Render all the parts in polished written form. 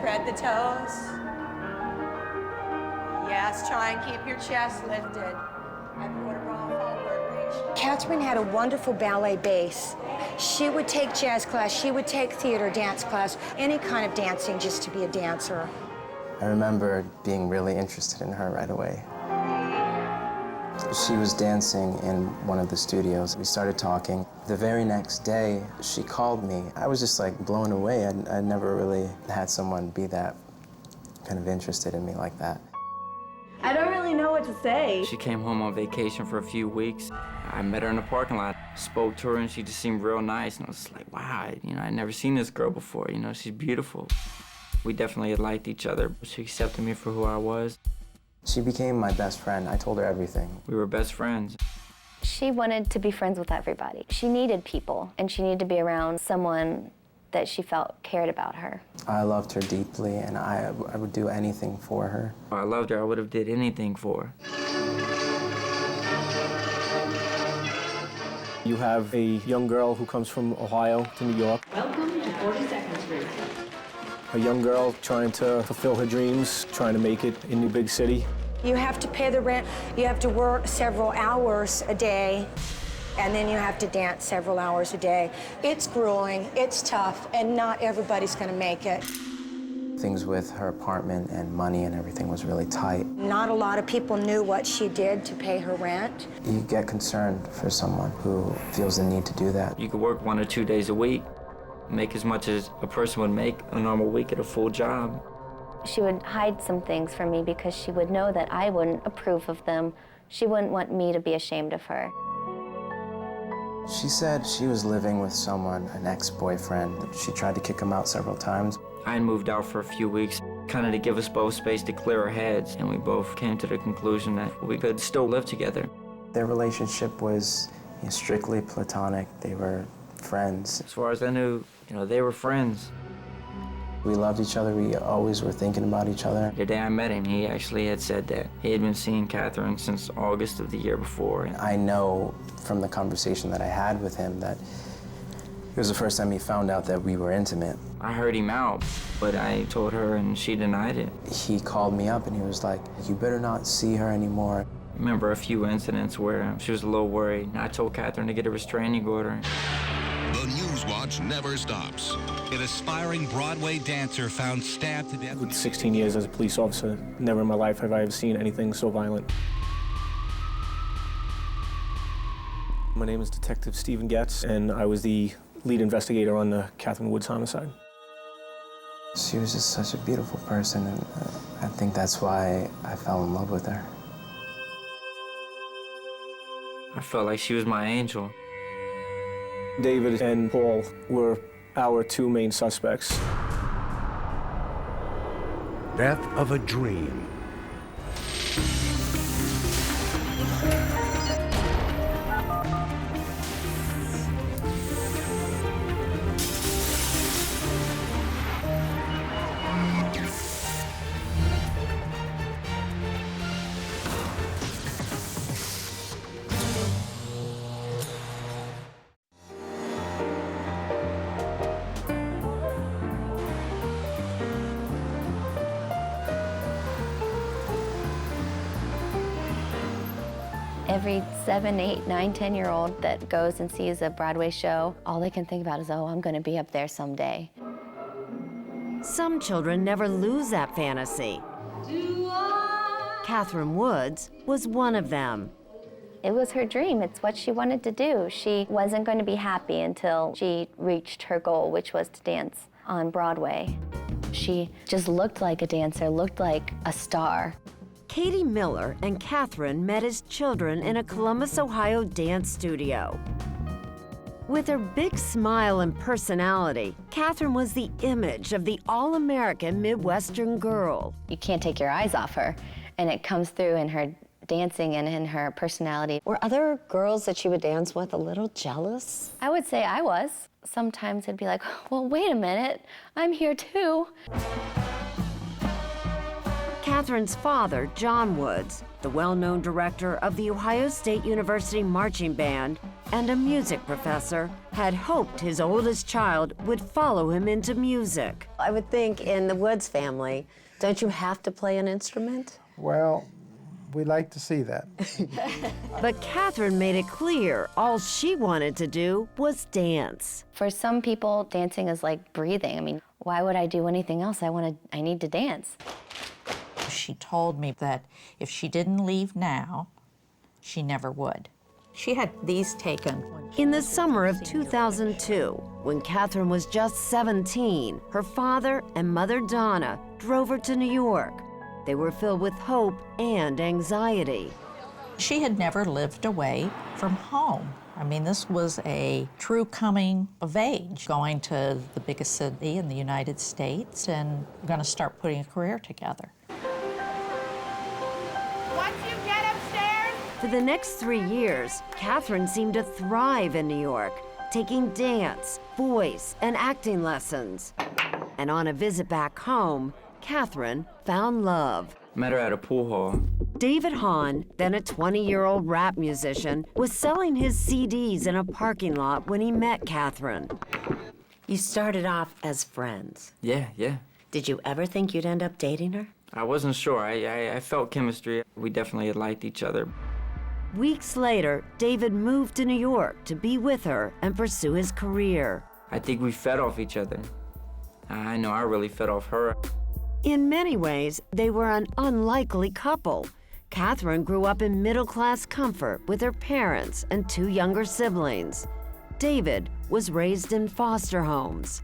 spread the toes. Yes, try and keep your chest lifted. And quarter-ball forward, reach. Catherine had a wonderful ballet base. She would take jazz class, she would take theater dance class, any kind of dancing just to be a dancer. I remember being really interested in her right away. She was dancing in one of the studios. We started talking. The very next day, she called me. I was just like blown away. I'd never really had someone be that kind of interested in me like that. I don't really know what to say. She came home on vacation for a few weeks. I met her in the parking lot, spoke to her, and she just seemed real nice. And I was like, wow, I'd never seen this girl before. She's beautiful. We definitely had liked each other. She accepted me for who I was. She became my best friend. I told her everything. We were best friends. She wanted to be friends with everybody. She needed people, and she needed to be around someone that she felt cared about her. I loved her deeply, and I would do anything for her. I loved her. I would have did anything for her. You have a young girl who comes from Ohio to New York. Welcome to 42nd Street. A young girl trying to fulfill her dreams, trying to make it in the big city. You have to pay the rent, you have to work several hours a day, and then you have to dance several hours a day. It's grueling, it's tough, and not everybody's gonna make it. Things with her apartment and money and everything was really tight. Not a lot of people knew what she did to pay her rent. You get concerned for someone who feels the need to do that. You could work 1 or 2 days a week, make as much as a person would make a normal week at a full job. She would hide some things from me because she would know that I wouldn't approve of them. She wouldn't want me to be ashamed of her. She said she was living with someone, an ex-boyfriend. She tried to kick him out several times. I had moved out for a few weeks, kind of to give us both space to clear our heads, and we both came to the conclusion that we could still live together. Their relationship was strictly platonic. They were friends. As far as I knew, they were friends. We loved each other. We always were thinking about each other. The day I met him, he actually had said that he had been seeing Catherine since August of the year before. I know from the conversation that I had with him that it was the first time he found out that we were intimate. I heard him out, but I told her and she denied it. He called me up and he was like, "You better not see her anymore." I remember a few incidents where she was a little worried. I told Catherine to get a restraining order. The News Watch never stops. An aspiring Broadway dancer found stabbed to death. With 16 years as a police officer, never in my life have I ever seen anything so violent. My name is Detective Stephen Getz, and I was the lead investigator on the Catherine Woods homicide. She was just such a beautiful person, and I think that's why I fell in love with her. I felt like she was my angel. David and Paul were our two main suspects. Death of a Dream. Every 7, 8, 9, 10-year-old that goes and sees a Broadway show, all they can think about is, oh, I'm going to be up there someday. Some children never lose that fantasy. Catherine Woods was one of them. It was her dream. It's what she wanted to do. She wasn't going to be happy until she reached her goal, which was to dance on Broadway. She just looked like a dancer, looked like a star. Katie Miller and Catherine met as children in a Columbus, Ohio dance studio. With her big smile and personality, Catherine was the image of the all-American Midwestern girl. You can't take your eyes off her, and it comes through in her dancing and in her personality. Were other girls that you would dance with a little jealous? I would say I was. Sometimes it'd be like, well, wait a minute, I'm here too. Catherine's father, John Woods, the well-known director of the Ohio State University Marching Band, and a music professor, had hoped his oldest child would follow him into music. I would think in the Woods family, don't you have to play an instrument? Well, we like to see that. But Catherine made it clear all she wanted to do was dance. For some people, dancing is like breathing. I mean, why would I do anything else? I need to dance. She told me that if she didn't leave now, she never would. She had these taken. In the summer of 2002, when Catherine was just 17, her father and mother Donna drove her to New York. They were filled with hope and anxiety. She had never lived away from home. I mean, this was a true coming of age, going to the biggest city in the United States and going to start putting a career together. For the next 3 years, Catherine seemed to thrive in New York, taking dance, voice, and acting lessons. And on a visit back home, Catherine found love. Met her at a pool hall. David Hahn, then a 20-year-old rap musician, was selling his CDs in a parking lot when he met Catherine. You started off as friends. Yeah. Did you ever think you'd end up dating her? I wasn't sure. I felt chemistry. We definitely had liked each other. Weeks later, David moved to New York to be with her and pursue his career. I think we fed off each other. I know I really fed off her. In many ways, they were an unlikely couple. Catherine grew up in middle-class comfort with her parents and 2 younger siblings. David was raised in foster homes.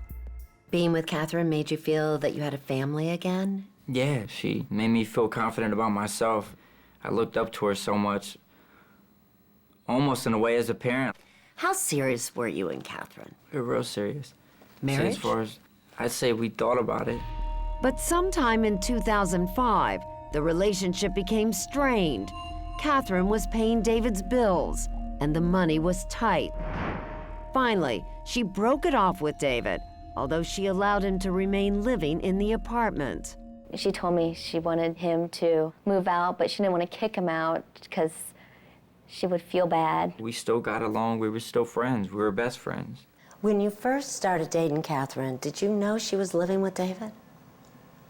Being with Catherine made you feel that you had a family again? Yeah, she made me feel confident about myself. I looked up to her so much, almost in a way as a parent. How serious were you and Catherine? We were real serious. Marriage? As far as, I'd say we thought about it. But sometime in 2005, the relationship became strained. Catherine was paying David's bills, and the money was tight. Finally, she broke it off with David, although she allowed him to remain living in the apartment. She told me she wanted him to move out, but she didn't want to kick him out because she would feel bad. We still got along. We were still friends. We were best friends. When you first started dating Catherine, did you know she was living with David?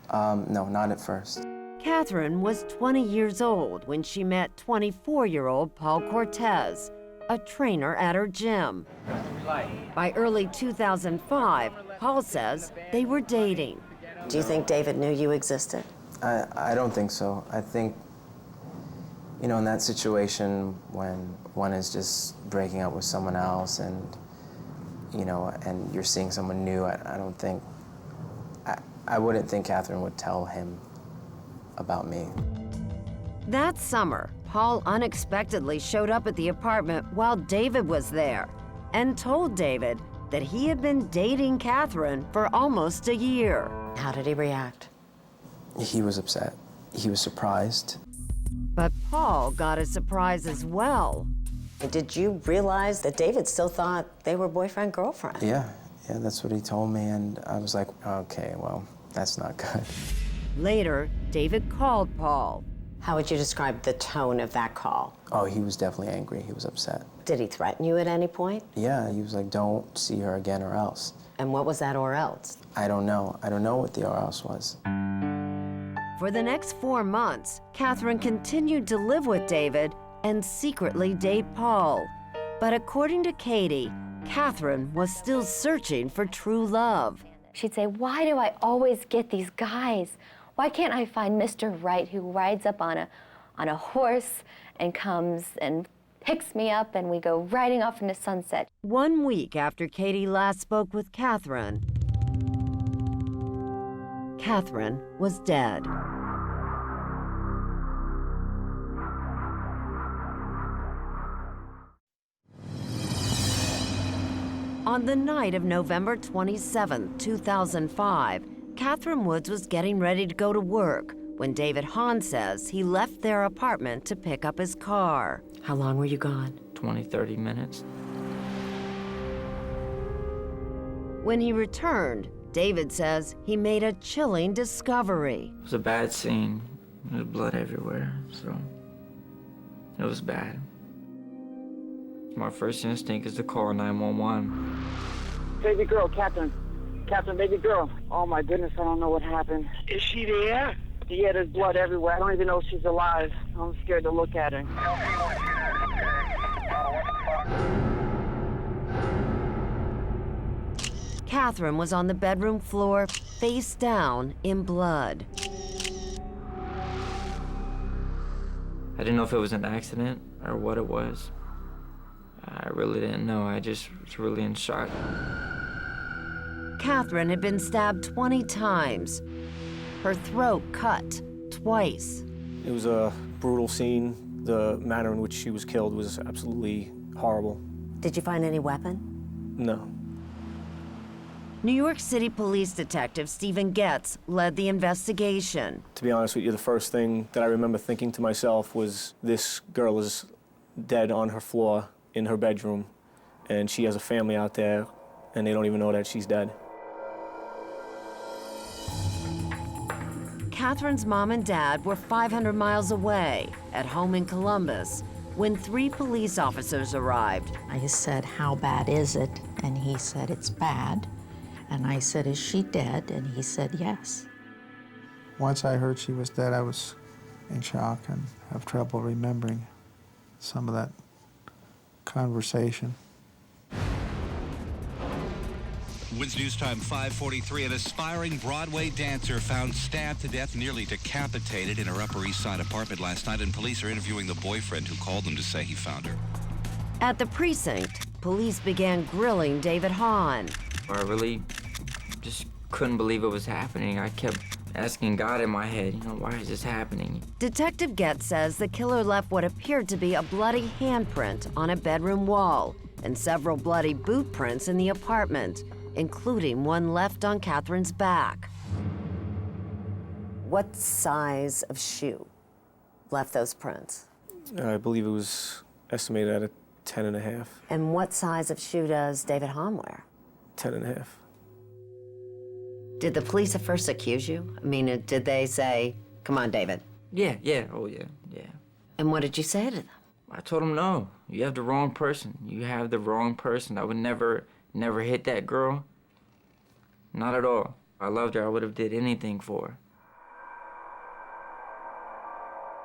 No, not at first. Catherine was 20 years old when she met 24-year-old Paul Cortez, a trainer at her gym. By early 2005, Paul says they were dating. Do you think David knew you existed? I don't think so. I think, you know, in that situation when one is just breaking up with someone else and, you know, and you're seeing someone new, I don't think, I wouldn't think Catherine would tell him about me. That summer, Paul unexpectedly showed up at the apartment while David was there and told David that he had been dating Catherine for almost a year. How did he react? He was upset. He was surprised. But Paul got a surprise as well. Did you realize that David still thought they were boyfriend-girlfriend? Yeah, that's what he told me, and I was like, okay, well, that's not good. Later, David called Paul. How would you describe the tone of that call? Oh, he was definitely angry. He was upset. Did he threaten you at any point? Yeah, he was like, don't see her again or else. And what was that or else? I don't know. I don't know what the or else was. For the next 4 months, Catherine continued to live with David and secretly date Paul. But according to Katie, Catherine was still searching for true love. She'd say, why do I always get these guys? Why can't I find Mr. Right who rides up on a horse and comes and picks me up and we go riding off into sunset? 1 week after Katie last spoke with Catherine, Catherine was dead. On the night of November 27, 2005, Catherine Woods was getting ready to go to work when David Hahn says he left their apartment to pick up his car. How long were you gone? 20, 30 minutes. When he returned, David says he made a chilling discovery. It was a bad scene. There was blood everywhere, so it was bad. My first instinct is to call 911. Baby girl, Catherine. Catherine, baby girl. Oh my goodness, I don't know what happened. Is she there? Yeah, there's blood everywhere. I don't even know if she's alive. I'm scared to look at her. Catherine was on the bedroom floor, face down in blood. I didn't know if it was an accident or what it was. I really didn't know. I just was really in shock. Catherine had been stabbed 20 times. Her throat cut twice. It was a brutal scene. The manner in which she was killed was absolutely horrible. Did you find any weapon? No. New York City Police Detective Stephen Getz led the investigation. To be honest with you, the first thing that I remember thinking to myself was, this girl is dead on her floor in her bedroom, and she has a family out there, and they don't even know that she's dead. Catherine's mom and dad were 500 miles away, at home in Columbus, when 3 police officers arrived. I said, "How bad is it?" And he said, "It's bad." And I said, "Is she dead?" And he said, "Yes." Once I heard she was dead, I was in shock and have trouble remembering some of that conversation. Wins News Time 5:43. An aspiring Broadway dancer found stabbed to death, nearly decapitated in her Upper East Side apartment last night, and police are interviewing the boyfriend who called them to say he found her. At the precinct, police began grilling David Hahn. I really just couldn't believe it was happening. I kept asking God in my head, why is this happening? Detective Getz says the killer left what appeared to be a bloody handprint on a bedroom wall and several bloody boot prints in the apartment, including one left on Catherine's back. What size of shoe left those prints? I believe it was estimated at a 10.5. And what size of shoe does David Hahn wear? 10.5. Did the police at first accuse you? I mean, did they say, "Come on, David"? Yeah, oh yeah. And what did you say to them? I told him, no, you have the wrong person. You have the wrong person. I would never hit that girl. Not at all. I loved her. I would have did anything for her.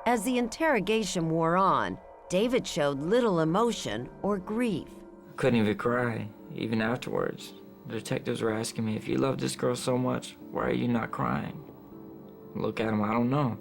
As the interrogation wore on, David showed little emotion or grief. Couldn't even cry, even afterwards. The detectives were asking me, if you love this girl so much, why are you not crying? Look at him, I don't know.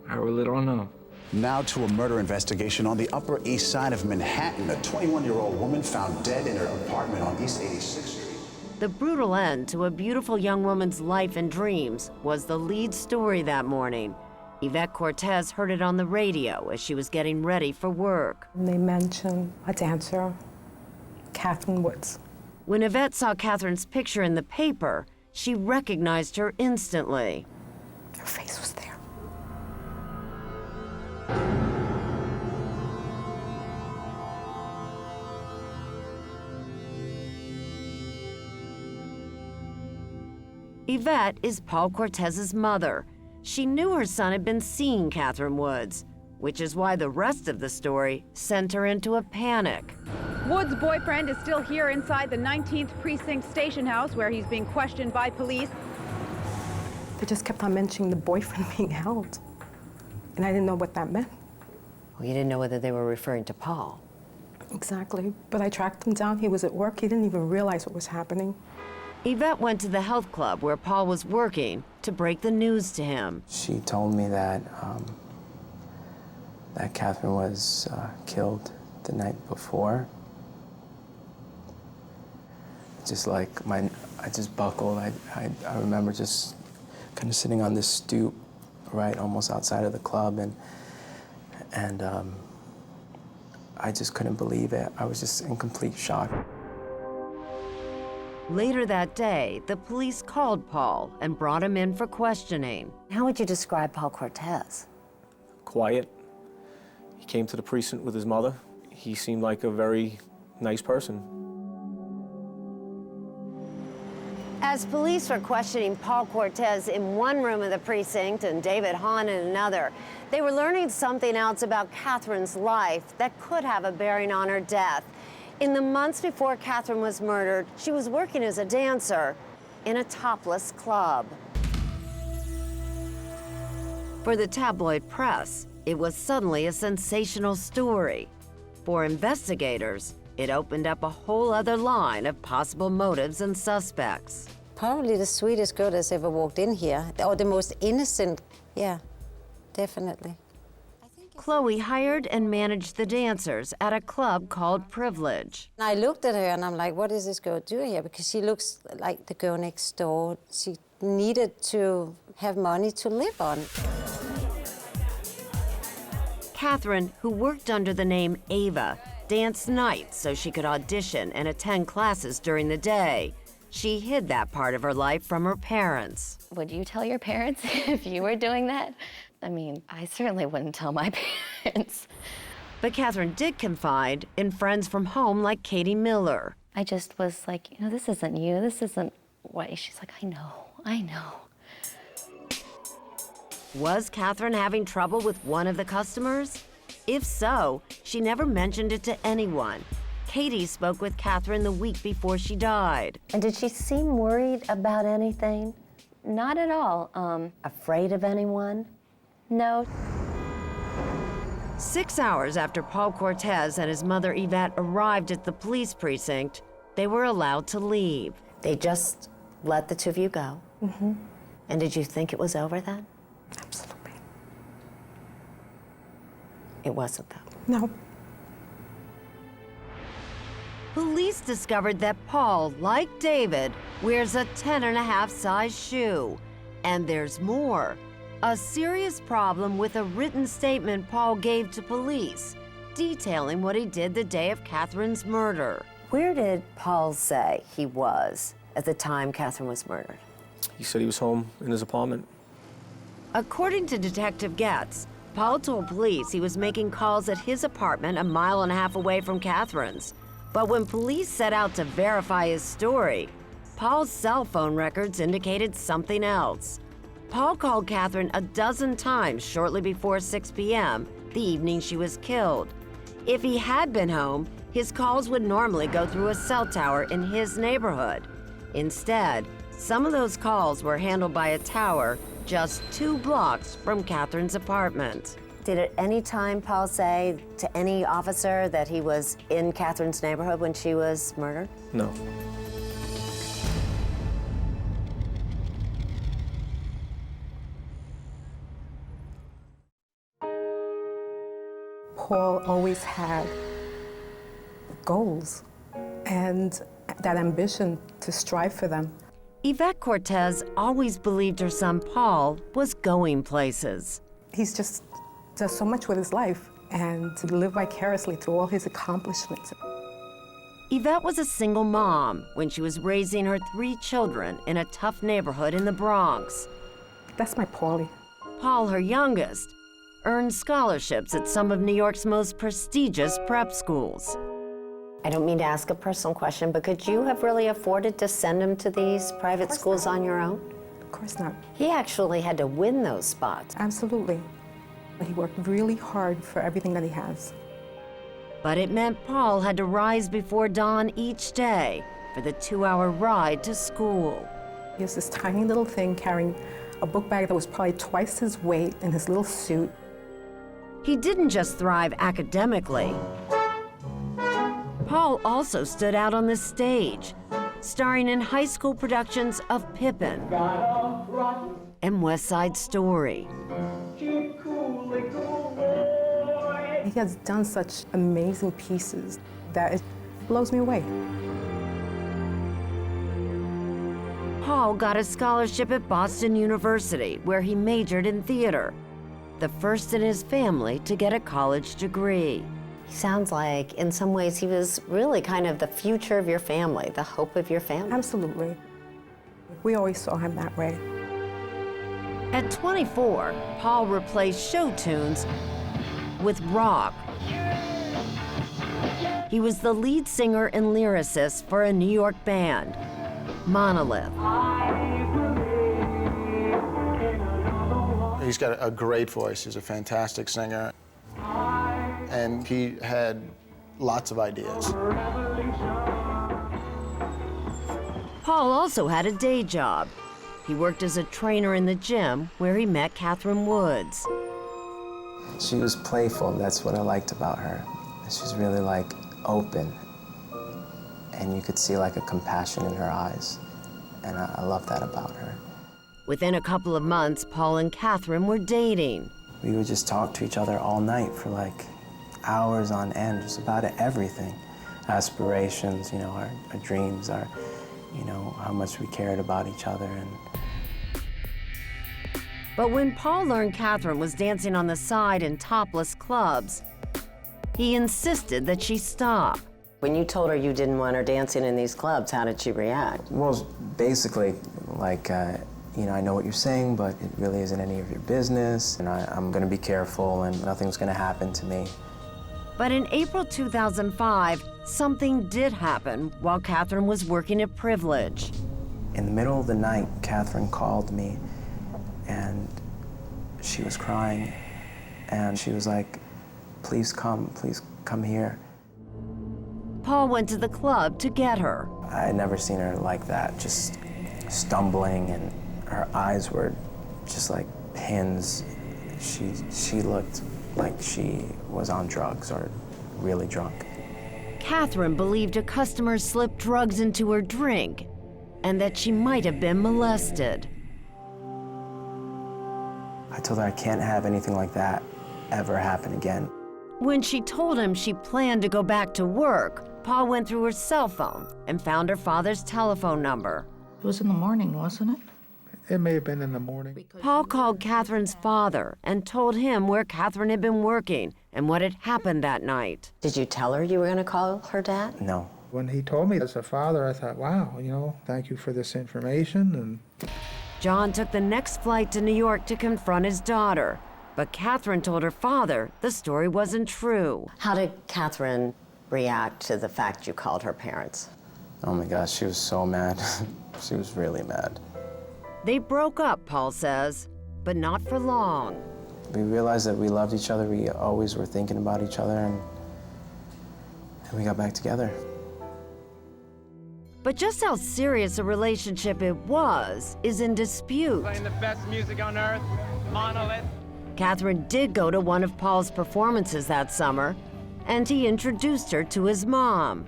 I really don't know. Now to a murder investigation on the Upper East Side of Manhattan. A 21-year-old woman found dead in her apartment on East 86th Street. The brutal end to a beautiful young woman's life and dreams was the lead story that morning. Yvette Cortez heard it on the radio as she was getting ready for work. They mentioned a dancer, Catherine Woods. When Yvette saw Catherine's picture in the paper, she recognized her instantly. Her face was there. Yvette is Paul Cortez's mother. She knew her son had been seeing Catherine Woods, which is why the rest of the story sent her into a panic. Wood's boyfriend is still here inside the 19th Precinct station house where he's being questioned by police. They just kept on mentioning the boyfriend being held, and I didn't know what that meant. Well, you didn't know whether they were referring to Paul. Exactly, but I tracked him down. He was at work. He didn't even realize what was happening. Yvette went to the health club where Paul was working to break the news to him. She told me that that Catherine was killed the night before. Just like I just buckled. I remember just kind of sitting on this stoop, right, almost outside of the club, and I just couldn't believe it. I was just in complete shock. Later that day, the police called Paul and brought him in for questioning. How would you describe Paul Cortez? Quiet. He came to the precinct with his mother. He seemed like a very nice person. As police were questioning Paul Cortez in one room of the precinct and David Hahn in another, they were learning something else about Catherine's life that could have a bearing on her death. In the months before Catherine was murdered, she was working as a dancer in a topless club. For the tabloid press, it was suddenly a sensational story. For investigators, it opened up a whole other line of possible motives and suspects. Probably the sweetest girl that's ever walked in here, or the most innocent. Yeah, definitely. Chloe hired and managed the dancers at a club called Privilege. I looked at her and I'm like, what is this girl doing here? Because she looks like the girl next door. She needed to have money to live on. Catherine, who worked under the name Ava, danced nights so she could audition and attend classes during the day. She hid that part of her life from her parents. Would you tell your parents if you were doing that? I mean, I certainly wouldn't tell my parents. But Catherine did confide in friends from home like Katie Miller. I just was like, you know, this isn't you. This isn't what. She's like, I know. Was Catherine having trouble with one of the customers? If so, she never mentioned it to anyone. Katie spoke with Catherine the week before she died. And did she seem worried about anything? Not at all. Afraid of anyone? No. 6 hours after Paul Cortez and his mother Yvette arrived at the police precinct, they were allowed to leave. They just let the two of you go. Mm-hmm. And did you think it was over then? Absolutely. It wasn't, though. No. Police discovered that Paul, like David, wears a 10.5 size shoe. And there's more. A serious problem with a written statement Paul gave to police, detailing what he did the day of Catherine's murder. Where did Paul say he was at the time Catherine was murdered? He said he was home in his apartment. According to Detective Getz, Paul told police he was making calls at his apartment a 1.5 miles away from Catherine's. But when police set out to verify his story, Paul's cell phone records indicated something else. Paul called Catherine a dozen times shortly before 6 p.m., the evening she was killed. If he had been home, his calls would normally go through a cell tower in his neighborhood. Instead, some of those calls were handled by a tower just 2 blocks from Catherine's apartment. Did at any time Paul say to any officer that he was in Catherine's neighborhood when she was murdered? No. Paul always had goals and that ambition to strive for them. Yvette Cortez always believed her son Paul was going places. He's just does so much with his life and to live vicariously through all his accomplishments. Yvette was a single mom when she was raising her 3 children in a tough neighborhood in the Bronx. That's my Paulie. Paul, her youngest, earned scholarships at some of New York's most prestigious prep schools. I don't mean to ask a personal question, but could you have really afforded to send him to these private schools on your own? Of course not. He actually had to win those spots. Absolutely. He worked really hard for everything that he has. But it meant Paul had to rise before dawn each day for the 2-hour ride to school. He has this tiny little thing carrying a book bag that was probably twice his weight in his little suit. He didn't just thrive academically. Paul also stood out on the stage, starring in high school productions of Pippin and West Side Story. He has done such amazing pieces that it blows me away. Paul got a scholarship at Boston University, where he majored in theater, the first in his family to get a college degree. He sounds like, in some ways, he was really kind of the future of your family, the hope of your family. Absolutely. We always saw him that way. At 24, Paul replaced show tunes with rock. He was the lead singer and lyricist for a New York band. Monolith. He's got a great voice. He's a fantastic singer. And he had lots of ideas. Paul also had a day job. He worked as a trainer in the gym where he met Catherine Woods. She was playful. That's what I liked about her. She's really like open, and you could see like a compassion in her eyes, and I love that about her. Within a couple of months, Paul and Catherine were dating. We would just talk to each other all night for like hours on end, just about everything. Aspirations, you know, our dreams, our, you know, how much we cared about each other. But when Paul learned Catherine was dancing on the side in topless clubs, he insisted that she stop. When you told her you didn't want her dancing in these clubs, how did she react? Well, basically, like, you know, I know what you're saying, but it really isn't any of your business, and I'm gonna be careful, and nothing's gonna happen to me. But in April 2005, something did happen while Catherine was working at Privilege. In the middle of the night, Catherine called me, and she was crying, and she was like, please come here. Paul went to the club to get her. I had never seen her like that, just stumbling, and her eyes were just like pins. She looked like she was on drugs or really drunk. Catherine believed a customer slipped drugs into her drink and that she might have been molested. I told her I can't have anything like that ever happen again. When she told him she planned to go back to work, Paul went through her cell phone and found her father's telephone number. It was in the morning, wasn't it? It may have been in the morning. Paul called Catherine's father and told him where Catherine had been working and what had happened that night. Did you tell her you were going to call her dad? No. When he told me as a father, I thought, wow, you know, thank you for this information. And John took the next flight to New York to confront his daughter, but Catherine told her father the story wasn't true. How did Catherine react to the fact you called her parents? Oh my gosh, she was so mad. She was really mad. They broke up, Paul says, but not for long. We realized that we loved each other. We always were thinking about each other, and we got back together. But just how serious a relationship it was is in dispute. Playing the best music on earth, Monolith. Catherine did go to one of Paul's performances that summer, and he introduced her to his mom.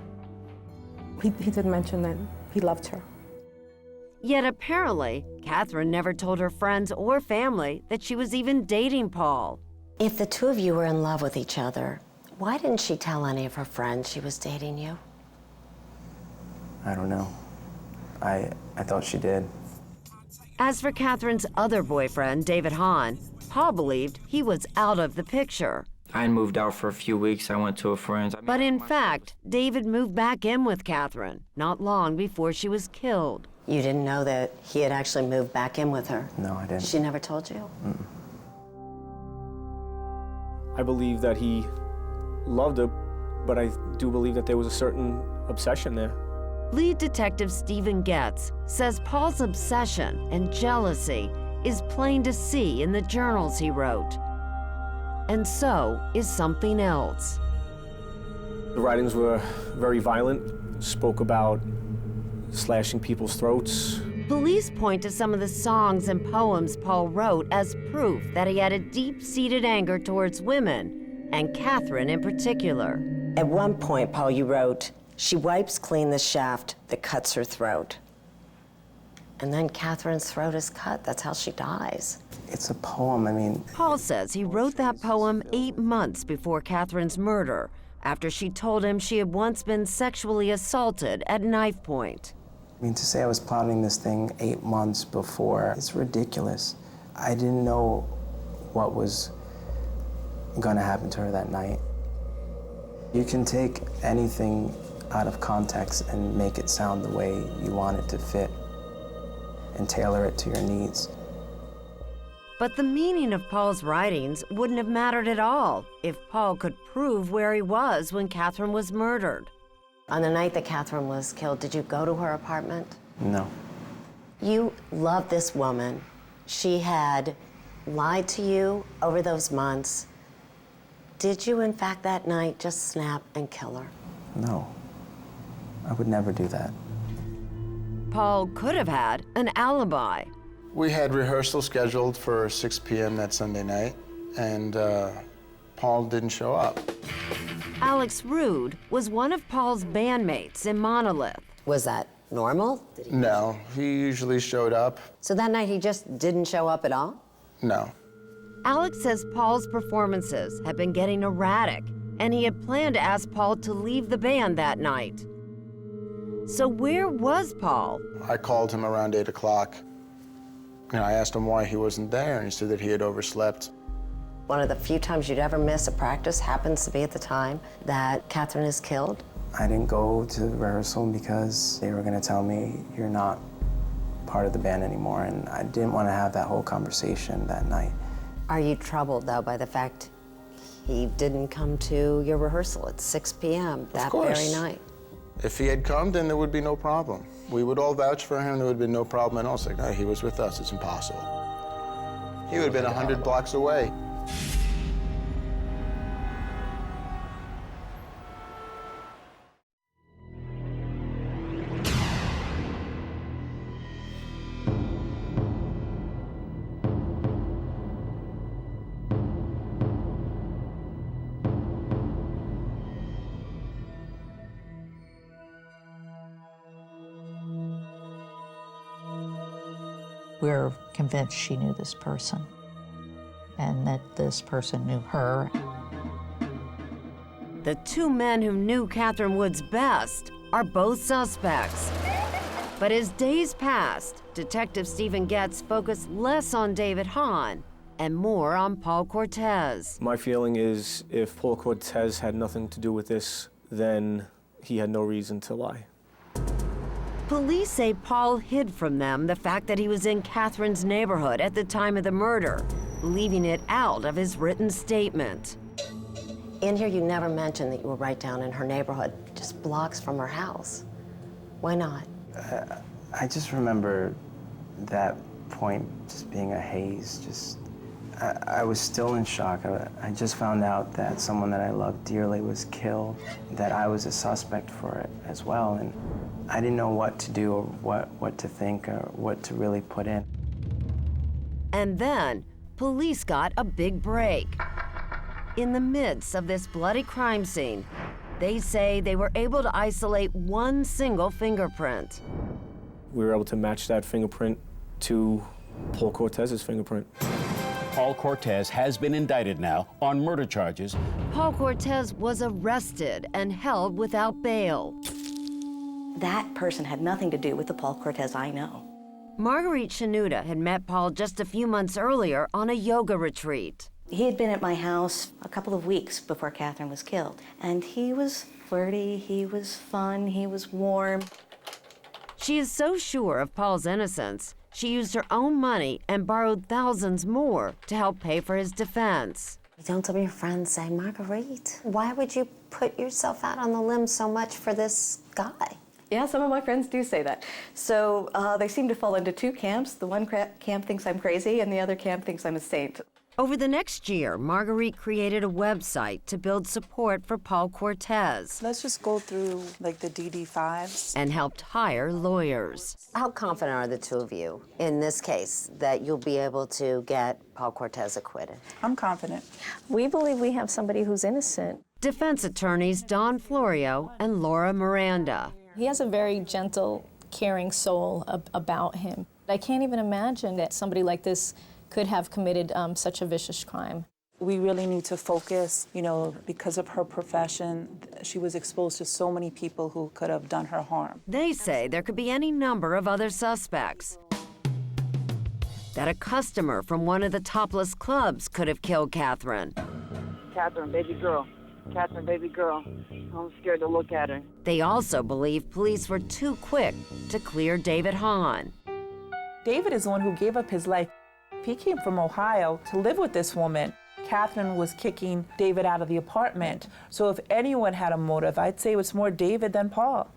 He did mention that he loved her. Yet apparently, Catherine never told her friends or family that she was even dating Paul. If the two of you were in love with each other, why didn't she tell any of her friends she was dating you? I don't know. I thought she did. As for Catherine's other boyfriend, David Hahn, Paul believed he was out of the picture. I had moved out for a few weeks. I went to a friend's. But in fact, David moved back in with Catherine not long before she was killed. You didn't know that he had actually moved back in with her? No, I didn't. She never told you? Mm-mm. I believe that he loved her, but I do believe that there was a certain obsession there. Lead detective Stephen Getz says Paul's obsession and jealousy is plain to see in the journals he wrote. And so is something else. The writings were very violent, spoke about slashing people's throats. Police point to some of the songs and poems Paul wrote as proof that he had a deep-seated anger towards women, and Catherine in particular. At one point, Paul, you wrote, "She wipes clean the shaft that cuts her throat." And then Catherine's throat is cut. That's how she dies. It's a poem, I mean... Paul says he wrote that poem 8 months before Catherine's murder, after she told him she had once been sexually assaulted at knife point. I mean, to say I was plotting this thing 8 months before, it's ridiculous. I didn't know what was gonna happen to her that night. You can take anything out of context and make it sound the way you want it to fit and tailor it to your needs. But the meaning of Paul's writings wouldn't have mattered at all if Paul could prove where he was when Catherine was murdered. On the night that Catherine was killed, did you go to her apartment? No. You love this woman. She had lied to you over those months. Did you, in fact, that night just snap and kill her? No. I would never do that. Paul could have had an alibi. We had rehearsal scheduled for 6 p.m. that Sunday night, and Paul didn't show up. Alex Rude was one of Paul's bandmates in Monolith. Was that normal? No, he usually showed up. So that night he just didn't show up at all? No. Alex says Paul's performances had been getting erratic, and he had planned to ask Paul to leave the band that night. So where was Paul? I called him around 8 o'clock. I asked him why he wasn't there, and he said that he had overslept. One of the few times you'd ever miss a practice happens to be at the time that Catherine is killed. I didn't go to rehearsal because they were going to tell me, you're not part of the band anymore, and I didn't want to have that whole conversation that night. Are you troubled, though, by the fact he didn't come to your rehearsal at 6 p.m. that very night? If he had come, then there would be no problem. We would all vouch for him. There would have been no problem at all. It's like, no, he was with us. It's impossible. He would have been 100 blocks away. We're convinced she knew this person and that this person knew her. The two men who knew Catherine Woods best are both suspects. But as days passed, Detective Stephen Getz focused less on David Hahn and more on Paul Cortez. My feeling is if Paul Cortez had nothing to do with this, then he had no reason to lie. Police say Paul hid from them the fact that he was in Catherine's neighborhood at the time of the murder, leaving it out of his written statement. In here, you never mentioned that you were right down in her neighborhood, just blocks from her house. Why not? I just remember that point just being a haze. I was still in shock. I just found out that someone that I loved dearly was killed, that I was a suspect for it as well, and I didn't know what to do or what to think or what to really put in. And then, police got a big break. In the midst of this bloody crime scene, they say they were able to isolate one single fingerprint. We were able to match that fingerprint to Paul Cortez's fingerprint. Paul Cortez has been indicted now on murder charges. Paul Cortez was arrested and held without bail. That person had nothing to do with the Paul Cortez I know. Marguerite Shanuda had met Paul just a few months earlier on a yoga retreat. He had been at my house a couple of weeks before Catherine was killed, and he was flirty, he was fun, he was warm. She is so sure of Paul's innocence, she used her own money and borrowed thousands more to help pay for his defense. Don't some of your friends say, Marguerite, why would you put yourself out on the limb so much for this guy? Yeah, some of my friends do say that. So they seem to fall into two camps. The one camp thinks I'm crazy, and the other camp thinks I'm a saint. Over the next year, Marguerite created a website to build support for Paul Cortez. Let's just go through like the DD5s. And helped hire lawyers. How confident are the two of you in this case that you'll be able to get Paul Cortez acquitted? I'm confident. We believe we have somebody who's innocent. Defense attorneys Don Florio and Laura Miranda. He has a very gentle, caring soul about him. I can't even imagine that somebody like this could have committed such a vicious crime. We really need to focus, because of her profession, she was exposed to so many people who could have done her harm. They say there could be any number of other suspects. That a customer from one of the topless clubs could have killed Catherine. Catherine, baby girl. Catherine, baby girl. I'm scared to look at her. They also believe police were too quick to clear David Hahn. David is the one who gave up his life. He came from Ohio to live with this woman. Catherine was kicking David out of the apartment. So if anyone had a motive, I'd say it was more David than Paul.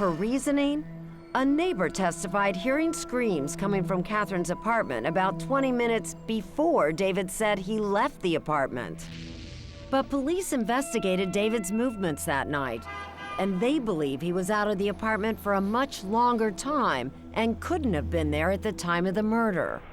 Her reasoning? A neighbor testified hearing screams coming from Catherine's apartment about 20 minutes before David said he left the apartment. But police investigated David's movements that night, and they believe he was out of the apartment for a much longer time and couldn't have been there at the time of the murder.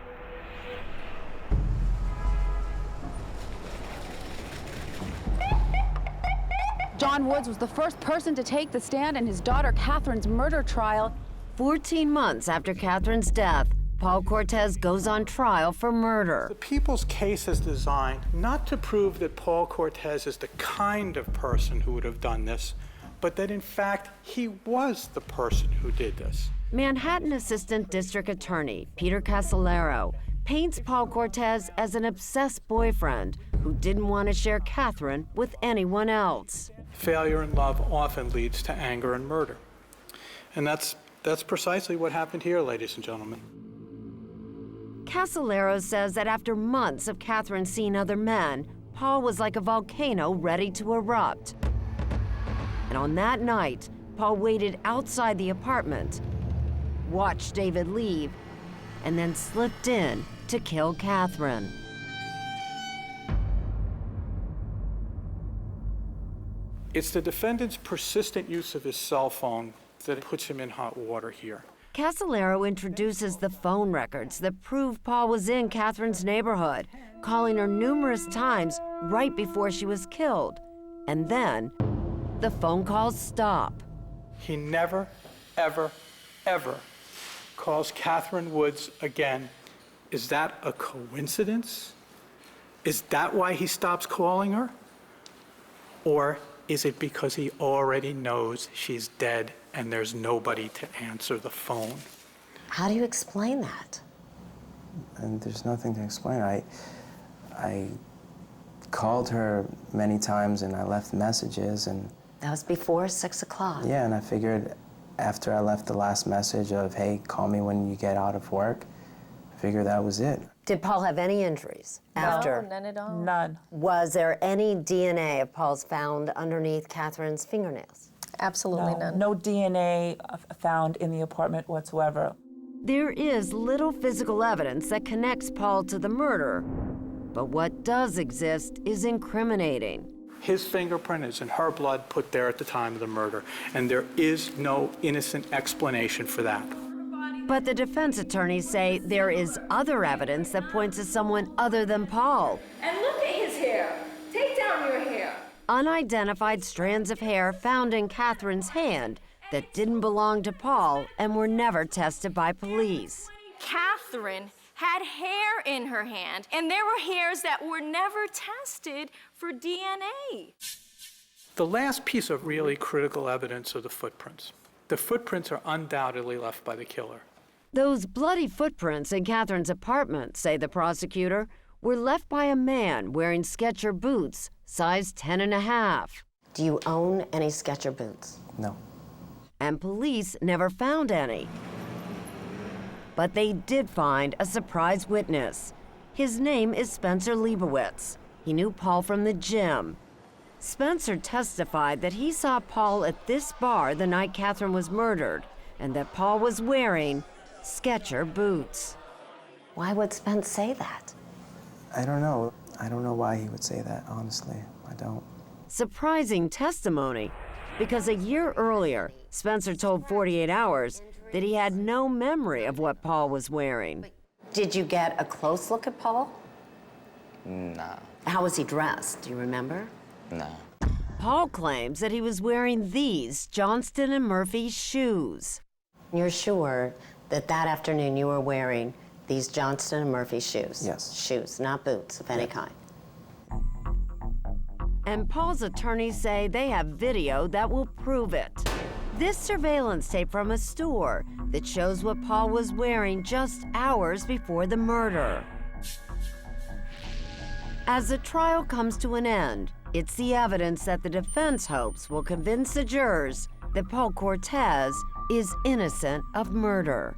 John Woods was the first person to take the stand in his daughter Catherine's murder trial. 14 months after Catherine's death, Paul Cortez goes on trial for murder. The people's case is designed not to prove that Paul Cortez is the kind of person who would have done this, but that in fact he was the person who did this. Manhattan Assistant District Attorney Peter Casolaro paints Paul Cortez as an obsessed boyfriend who didn't want to share Catherine with anyone else. Failure in love often leads to anger and murder. And that's precisely what happened here, ladies and gentlemen. Casolaro says that after months of Catherine seeing other men, Paul was like a volcano ready to erupt. And on that night, Paul waited outside the apartment, watched David leave, and then slipped in to kill Catherine. It's the defendant's persistent use of his cell phone that puts him in hot water here. Casolaro introduces the phone records that prove Paul was in Catherine's neighborhood, calling her numerous times right before she was killed. And then, the phone calls stop. He never, ever, ever calls Catherine Woods again. Is that a coincidence? Is that why he stops calling her? Or is it because he already knows she's dead and there's nobody to answer the phone? How do you explain that? And there's nothing to explain. I called her many times and I left messages and... That was before 6 o'clock. Yeah, and I figured after I left the last message of, hey, call me when you get out of work, I figured that was it. Did Paul have any injuries after? No, none at all. None. Was there any DNA of Paul's found underneath Catherine's fingernails? Absolutely none. No DNA found in the apartment whatsoever. There is little physical evidence that connects Paul to the murder, but what does exist is incriminating. His fingerprint is in her blood put there at the time of the murder, and there is no innocent explanation for that. But the defense attorneys say there is other evidence that points to someone other than Paul. And look at his hair. Take down your hair. Unidentified strands of hair found in Catherine's hand that didn't belong to Paul and were never tested by police. Catherine had hair in her hand, and there were hairs that were never tested for DNA. The last piece of really critical evidence are the footprints. The footprints are undoubtedly left by the killer. Those bloody footprints in Catherine's apartment, say the prosecutor, were left by a man wearing Skechers boots, size 10.5. Do you own any Skechers boots? No. And police never found any. But they did find a surprise witness. His name is Spencer Leibowitz. He knew Paul from the gym. Spencer testified that he saw Paul at this bar the night Catherine was murdered, and that Paul was wearing Skechers boots. Why would Spence say that? I don't know. I don't know why he would say that, honestly. I don't. Surprising testimony, because a year earlier, Spencer told 48 Hours that he had no memory of what Paul was wearing. Did you get a close look at Paul? No. How was he dressed? Do you remember? No. Paul claims that he was wearing these Johnston & Murphy shoes. You're sure that afternoon you were wearing these Johnston & Murphy shoes? Yes. Shoes, not boots of any kind. And Paul's attorneys say they have video that will prove it. This surveillance tape from a store that shows what Paul was wearing just hours before the murder. As the trial comes to an end, it's the evidence that the defense hopes will convince the jurors that Paul Cortez is innocent of murder.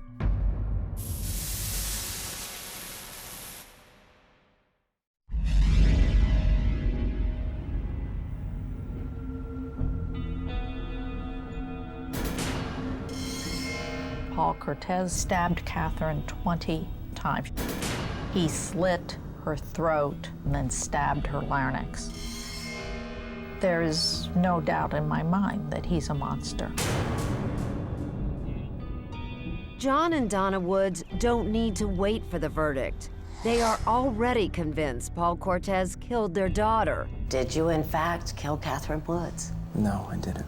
Paul Cortez stabbed Catherine 20 times. He slit her throat and then stabbed her larynx. There is no doubt in my mind that he's a monster. John and Donna Woods don't need to wait for the verdict. They are already convinced Paul Cortez killed their daughter. Did you, in fact, kill Catherine Woods? No, I didn't.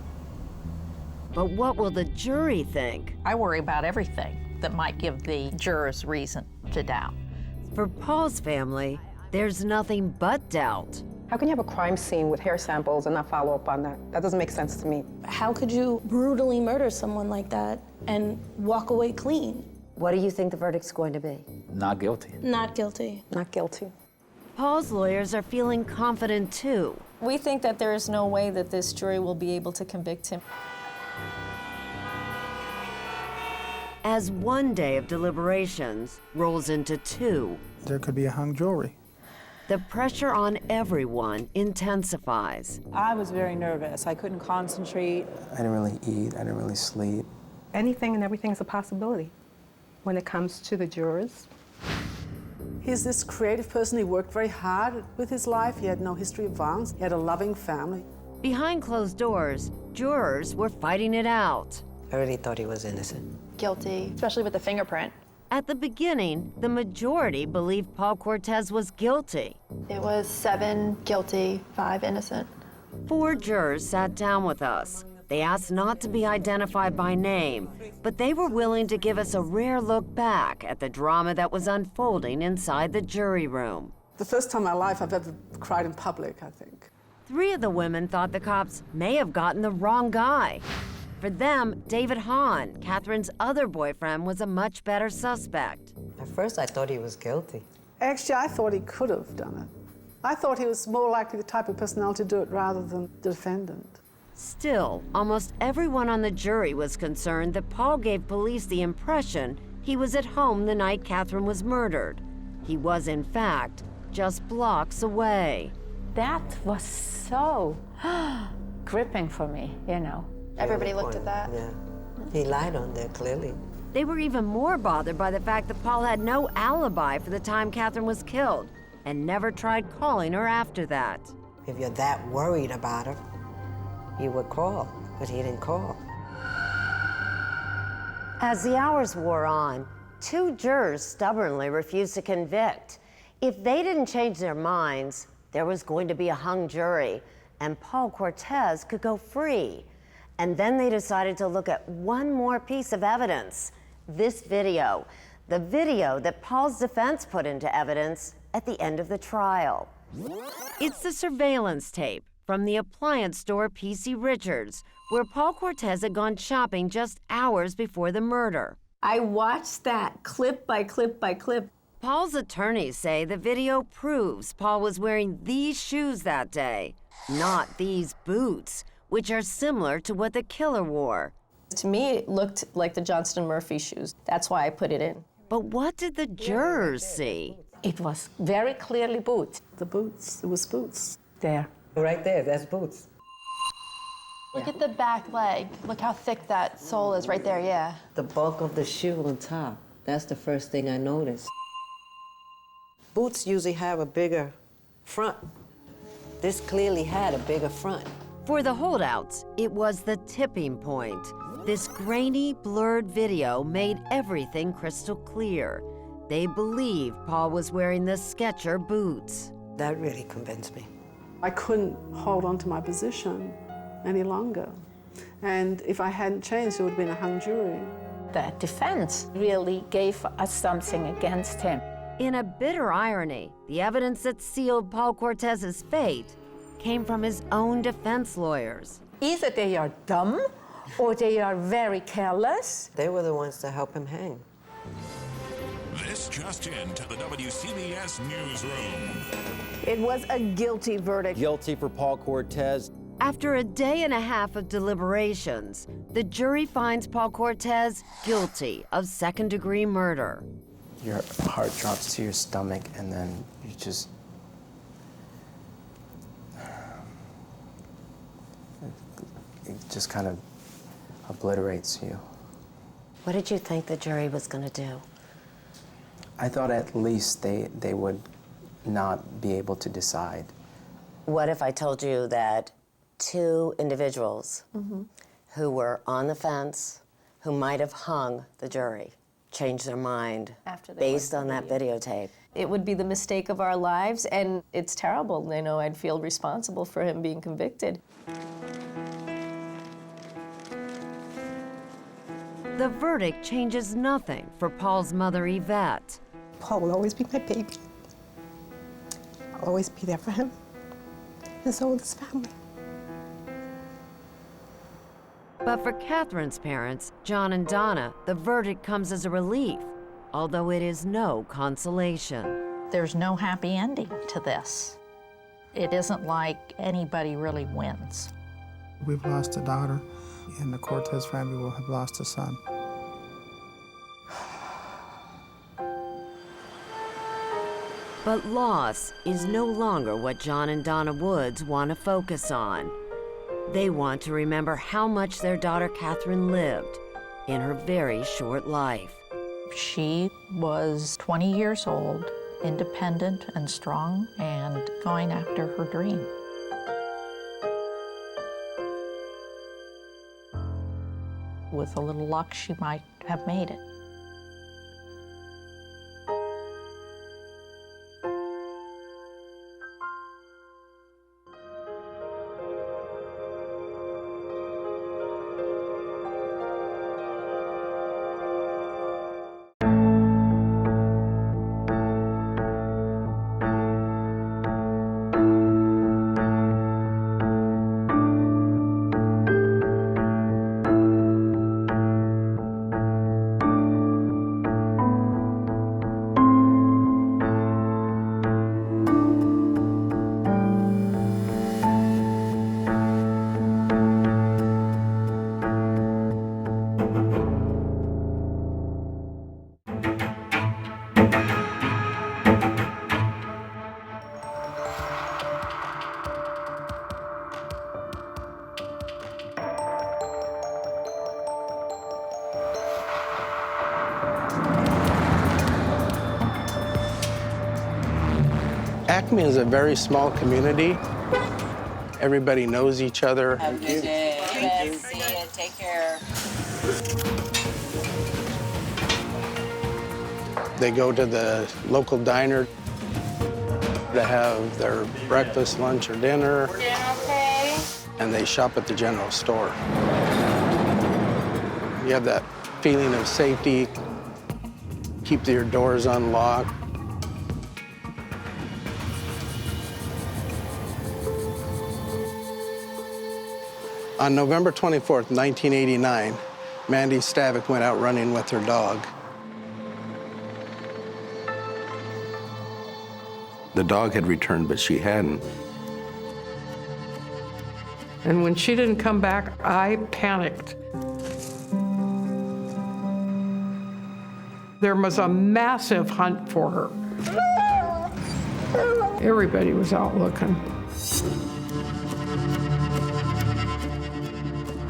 But what will the jury think? I worry about everything that might give the jurors reason to doubt. For Paul's family, there's nothing but doubt. How can you have a crime scene with hair samples and not follow up on that? That doesn't make sense to me. How could you brutally murder someone like that and walk away clean? What do you think the verdict's going to be? Not guilty. Not guilty. Not guilty. Paul's lawyers are feeling confident too. We think that there is no way that this jury will be able to convict him. As one day of deliberations rolls into two, There could be a hung jury. the pressure on everyone intensifies. I was very nervous. I couldn't concentrate. I didn't really eat, I didn't really sleep. Anything and everything is a possibility when it comes to the jurors. He's this creative person. He worked very hard with his life. He had no history of violence. He had a loving family. Behind closed doors, jurors were fighting it out. I really thought he was innocent. Guilty, especially with the fingerprint. At the beginning, the majority believed Paul Cortez was guilty. It was 7 guilty, 5 innocent. 4 jurors sat down with us. They asked not to be identified by name, but they were willing to give us a rare look back at the drama that was unfolding inside the jury room. The first time in my life I've ever cried in public, I think. 3 of the women thought the cops may have gotten the wrong guy. For them, David Hahn, Catherine's other boyfriend, was a much better suspect. At first, I thought he was guilty. Actually, I thought he could have done it. I thought he was more likely the type of personality to do it rather than the defendant. Still, almost everyone on the jury was concerned that Paul gave police the impression he was at home the night Catherine was murdered. He was, in fact, just blocks away. That was so gripping for me, you know. Everybody looked at that. Yeah. He lied on there, clearly. They were even more bothered by the fact that Paul had no alibi for the time Catherine was killed and never tried calling her after that. If you're that worried about her, you would call, but he didn't call. As the hours wore on, 2 jurors stubbornly refused to convict. If they didn't change their minds, there was going to be a hung jury, and Paul Cortez could go free. And then they decided to look at one more piece of evidence, this video, the video that Paul's defense put into evidence at the end of the trial. It's the surveillance tape from the appliance store PC Richards, where Paul Cortez had gone shopping just hours before the murder. I watched that clip by clip by clip. Paul's attorneys say the video proves Paul was wearing these shoes that day, not these boots, which are similar to what the killer wore. To me, it looked like the Johnston Murphy shoes. That's why I put it in. But what did the jurors see? It was very clearly boots. The boots, it was boots. There. Right there, that's boots. Look at the back leg. Look how thick that sole is right there, yeah. The bulk of the shoe on top, that's the first thing I noticed. Boots usually have a bigger front. This clearly had a bigger front. For the holdouts, it was the tipping point. This grainy, blurred video made everything crystal clear. They believed Paul was wearing the Skechers boots. That really convinced me. I couldn't hold on to my position any longer. And if I hadn't changed, it would have been a hung jury. The defense really gave us something against him. In a bitter irony, the evidence that sealed Paul Cortez's fate came from his own defense lawyers. Either they are dumb or they are very careless. They were the ones to help him hang. This just in to the WCBS newsroom. It was a guilty verdict. Guilty for Paul Cortez. After a day and a half of deliberations, the jury finds Paul Cortez guilty of second-degree murder. Your heart drops to your stomach, and then you just... It just kind of obliterates you. What did you think the jury was going to do? I thought at least they would not be able to decide. What if I told you that 2 individuals who were on the fence, who might have hung the jury, changed their mind based on that videotape? It would be the mistake of our lives, and it's terrible. I know I'd feel responsible for him being convicted. The verdict changes nothing for Paul's mother, Yvette. Paul will always be my baby. I'll always be there for him. And so will his family. But for Catherine's parents, John and Donna, the verdict comes as a relief, although it is no consolation. There's no happy ending to this. It isn't like anybody really wins. We've lost a daughter, and the Cortez family will have lost a son. But loss is no longer what John and Donna Woods want to focus on. They want to remember how much their daughter Catherine lived in her very short life. She was 20 years old, independent and strong, and going after her dream. With a little luck, she might have made it. Acme is a very small community. Everybody knows each other. Have a good day. Thank you. See you. Take care. They go to the local diner to have their breakfast, lunch, or dinner. Okay. And they shop at the general store. You have that feeling of safety. Keep your doors unlocked. On November 24th, 1989, Mandy Stavik went out running with her dog. The dog had returned, but she hadn't. And when she didn't come back, I panicked. There was a massive hunt for her. Everybody was out looking.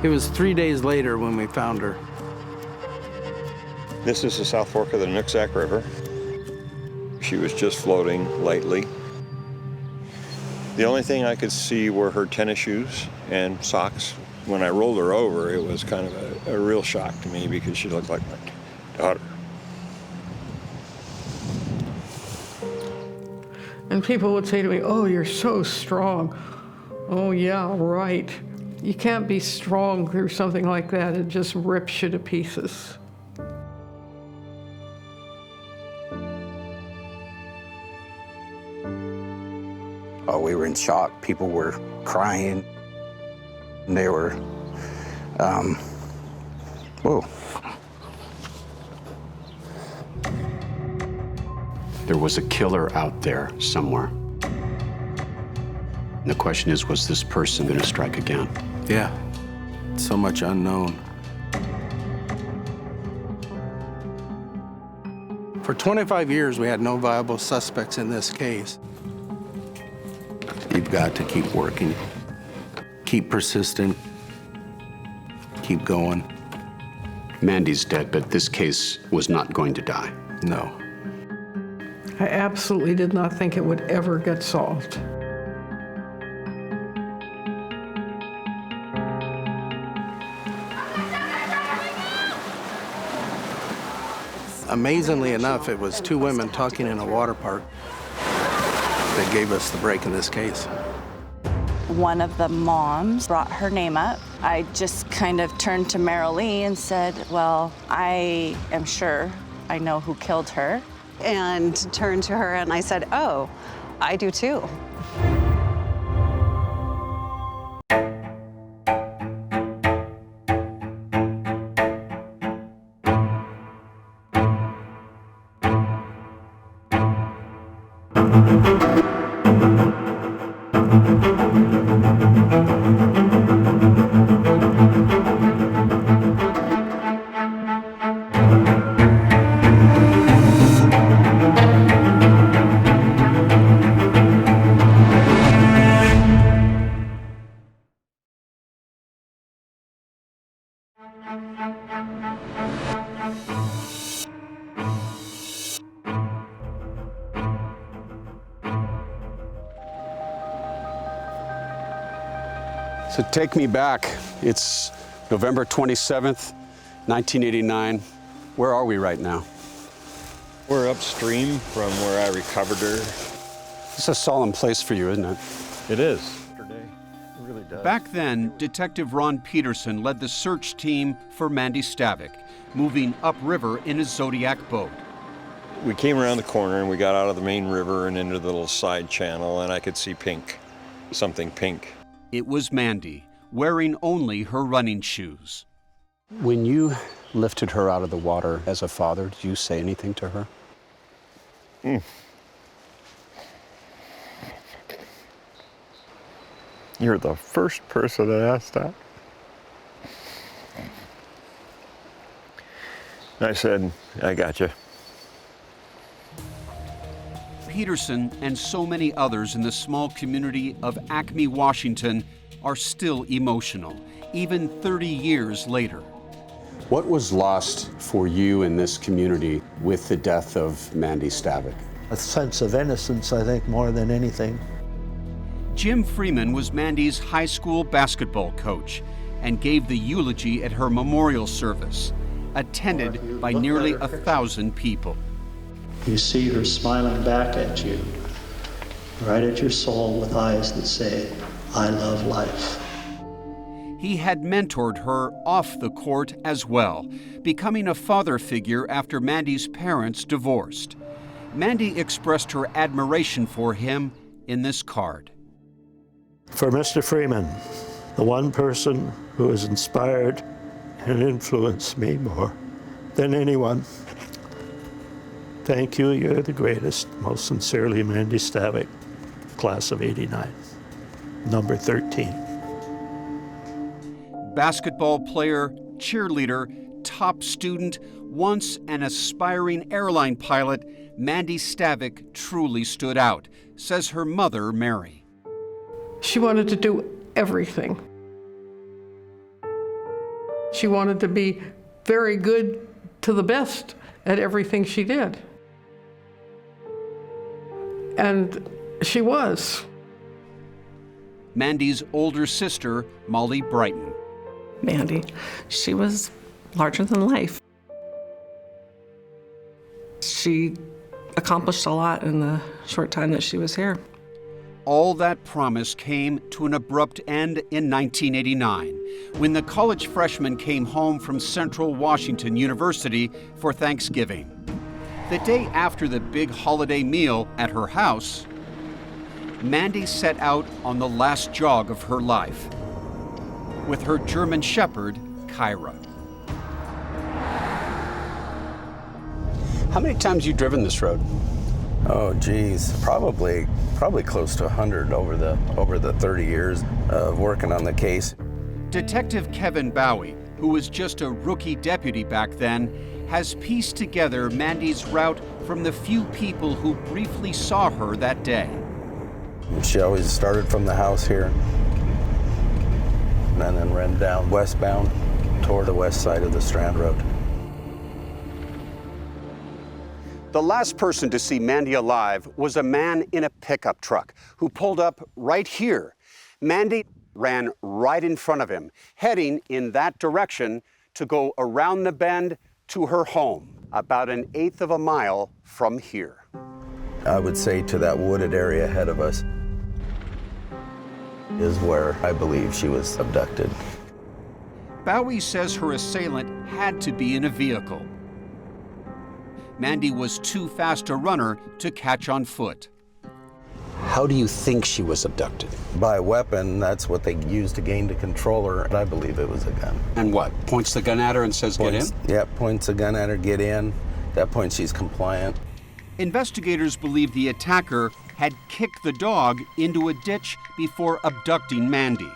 It was 3 days later when we found her. This is the South Fork of the Nooksack River. She was just floating lightly. The only thing I could see were her tennis shoes and socks. When I rolled her over, it was kind of a real shock to me because she looked like my daughter. And people would say to me, "Oh, you're so strong." Oh, yeah, right. You can't be strong through something like that. It just rips you to pieces. Oh, we were in shock. People were crying. They were, whoa. There was a killer out there somewhere. And the question is, was this person going to strike again? Yeah, so much unknown. For 25 years, we had no viable suspects in this case. You've got to keep working, keep persistent, keep going. Mandy's dead, but this case was not going to die. No. I absolutely did not think it would ever get solved. Amazingly enough, it was two women talking in a water park that gave us the break in this case. One of the moms brought her name up. I just kind of turned to Merrill Lee and said, well, I am sure I know who killed her. And turned to her and I said, oh, I do too. So take me back. It's November 27th, 1989. Where are we right now? We're upstream from where I recovered her. It's a solemn place for you, isn't it? It is. It really does. Back then, Detective Ron Peterson led the search team for Mandy Stavik, moving upriver in a Zodiac boat. We came around the corner and we got out of the main river and into the little side channel, and I could see pink, something pink. It was Mandy, wearing only her running shoes. When you lifted her out of the water as a father, did you say anything to her? You're the first person that asked that. I said, I got you. Peterson and so many others in the small community of Acme, Washington, are still emotional, even 30 years later. What was lost for you in this community with the death of Mandy Stavik? A sense of innocence, I think, more than anything. Jim Freeman was Mandy's high school basketball coach and gave the eulogy at her memorial service, attended by nearly 1,000 people. You see her smiling back at you, right at your soul with eyes that say, I love life. He had mentored her off the court as well, becoming a father figure after Mandy's parents divorced. Mandy expressed her admiration for him in this card. For Mr. Freeman, the one person who has inspired and influenced me more than anyone. Thank you, you're the greatest. Most sincerely, Mandy Stavik, class of '89, number 13. Basketball player, cheerleader, top student, once an aspiring airline pilot, Mandy Stavik truly stood out, says her mother, Mary. She wanted to do everything. She wanted to be very good to the best at everything she did. And she was. Mandy's older sister, Molly Brighton. Mandy, she was larger than life. She accomplished a lot in the short time that she was here. All that promise came to an abrupt end in 1989, when the college freshman came home from Central Washington University for Thanksgiving. The day after the big holiday meal at her house, Mandy set out on the last jog of her life with her German Shepherd, Kyra. How many times have you driven this road? Oh, geez, probably close to 100 over the 30 years of working on the case. Detective Kevin Bowie, who was just a rookie deputy back then, has pieced together Mandy's route from the few people who briefly saw her that day. She always started from the house here and then ran down westbound toward the west side of the Strand Road. The last person to see Mandy alive was a man in a pickup truck who pulled up right here. Mandy ran right in front of him, heading in that direction to go around the bend to her home, about 1/8 of a mile from here. I would say to that wooded area ahead of us is where I believe she was abducted. Bowie says her assailant had to be in a vehicle. Mandy was too fast a runner to catch on foot. How do you think she was abducted? By a weapon, that's what they used to gain to control her. I believe it was a gun. And what? Points the gun at her and says, get in? Yep, points the gun at her, get in. At that point, she's compliant. Investigators believe the attacker had kicked the dog into a ditch before abducting Mandy.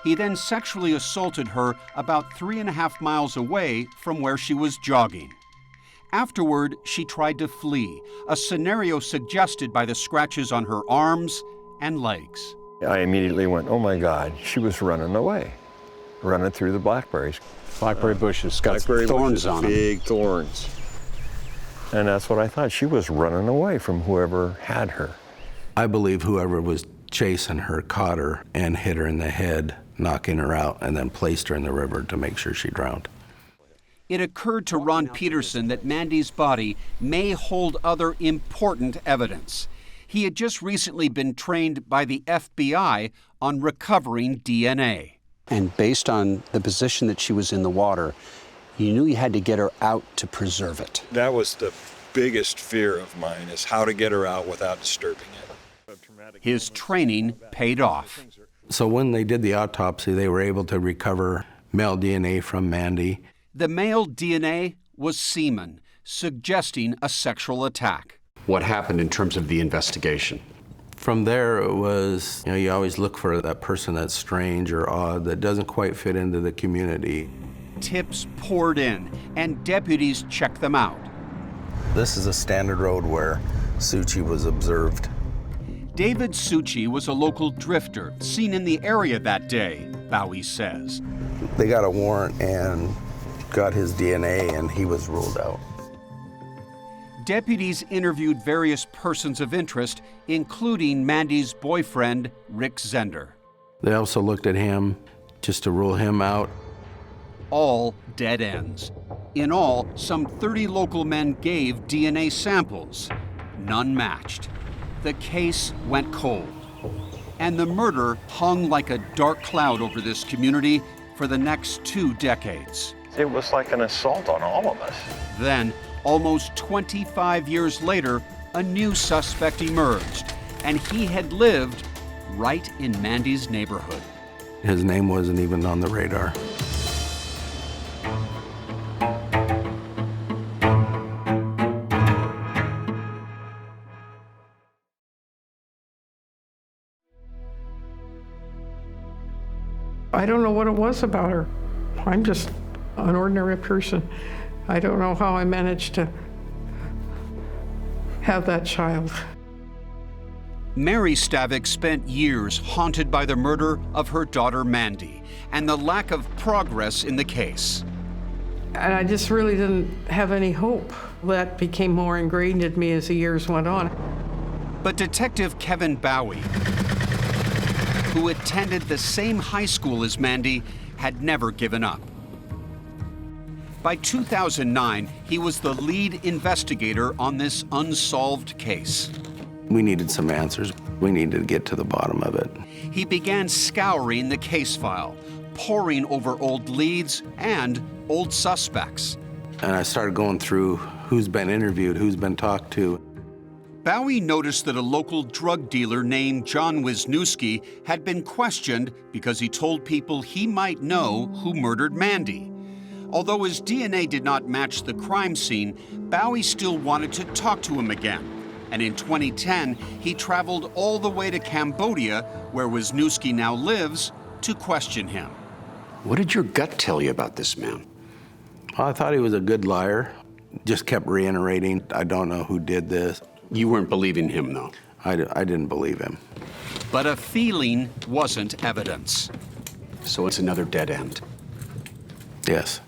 He then sexually assaulted her about 3.5 miles away from where she was jogging. Afterward, she tried to flee, a scenario suggested by the scratches on her arms and legs. I immediately went, oh my God, she was running away, running through the blackberries. Blackberry bushes, got thorns on them. Big thorns. And that's what I thought. She was running away from whoever had her. I believe whoever was chasing her caught her and hit her in the head, knocking her out, and then placed her in the river to make sure she drowned. It occurred to Ron Peterson that Mandy's body may hold other important evidence. He had just recently been trained by the FBI on recovering DNA. And based on the position that she was in the water, you knew you had to get her out to preserve it. That was the biggest fear of mine, is how to get her out without disturbing it. His training paid off. So when they did the autopsy, they were able to recover male DNA from Mandy. The male DNA was semen, suggesting a sexual attack. What happened in terms of the investigation? From there, it was, you always look for that person that's strange or odd, that doesn't quite fit into the community. Tips poured in, and deputies checked them out. This is a standard road where Suchi was observed. David Suchi was a local drifter seen in the area that day, Bowie says. They got a warrant and got his DNA, and he was ruled out. Deputies interviewed various persons of interest, including Mandy's boyfriend, Rick Zender. They also looked at him just to rule him out. All dead ends. In all, some 30 local men gave DNA samples. None matched. The case went cold. And the murder hung like a dark cloud over this community for the next 2 decades. It was like an assault on all of us. Then, almost 25 years later, a new suspect emerged, and he had lived right in Mandy's neighborhood. His name wasn't even on the radar. I don't know what it was about her. I'm just an ordinary person. I don't know how I managed to have that child. Mary Stavik spent years haunted by the murder of her daughter Mandy and the lack of progress in the case. And I just really didn't have any hope. That became more ingrained in me as the years went on. But Detective Kevin Bowie, who attended the same high school as Mandy, had never given up. By 2009, he was the lead investigator on this unsolved case. We needed some answers. We needed to get to the bottom of it. He began scouring the case file, poring over old leads and old suspects. And I started going through who's been interviewed, who's been talked to. Bowie noticed that a local drug dealer named John Wisniewski had been questioned because he told people he might know who murdered Mandy. Although his DNA did not match the crime scene, Bowie still wanted to talk to him again. And in 2010, he traveled all the way to Cambodia, where Wisniewski now lives, to question him. What did your gut tell you about this man? I thought he was a good liar. Just kept reiterating, I don't know who did this. You weren't believing him, though? I didn't believe him. But a feeling wasn't evidence. So it's another dead end? Yes.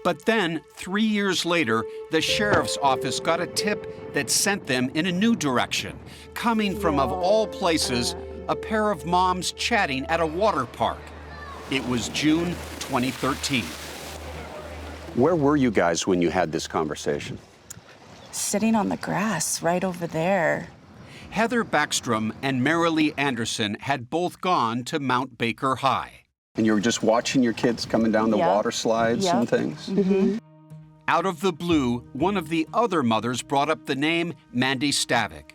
But then, 3 years later, the sheriff's office got a tip that sent them in a new direction, coming from, of all places, a pair of moms chatting at a water park. It was June 2013. Where were you guys when you had this conversation? Sitting on the grass right over there. Heather Backstrom and Marilee Anderson had both gone to Mount Baker High. And you were just watching your kids coming down the Yep. water slides Yep. and things? Mm-hmm. Out of the blue, one of the other mothers brought up the name Mandy Stavik.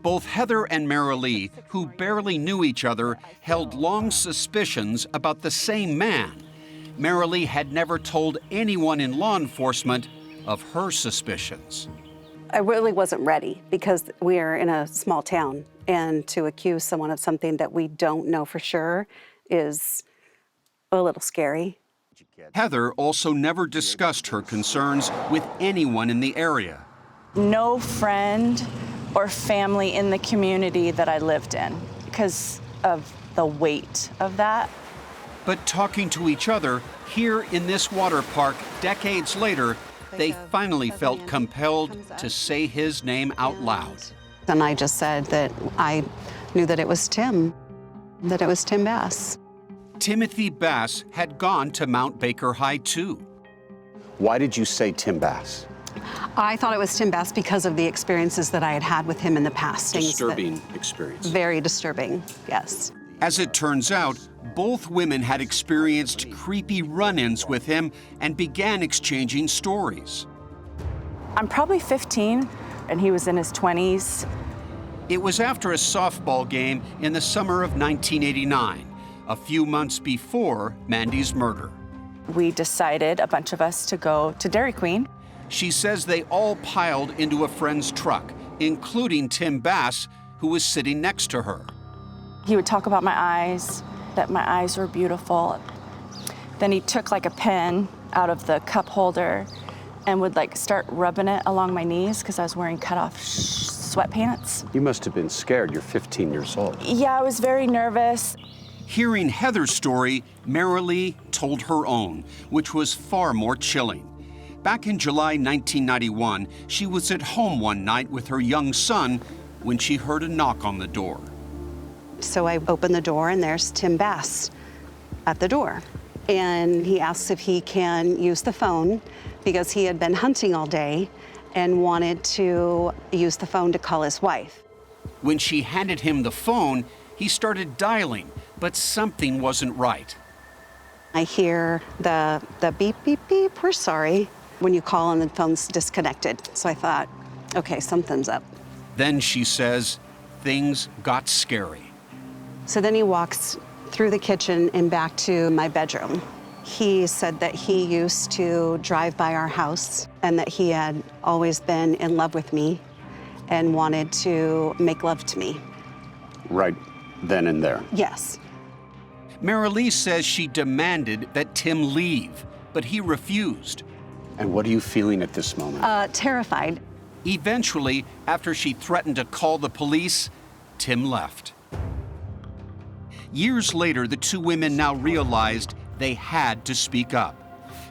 Both Heather and Marilee, who barely knew each other, held long suspicions about the same man. Marilee had never told anyone in law enforcement of her suspicions. I really wasn't ready because we are in a small town, and to accuse someone of something that we don't know for sure is a little scary. Heather also never discussed her concerns with anyone in the area. No friend or family in the community that I lived in because of the weight of that. But talking to each other here in this water park decades later, they finally felt compelled to say his name out loud. And I just said that I knew that it was Tim Bass. Timothy Bass had gone to Mount Baker High too. Why did you say Tim Bass? I thought it was Tim Bass because of the experiences that I had had with him in the past. Disturbing experience. Very disturbing, yes. As it turns out, both women had experienced creepy run-ins with him and began exchanging stories. I'm probably 15, and he was in his 20s. It was after a softball game in the summer of 1989, a few months before Mandy's murder. We decided, a bunch of us, to go to Dairy Queen. She says they all piled into a friend's truck, including Tim Bass, who was sitting next to her. He would talk about my eyes, that my eyes were beautiful. Then he took like a pen out of the cup holder and would like start rubbing it along my knees because I was wearing cutoff sweatpants. You must have been scared. You're 15 years old. Yeah, I was very nervous. Hearing Heather's story, Marilee told her own, which was far more chilling. Back in July 1991, she was at home one night with her young son when she heard a knock on the door. So I opened the door, and there's Tim Bass at the door. And he asks if he can use the phone because he had been hunting all day and wanted to use the phone to call his wife. When she handed him the phone, he started dialing, but something wasn't right. I hear the beep, beep, beep, we're sorry, when you call and the phone's disconnected. So I thought, okay, something's up. Then she says, things got scary. So then he walks through the kitchen and back to my bedroom. He said that he used to drive by our house and that he had always been in love with me and wanted to make love to me. Right then and there. Yes. Marilee says she demanded that Tim leave, but he refused. And what are you feeling at this moment? Terrified. Eventually, after she threatened to call the police, Tim left. Years later, the two women now realized they had to speak up.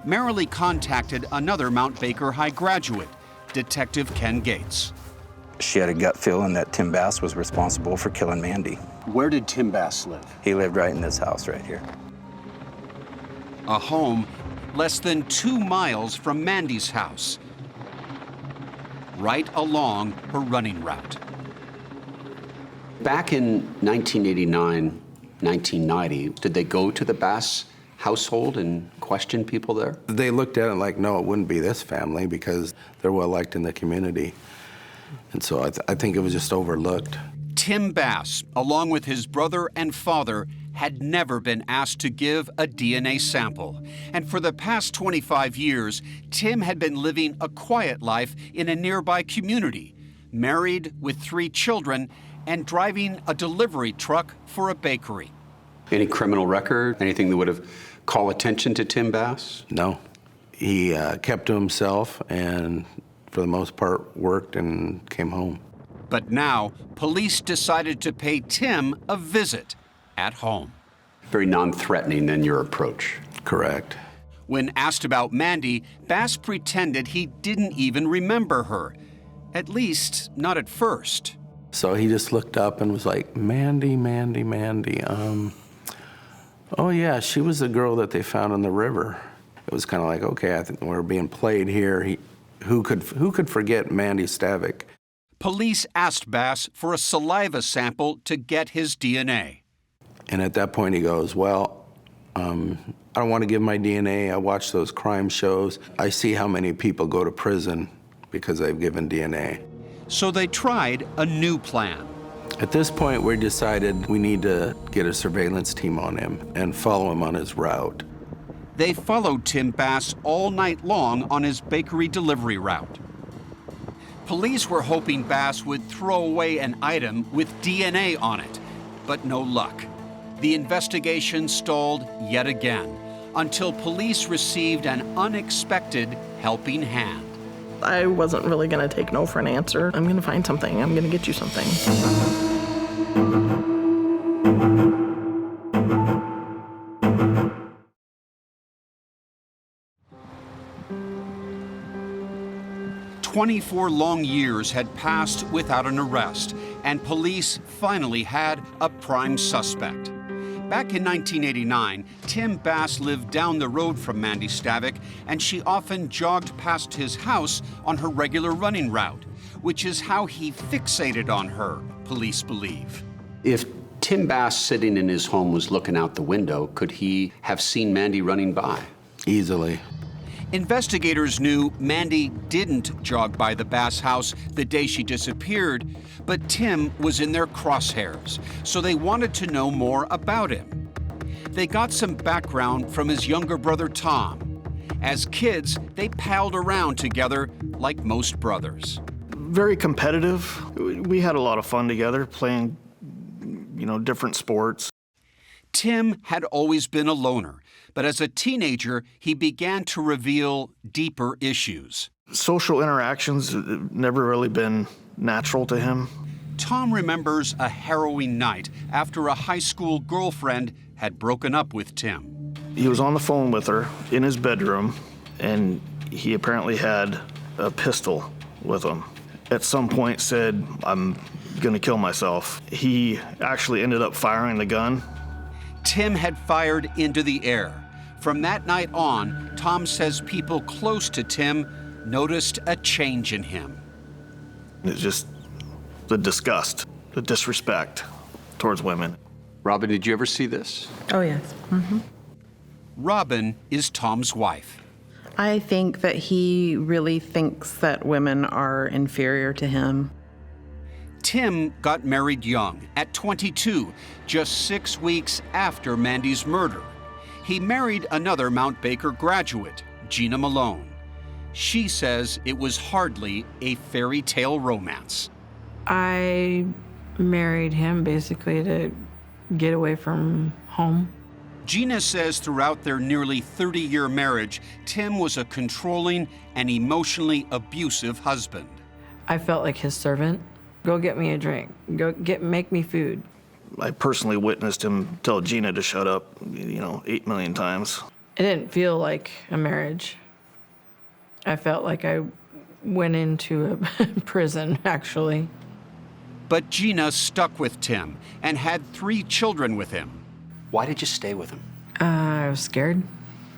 Marilee contacted another Mount Baker High graduate, Detective Ken Gates. She had a gut feeling that Tim Bass was responsible for killing Mandy. Where did Tim Bass live? He lived right in this house right here. A home less than 2 miles from Mandy's house, right along her running route. Back in 1989, 1990, did they go to the Bass household and question people there? They looked at it like, no, it wouldn't be this family because they're well liked in the community. And so I think it was just overlooked. Tim Bass, along with his brother and father, had never been asked to give a DNA sample. And for the past 25 years, Tim had been living a quiet life in a nearby community, married with 3 children, and driving a delivery truck for a bakery. Any criminal record? Anything that would have called attention to Tim Bass? No. He kept to himself and, for the most part, worked and came home. But now, police decided to pay Tim a visit at home. Very non-threatening in your approach. Correct. When asked about Mandy, Bass pretended he didn't even remember her. At least, not at first. So he just looked up and was like, Mandy. Oh yeah, she was the girl that they found in the river. It was kind of like, okay, I think we're being played here. Who could forget Mandy Stavik? Police asked Bass for a saliva sample to get his DNA. And at that point he goes, well, I don't want to give my DNA. I watch those crime shows. I see how many people go to prison because they've given DNA. So they tried a new plan. At this point, we decided we need to get a surveillance team on him and follow him on his route. They followed Tim Bass all night long on his bakery delivery route. Police were hoping Bass would throw away an item with DNA on it, but no luck. The investigation stalled yet again until police received an unexpected helping hand. I wasn't really going to take no for an answer. I'm going to find something. I'm going to get you something. "24 long years had passed without an arrest, and police finally had a prime suspect. Back in 1989, Tim Bass lived down the road from Mandy Stavik, and she often jogged past his house on her regular running route, which is how he fixated on her, police believe. If Tim Bass sitting in his home was looking out the window, could he have seen Mandy running by? Easily. Investigators knew Mandy didn't jog by the Bass house the day she disappeared, but Tim was in their crosshairs, so they wanted to know more about him. They got some background from his younger brother, Tom. As kids, they palled around together like most brothers. Very competitive. We had a lot of fun together, playing, different sports. Tim had always been a loner, but as a teenager, he began to reveal deeper issues. Social interactions have never really been natural to him. Tom remembers a harrowing night after a high school girlfriend had broken up with Tim. He was on the phone with her in his bedroom, and he apparently had a pistol with him. At some point said, I'm gonna kill myself. He actually ended up firing the gun. Tim had fired into the air. From that night on, Tom says people close to Tim noticed a change in him. It's just the disgust, the disrespect towards women. Robin, did you ever see this? Oh, yes. Mm-hmm. Robin is Tom's wife. I think that he really thinks that women are inferior to him. Tim got married young, at 22, just 6 weeks after Mandy's murder. He married another Mount Baker graduate, Gina Malone. She says it was hardly a fairy tale romance. I married him basically to get away from home. Gina says throughout their nearly 30-year marriage, Tim was a controlling and emotionally abusive husband. I felt like his servant. Go get me a drink. Make me food. I personally witnessed him tell Gina to shut up, 8 million times. It didn't feel like a marriage. I felt like I went into a prison, actually. But Gina stuck with Tim and had 3 children with him. Why did you stay with him? I was scared.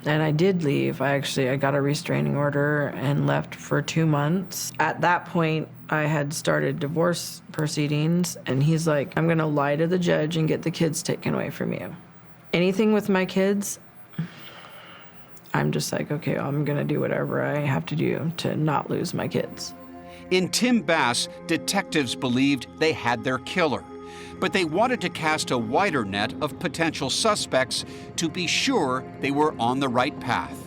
And I did leave. I got a restraining order and left for 2 months. At that point, I had started divorce proceedings, and he's like, I'm gonna lie to the judge and get the kids taken away from you. Anything with my kids, I'm just like, okay, I'm gonna do whatever I have to do to not lose my kids. In Tim Bass, detectives believed they had their killer, but they wanted to cast a wider net of potential suspects to be sure they were on the right path.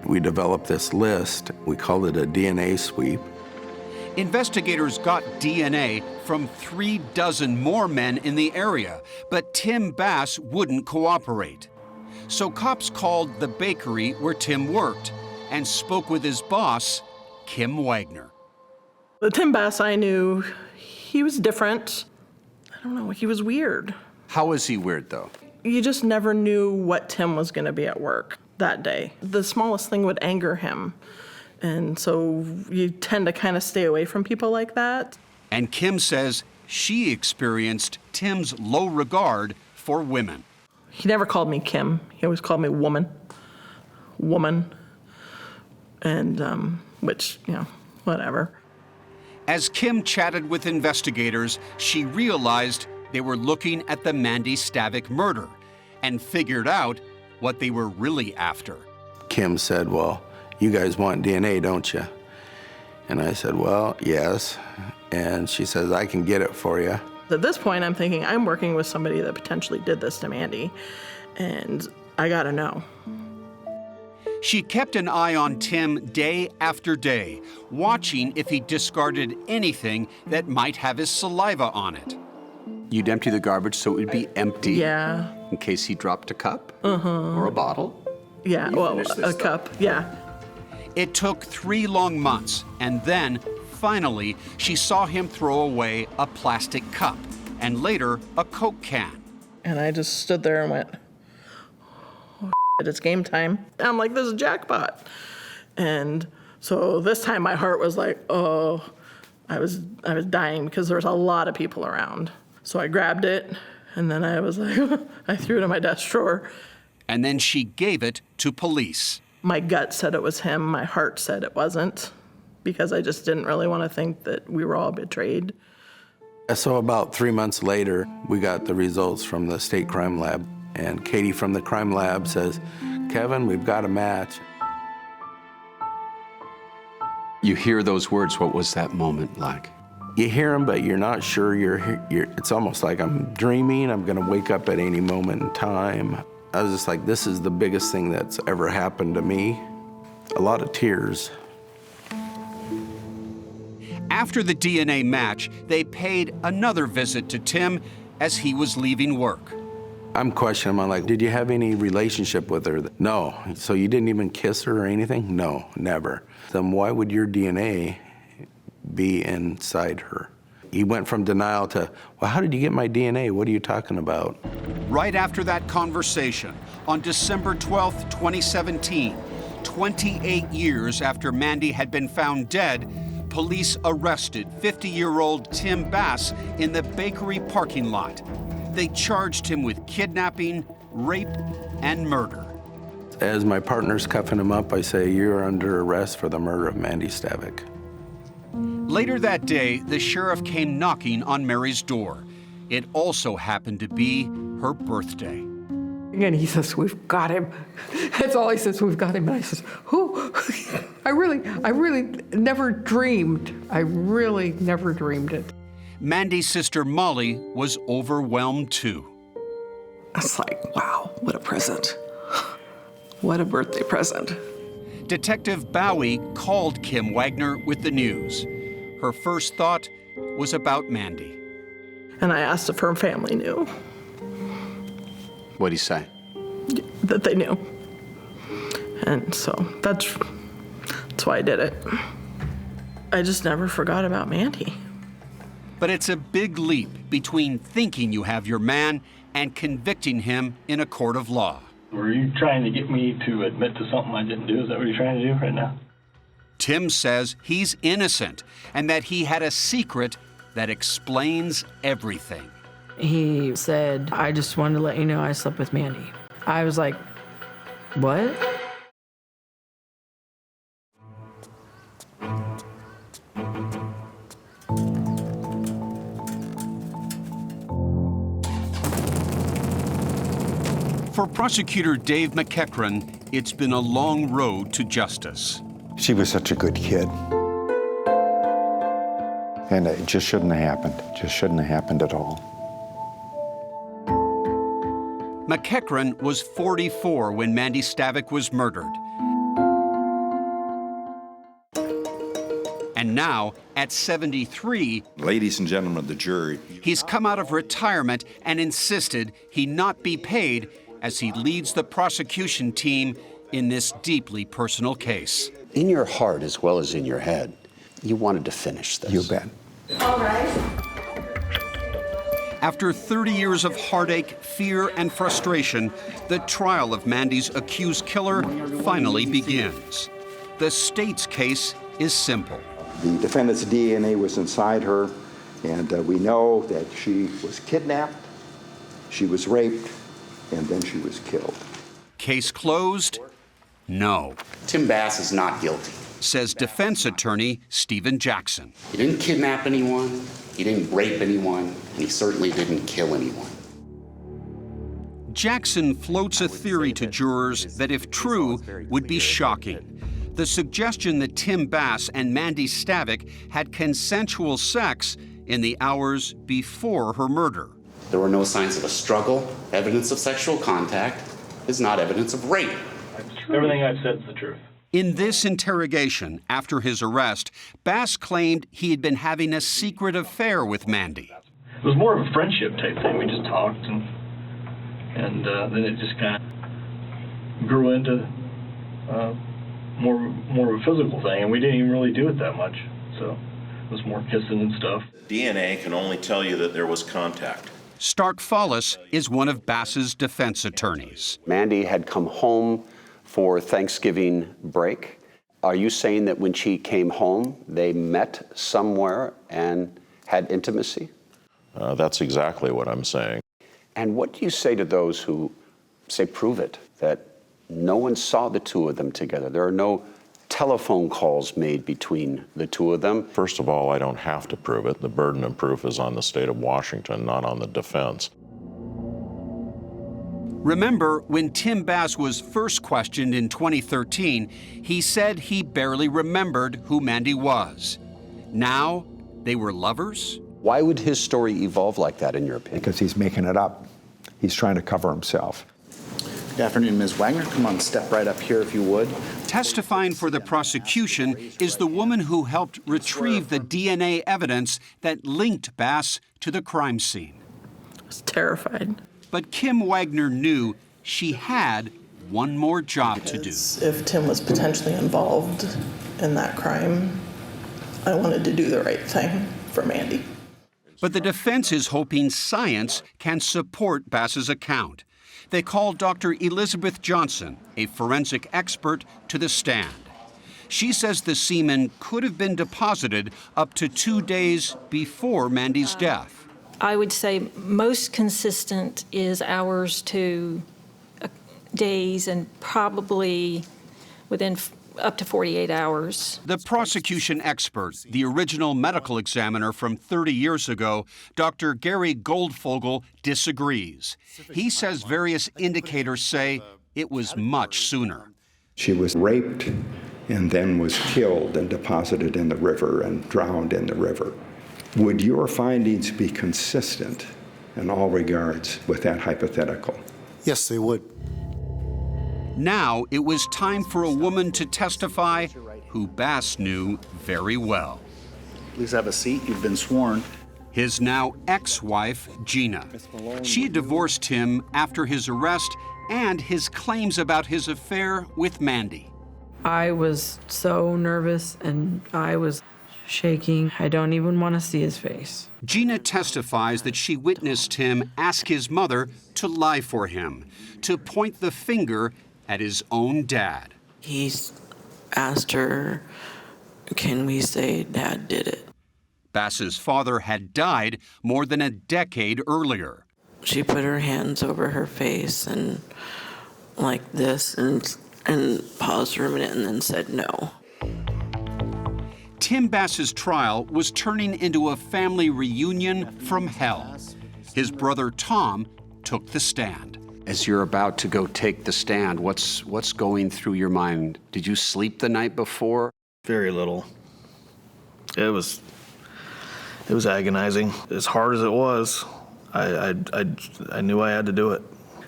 We developed this list. We called it a DNA sweep. Investigators got DNA from 36 more men in the area, but Tim Bass wouldn't cooperate. So cops called the bakery where Tim worked and spoke with his boss, Kim Wagner. The Tim Bass I knew, he was different. I don't know, he was weird. How was he weird, though? You just never knew what Tim was going to be at work. that day. The smallest thing would anger him. And so you tend to kind of stay away from people like that. And Kim says she experienced Tim's low regard for women. He never called me Kim. He always called me woman. Woman. And, which, you know, whatever. As Kim chatted with investigators, she realized they were looking at the Mandy Stavik murder and figured out what they were really after. Kim said, well, you guys want DNA, don't you? And I said, well, yes. And she says, I can get it for you. At this point, I'm thinking, I'm working with somebody that potentially did this to Mandy, and I gotta know. She kept an eye on Tim day after day, watching if he discarded anything that might have his saliva on it. You'd empty the garbage so it would be empty. Yeah. In case he dropped a cup or a bottle. Yeah, well, a cup, yeah. It took 3 long months, and then, finally, she saw him throw away a plastic cup, and later, a Coke can. And I just stood there and went, oh, shit, it's game time. I'm like, this is jackpot. And so this time my heart was like, oh, I was dying because there was a lot of people around. So I grabbed it, and then I was like, I threw it in my desk drawer. And then she gave it to police. My gut said it was him. My heart said it wasn't, because I just didn't really want to think that we were all betrayed. So about 3 months later, we got the results from the state crime lab. And Katie from the crime lab says, Kevin, we've got a match. You hear those words. What was that moment like? You hear them, but you're not sure it's almost like I'm dreaming. I'm going to wake up at any moment in time. I was just like, this is the biggest thing that's ever happened to me. A lot of tears. After the DNA match, they paid another visit to Tim as he was leaving work. I'm questioning him. I'm like, did you have any relationship with her? No. So you didn't even kiss her or anything? No, never. Then why would your DNA be inside her? He went from denial to, well, how did you get my DNA? What are you talking about? Right after that conversation, on December 12th, 2017, 28 years after Mandy had been found dead, police arrested 50-year-old Tim Bass in the bakery parking lot. They charged him with kidnapping, rape, and murder. As my partner's cuffing him up, I say, you're under arrest for the murder of Mandy Stavik. Later that day, the sheriff came knocking on Mary's door. It also happened to be her birthday. And he says, we've got him. That's all he says, we've got him. And I says, who? I really never dreamed. I really never dreamed it. Mandy's sister Molly was overwhelmed too. It's like, wow, what a present. What a birthday present. Detective Bowie called Kim Wagner with the news. Her first thought was about Mandy. And I asked if her family knew. What'd he say? That they knew. And so that's why I did it. I just never forgot about Mandy. But it's a big leap between thinking you have your man and convicting him in a court of law. Were you trying to get me to admit to something I didn't do? Is that what you're trying to do right now? Tim says he's innocent and that he had a secret that explains everything. He said, I just wanted to let you know I slept with Mandy. I was like, what? For prosecutor Dave McEachran, it's been a long road to justice. She was such a good kid. And it just shouldn't have happened. Just shouldn't have happened at all. McEachran was 44 when Mandy Stavik was murdered. And now, at 73, ladies and gentlemen of the jury, he's come out of retirement and insisted he not be paid as he leads the prosecution team in this deeply personal case. In your heart as well as in your head, you wanted to finish this. You bet. All right. After 30 years of heartache, fear, and frustration, the trial of Mandy's accused killer finally begins. The state's case is simple. The defendant's DNA was inside her, and we know that she was kidnapped, she was raped, and then she was killed. Case closed? No. Tim Bass is not guilty, says defense attorney Stephen Jackson. He didn't kidnap anyone, he didn't rape anyone, and he certainly didn't kill anyone. Jackson floats a theory to jurors that, if true, would be shocking. The suggestion that Tim Bass and Mandy Stavik had consensual sex in the hours before her murder. There were no signs of a struggle. Evidence of sexual contact is not evidence of rape. Everything I've said is the truth. In this interrogation, after his arrest, Bass claimed he had been having a secret affair with Mandy. It was more of a friendship type thing. We just talked, and then it just kind of grew into more of a physical thing, and we didn't even really do it that much. So it was more kissing and stuff. DNA can only tell you that there was contact. Stark Follis is one of Bass's defense attorneys. Mandy had come home for Thanksgiving break. Are you saying that when she came home, they met somewhere and had intimacy? That's exactly what I'm saying. And what do you say to those who say, prove it, that no one saw the two of them together? There are no telephone calls made between the two of them. First of all, I don't have to prove it. The burden of proof is on the state of Washington, not on the defense. Remember, when Tim Bass was first questioned in 2013, he said he barely remembered who Mandy was. Now, they were lovers? Why would his story evolve like that, in your opinion? Because he's making it up. He's trying to cover himself. Good afternoon, Ms. Wagner. Come on, step right up here if you would. Testifying for the prosecution is the woman who helped retrieve the DNA evidence that linked Bass to the crime scene. I was terrified. But Kim Wagner knew she had one more job to do. If Tim was potentially involved in that crime, I wanted to do the right thing for Mandy. But the defense is hoping science can support Bass's account. They called Dr. Elizabeth Johnson, a forensic expert, to the stand. She says the semen could have been deposited up to 2 days before Mandy's death. I would say most consistent is hours to days, and probably within up to 48 hours. The prosecution expert, the original medical examiner from 30 years ago, Dr. Gary Goldfogel, disagrees. He says various indicators say it was much sooner. She was raped and then was killed and deposited in the river and drowned in the river. Would your findings be consistent in all regards with that hypothetical? Yes, they would. Now it was time for a woman to testify who Bass knew very well. Please have a seat. You've been sworn. His now ex-wife, Gina. She divorced him after his arrest and his claims about his affair with Mandy. I was so nervous and I was shaking. I don't even want to see his face. Gina testifies that she witnessed him ask his mother to lie for him, to point the finger at his own dad. He asked her, can we say Dad did it? Bass's father had died more than a decade earlier. She put her hands over her face and like this and paused for a minute and then said no. Tim Bass's trial was turning into a family reunion from hell. His brother Tom took the stand. As you're about to go take the stand, what's going through your mind? Did you sleep the night before? Very little. It was agonizing. As hard as it was, I knew I had to do it.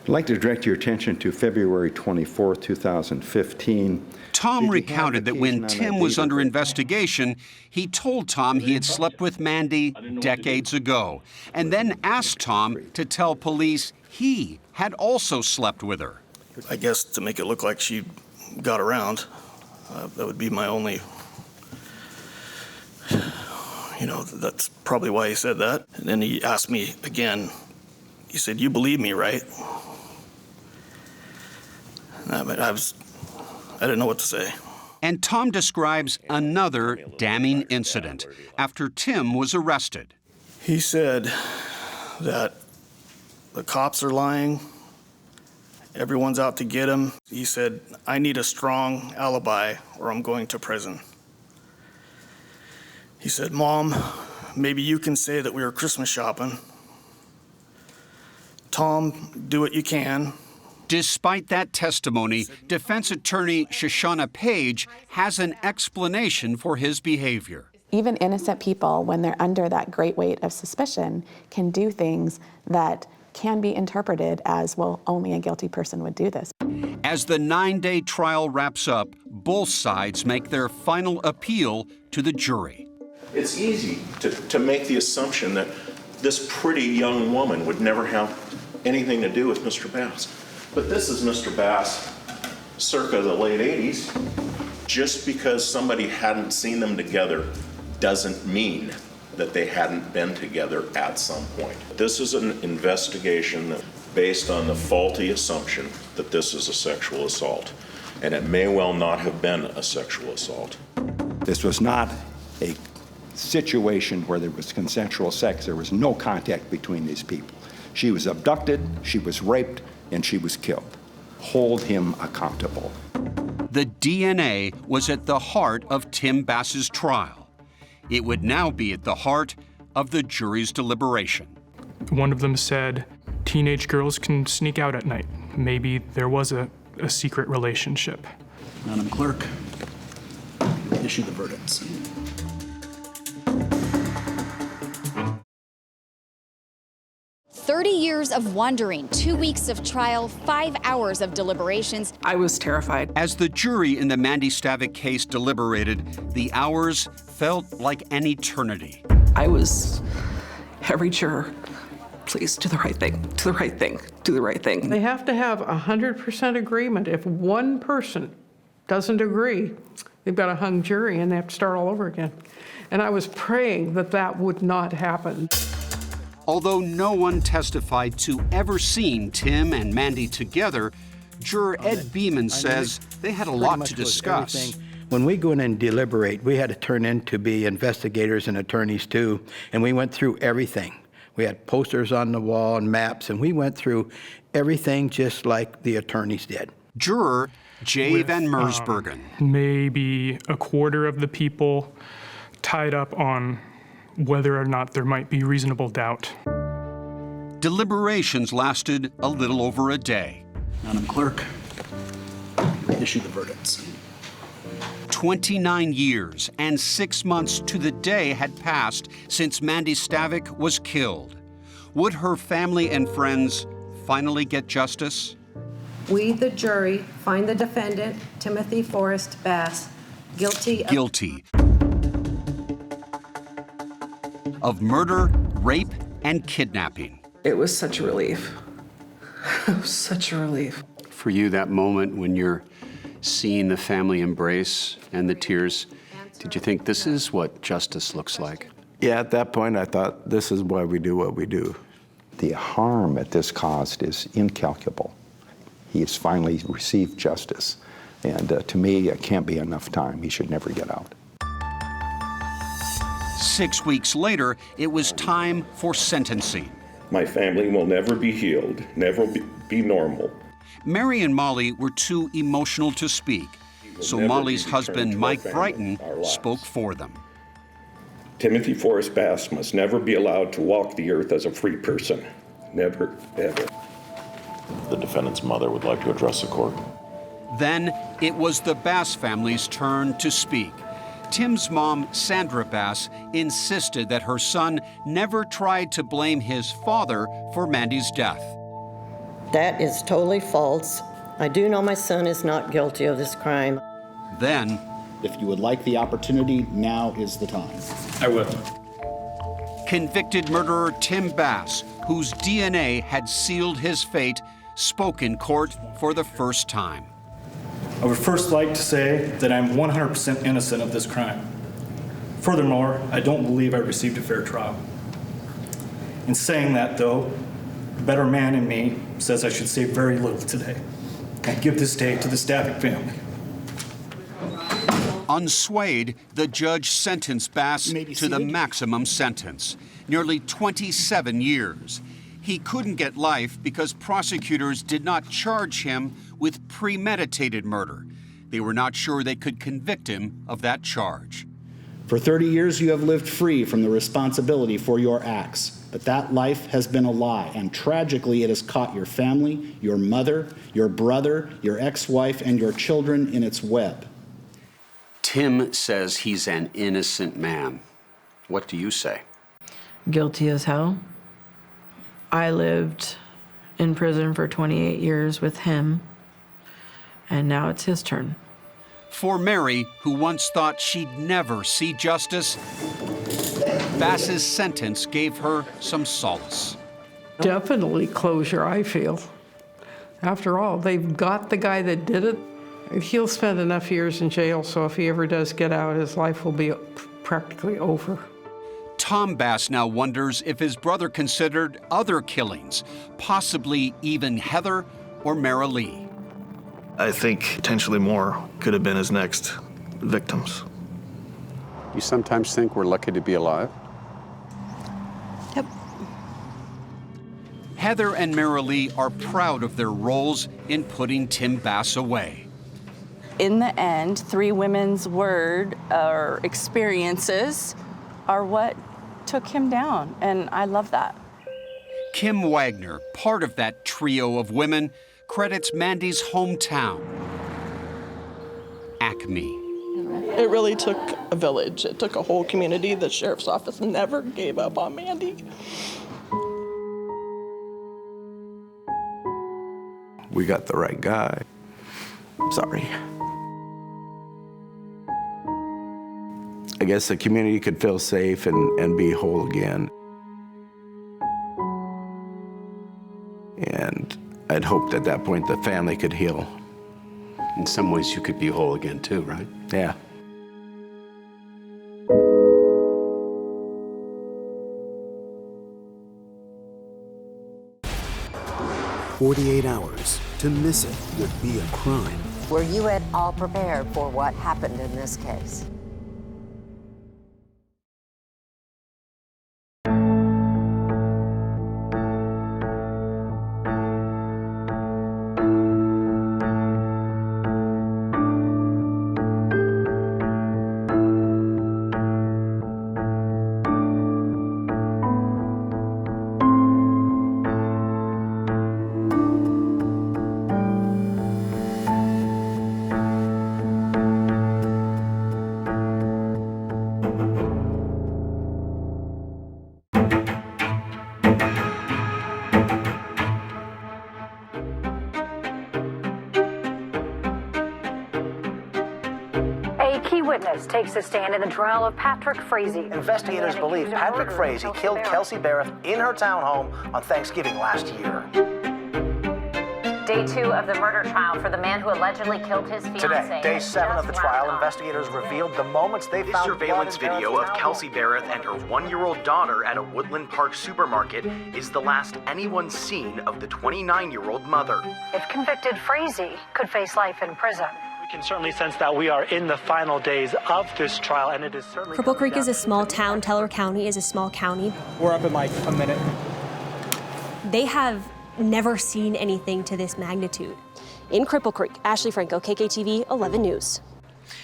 I'd like to direct your attention to February 24, 2015. Tom recounted that when Tim was under investigation, he told Tom he had slept with Mandy decades ago, and then asked Tom to tell police he had also slept with her. I guess to make it look like she got around, that would be my only, You know, that's probably why he said that. And then he asked me again, he said, "You believe me, right?" I didn't know what to say. And Tom describes another damning incident after Tim was arrested. He said that the cops are lying, everyone's out to get him. He said, "I need a strong alibi or I'm going to prison." He said, "Mom, maybe you can say that we were Christmas shopping. Tom, do what you can." Despite that testimony, defense attorney Shoshana Page has an explanation for his behavior. Even innocent people, when they're under that great weight of suspicion, can do things that can be interpreted as, well, only a guilty person would do this. As the 9-day trial wraps up, both sides make their final appeal to the jury. It's easy to make the assumption that this pretty young woman would never have anything to do with Mr. Bass. But this is Mr. Bass circa the late 80s. Just because somebody hadn't seen them together doesn't mean that they hadn't been together at some point. This is an investigation based on the faulty assumption that this is a sexual assault, and it may well not have been a sexual assault. This was not a situation where there was consensual sex. There was no contact between these people. She was abducted, she was raped, and she was killed. Hold him accountable. The DNA was at the heart of Tim Bass's trial. It would now be at the heart of the jury's deliberation. One of them said, "Teenage girls can sneak out at night. Maybe there was a secret relationship." Madam Clerk, issue the verdicts. "30 years of wandering, 2 weeks of trial, 5 hours of deliberations." I was terrified. As the jury in the Mandy Stavik case deliberated, the hours felt like an eternity. I was every juror. Please do the right thing, do the right thing, do the right thing. They have to have 100% agreement. If one person doesn't agree, they've got a hung jury and they have to start all over again. And I was praying that that would not happen. Although no one testified to ever seeing Tim and Mandy together, juror Ed Beeman says they had a lot to discuss. When we go in and deliberate, we had to turn in to be investigators and attorneys too, and we went through everything. We had posters on the wall and maps, and we went through everything just like the attorneys did. Juror Jay Van Mersbergen. Maybe a quarter of the people tied up on whether or not there might be reasonable doubt. Deliberations lasted a little over a day. Madam Clerk, issue the verdicts. 29 years and 6 months to the day had passed since Mandy Stavik was killed. Would her family and friends finally get justice? We, the jury, find the defendant, Timothy Forrest Bass, guilty of murder, rape, and kidnapping. It was such a relief. It was such a relief. For you, that moment when you're seeing the family embrace and the tears, did you think this is what justice looks like? Yeah, at that point, I thought this is why we do what we do. The harm that this caused is incalculable. He has finally received justice. And to me, it can't be enough time. He should never get out. 6 weeks later, it was time for sentencing. My family will never be healed, never be normal. Mary and Molly were too emotional to speak, so Molly's husband, Mike Brighton, spoke for them. Timothy Forrest Bass must never be allowed to walk the earth as a free person. Never, ever. The defendant's mother would like to address the court. Then it was the Bass family's turn to speak. Tim's mom, Sandra Bass, insisted that her son never tried to blame his father for Mandy's death. That is totally false. I do know my son is not guilty of this crime. Then, if you would like the opportunity, now is the time. I will. Convicted murderer Tim Bass, whose DNA had sealed his fate, spoke in court for the first time. I would first like to say that I'm 100% innocent of this crime. Furthermore, I don't believe I received a fair trial. In saying that, though, the better man in me says I should say very little today and give this day to the Stavik family. Unswayed, the judge sentenced Bass to the maximum sentence, nearly 27 years. He couldn't get life because prosecutors did not charge him with premeditated murder. They were not sure they could convict him of that charge. For 30 years, you have lived free from the responsibility for your acts. But that life has been a lie, and tragically, it has caught your family, your mother, your brother, your ex-wife, and your children in its web. Tim says he's an innocent man. What do you say? Guilty as hell. I lived in prison for 28 years with him, and now it's his turn. For Mary, who once thought she'd never see justice, Bass's sentence gave her some solace. Definitely closure, I feel. After all, they've got the guy that did it. He'll spend enough years in jail, so if he ever does get out, his life will be practically over. Tom Bass now wonders if his brother considered other killings, possibly even Heather or Mara Lee. I think potentially more could have been his next victims. You sometimes think we're lucky to be alive? Yep. Heather and Mara Lee are proud of their roles in putting Tim Bass away. In the end, three women's word or experiences are what took him down, and I love that. Kim Wagner, part of that trio of women, credits Mandy's hometown, Acme. It really took a village. It took a whole community. The sheriff's office never gave up on Mandy. We got the right guy. Sorry. I guess the community could feel safe and be whole again. And I'd hoped at that point the family could heal. In some ways, you could be whole again too, right? Yeah. "48 hours to miss it would be a crime." Were you at all prepared for what happened in this case? Witness takes a stand in the trial of Patrick Frazee. Investigators believe Patrick Frazee killed Kelsey Berreth in her townhome on Thanksgiving last year. Day 2 of the murder trial for the man who allegedly killed his fiancée. Today, day 7 of the trial, investigators revealed the moments they found surveillance video of Kelsey Berreth and her 1-year-old daughter at a Woodland Park supermarket is the last anyone's seen of the 29-year-old mother. If convicted, Frazee could face life in prison. We can certainly sense that we are in the final days of this trial, and it is certainly... Cripple Creek is a small town. Teller County is a small county. We're up in like a minute. They have never seen anything to this magnitude. In Cripple Creek, Ashley Franco, KKTV 11 News.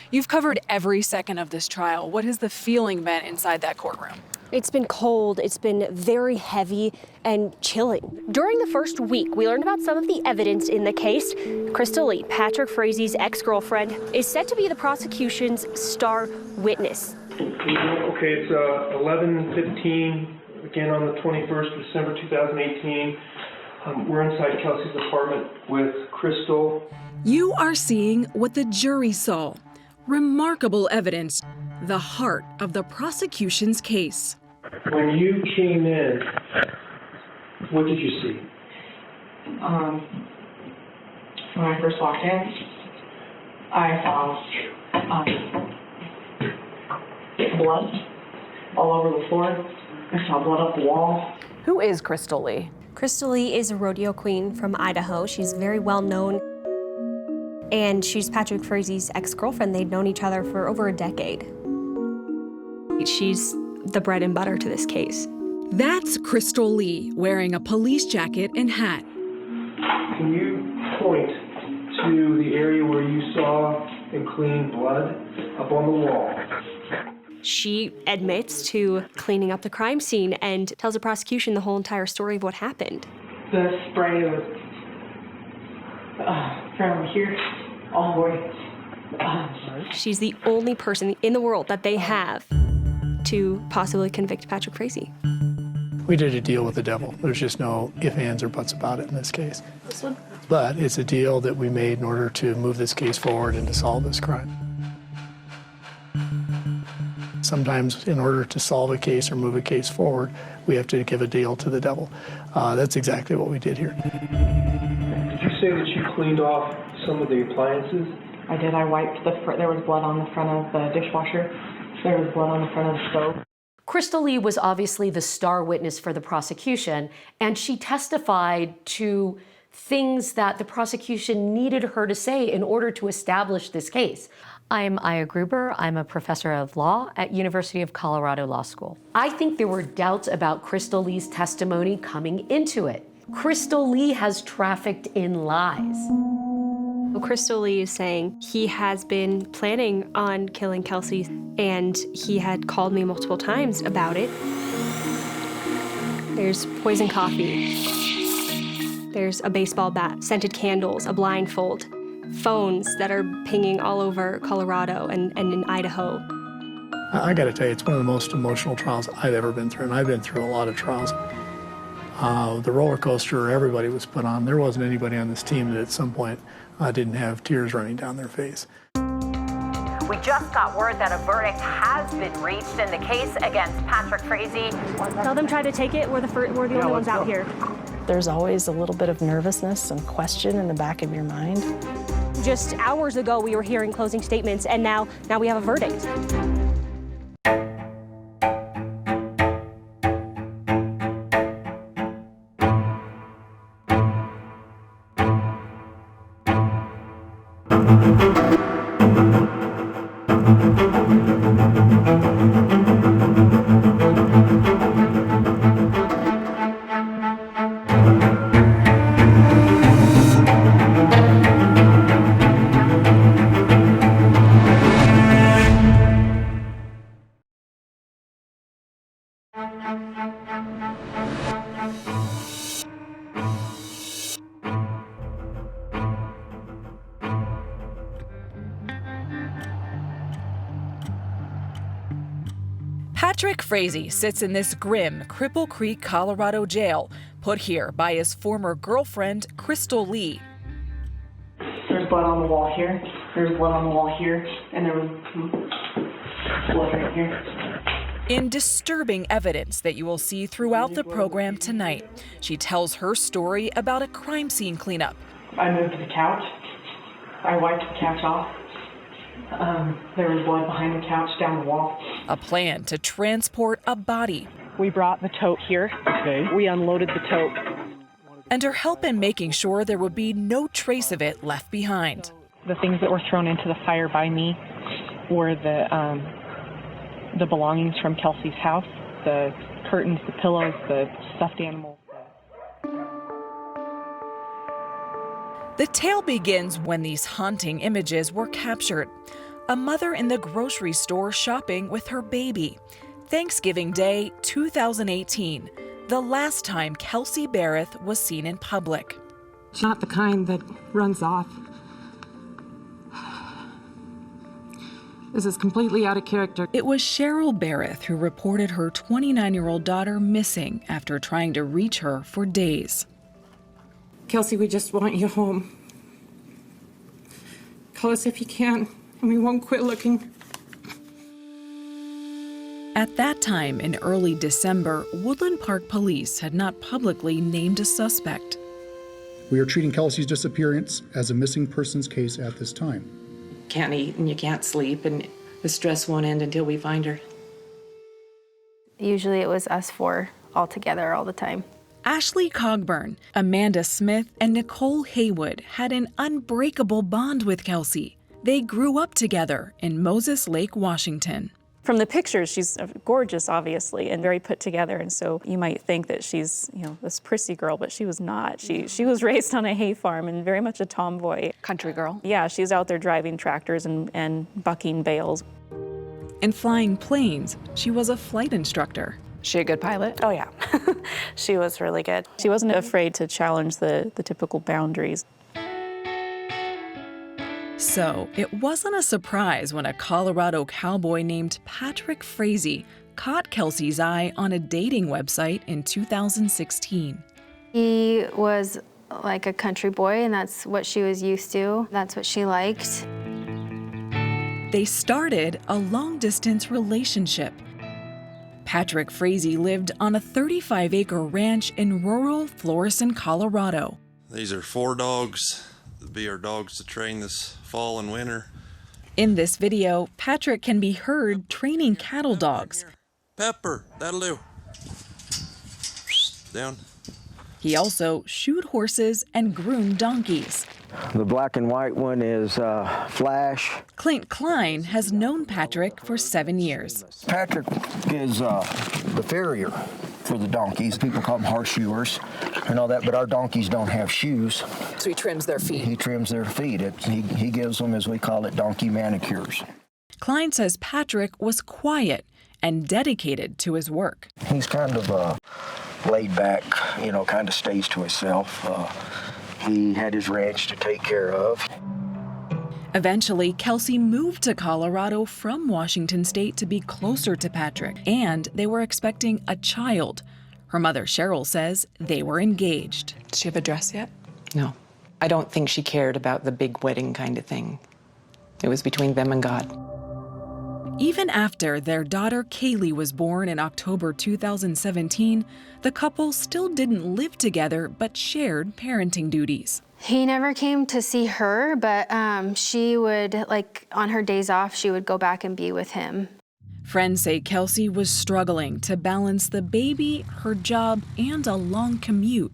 You've covered every second of this trial. What has the feeling been inside that courtroom? It's been cold, it's been very heavy and chilling. During the first week, we learned about some of the evidence in the case. Crystal Lee, Patrick Frazee's ex-girlfriend, is set to be the prosecution's star witness. Okay, it's 11:15, again on the 21st, December 2018. We're inside Kelsey's apartment with Crystal. You are seeing what the jury saw. Remarkable evidence, the heart of the prosecution's case. When you came in, what did you see? When I first walked in, I saw blood all over the floor. I saw blood up the wall. Who is Crystal Lee? Crystal Lee is a rodeo queen from Idaho. She's very well known. And she's Patrick Frazie's ex-girlfriend. They'd known each other for over a decade. She's the bread and butter to this case. That's Crystal Lee wearing a police jacket and hat. Can you point to the area where you saw and cleaned blood up on the wall? She admits to cleaning up the crime scene and tells the prosecution the whole entire story of what happened. The spray was from here all the way. She's the only person in the world that they have to possibly convict Patrick Frazie. We did a deal with the devil. There's just no ifs, ands, or buts about it in this case. This one? But it's a deal that we made in order to move this case forward and to solve this crime. Sometimes in order to solve a case or move a case forward, we have to give a deal to the devil. That's exactly what we did here. Did you say that you cleaned off some of the appliances? I did. I wiped there was blood on the front of the dishwasher. There was blood on the front of the stove. Crystal Lee was obviously the star witness for the prosecution, and she testified to things that the prosecution needed her to say in order to establish this case. I'm Aya Gruber. I'm a professor of law at University of Colorado Law School. I think there were doubts about Crystal Lee's testimony coming into it. Crystal Lee has trafficked in lies. Crystal Lee is saying he has been planning on killing Kelsey, and he had called me multiple times about it. There's poison coffee. There's a baseball bat, scented candles, a blindfold, phones that are pinging all over Colorado and in Idaho. I got to tell you, it's one of the most emotional trials I've ever been through, and I've been through a lot of trials. The roller coaster everybody was put on, there wasn't anybody on this team that at some point didn't have tears running down their face. We just got word that a verdict has been reached in the case against Patrick Frazie. Tell them try to take it. We're the only ones out here. There's always a little bit of nervousness and question in the back of your mind. Just hours ago, we were hearing closing statements, and now we have a verdict. Patrick Frazie sits in this grim Cripple Creek, Colorado jail, put here by his former girlfriend, Crystal Lee. There's blood on the wall here, there's blood on the wall here, and there was blood right here. In disturbing evidence that you will see throughout the program tonight, she tells her story about a crime scene cleanup. I moved the couch. I wiped the couch off. There was blood behind the couch down the wall. A plan to transport a body. We brought the tote here. Okay. We unloaded the tote. And her help in making sure there would be no trace of it left behind. The things that were thrown into the fire by me were the belongings from Kelsey's house, the curtains, the pillows, the stuffed animals. The tale begins when these haunting images were captured. A mother in the grocery store shopping with her baby. Thanksgiving Day 2018, the last time Kelsey Berreth was seen in public. She's not the kind that runs off. This is completely out of character. It was Cheryl Berreth who reported her 29-year-old daughter missing after trying to reach her for days. Kelsey, we just want you home. Call us if you can, and we won't quit looking. At that time, in early December, Woodland Park Police had not publicly named a suspect. We are treating Kelsey's disappearance as a missing persons case at this time. Can't eat and you can't sleep, and the stress won't end until we find her. Usually it was us four all together all the time. Ashley Cogburn, Amanda Smith, and Nicole Haywood had an unbreakable bond with Kelsey. They grew up together in Moses Lake, Washington. From the pictures, she's gorgeous, obviously, and very put together. And so you might think that she's, this prissy girl, but she was not. She was raised on a hay farm and very much a tomboy. Country girl. Yeah, she's out there driving tractors and bucking bales. And flying planes, she was a flight instructor. She a good pilot? Oh, yeah. She was really good. She wasn't afraid to challenge the typical boundaries. So it wasn't a surprise when a Colorado cowboy named Patrick Frazee caught Kelsey's eye on a dating website in 2016. He was like a country boy, and that's what she was used to. That's what she liked. They started a long-distance relationship. Patrick Frazee lived on a 35-acre ranch in rural Florissant, Colorado. These are 4 dogs. They'll be our dogs to train this fall and winter. In this video, Patrick can be heard training cattle dogs. Pepper, that'll do. Down. He also shoed horses and groomed donkeys. The black and white one is Flash. Clint Klein has known Patrick for 7 years. Patrick is the farrier for the donkeys. People call them horseshoers and all that, but our donkeys don't have shoes. So he trims their feet? He trims their feet. He gives them, as we call it, donkey manicures. Klein says Patrick was quiet and dedicated to his work. He's kind of laid back, kind of stays to himself. He had his ranch to take care of. Eventually, Kelsey moved to Colorado from Washington State to be closer to Patrick, and they were expecting a child. Her mother, Cheryl, says they were engaged. Does she have a dress yet? No. I don't think she cared about the big wedding kind of thing. It was between them and God. Even after their daughter Kaylee was born in October 2017, the couple still didn't live together but shared parenting duties. He never came to see her, but she would, on her days off, she would go back and be with him. Friends say Kelsey was struggling to balance the baby, her job, and a long commute.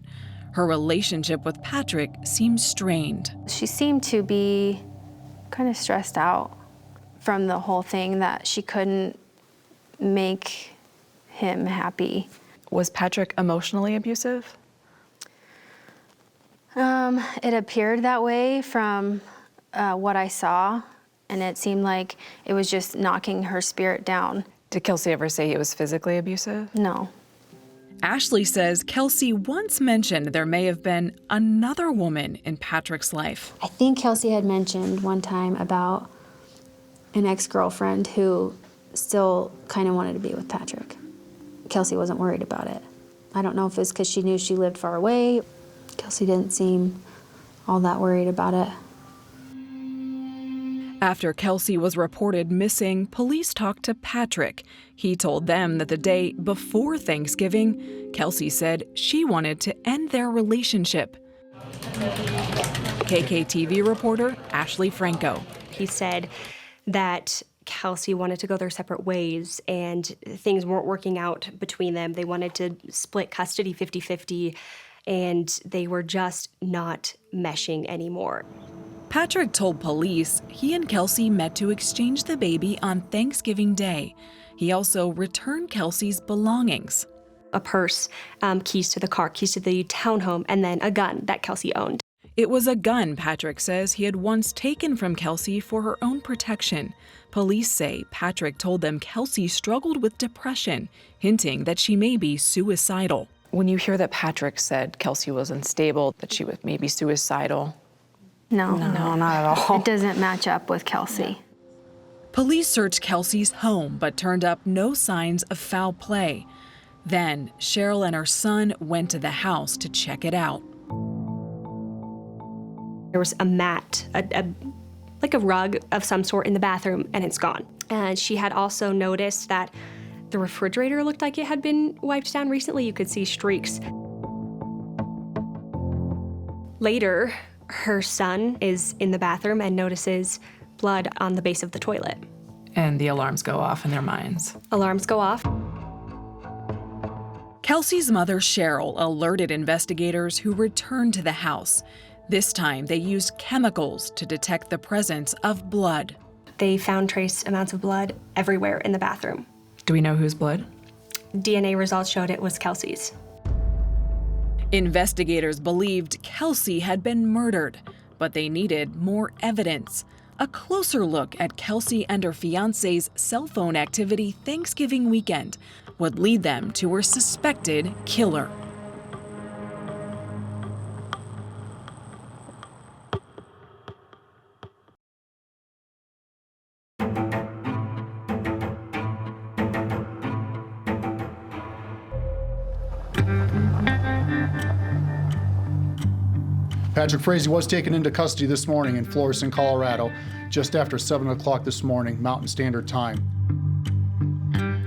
Her relationship with Patrick seemed strained. She seemed to be kind of stressed out from the whole thing, that she couldn't make him happy. Was Patrick emotionally abusive? It appeared that way from what I saw, and it seemed like it was just knocking her spirit down. Did Kelsey ever say he was physically abusive? No. Ashley says Kelsey once mentioned there may have been another woman in Patrick's life. I think Kelsey had mentioned one time about an ex-girlfriend who still kind of wanted to be with Patrick. Kelsey wasn't worried about it. I don't know if it's because she knew she lived far away. Kelsey didn't seem all that worried about it. After Kelsey was reported missing, police talked to Patrick. He told them that the day before Thanksgiving, Kelsey said she wanted to end their relationship. KKTV reporter Ashley Franco. He said that Kelsey wanted to go their separate ways and things weren't working out between them. They wanted to split custody 50-50, and they were just not meshing anymore. Patrick told police he and Kelsey met to exchange the baby on Thanksgiving Day. He also returned Kelsey's belongings. A purse, keys to the car, keys to the townhome, and then a gun that Kelsey owned. It was a gun, Patrick says, he had once taken from Kelsey for her own protection. Police say Patrick told them Kelsey struggled with depression, hinting that she may be suicidal. When you hear that Patrick said Kelsey was unstable, that she was maybe suicidal. No, not at all. It doesn't match up with Kelsey. Police searched Kelsey's home, but turned up no signs of foul play. Then, Cheryl and her son went to the house to check it out. There was a mat, like a rug of some sort in the bathroom, and it's gone. And she had also noticed that the refrigerator looked like it had been wiped down recently. You could see streaks. Later, her son is in the bathroom and notices blood on the base of the toilet. And the alarms go off in their minds. Alarms go off. Kelsey's mother, Cheryl, alerted investigators who returned to the house. This time, they used chemicals to detect the presence of blood. They found trace amounts of blood everywhere in the bathroom. Do we know whose blood? DNA results showed it was Kelsey's. Investigators believed Kelsey had been murdered, but they needed more evidence. A closer look at Kelsey and her fiancé's cell phone activity Thanksgiving weekend would lead them to her suspected killer. Patrick Frazee was taken into custody this morning in Florissant, Colorado, just after 7 o'clock this morning, Mountain Standard Time.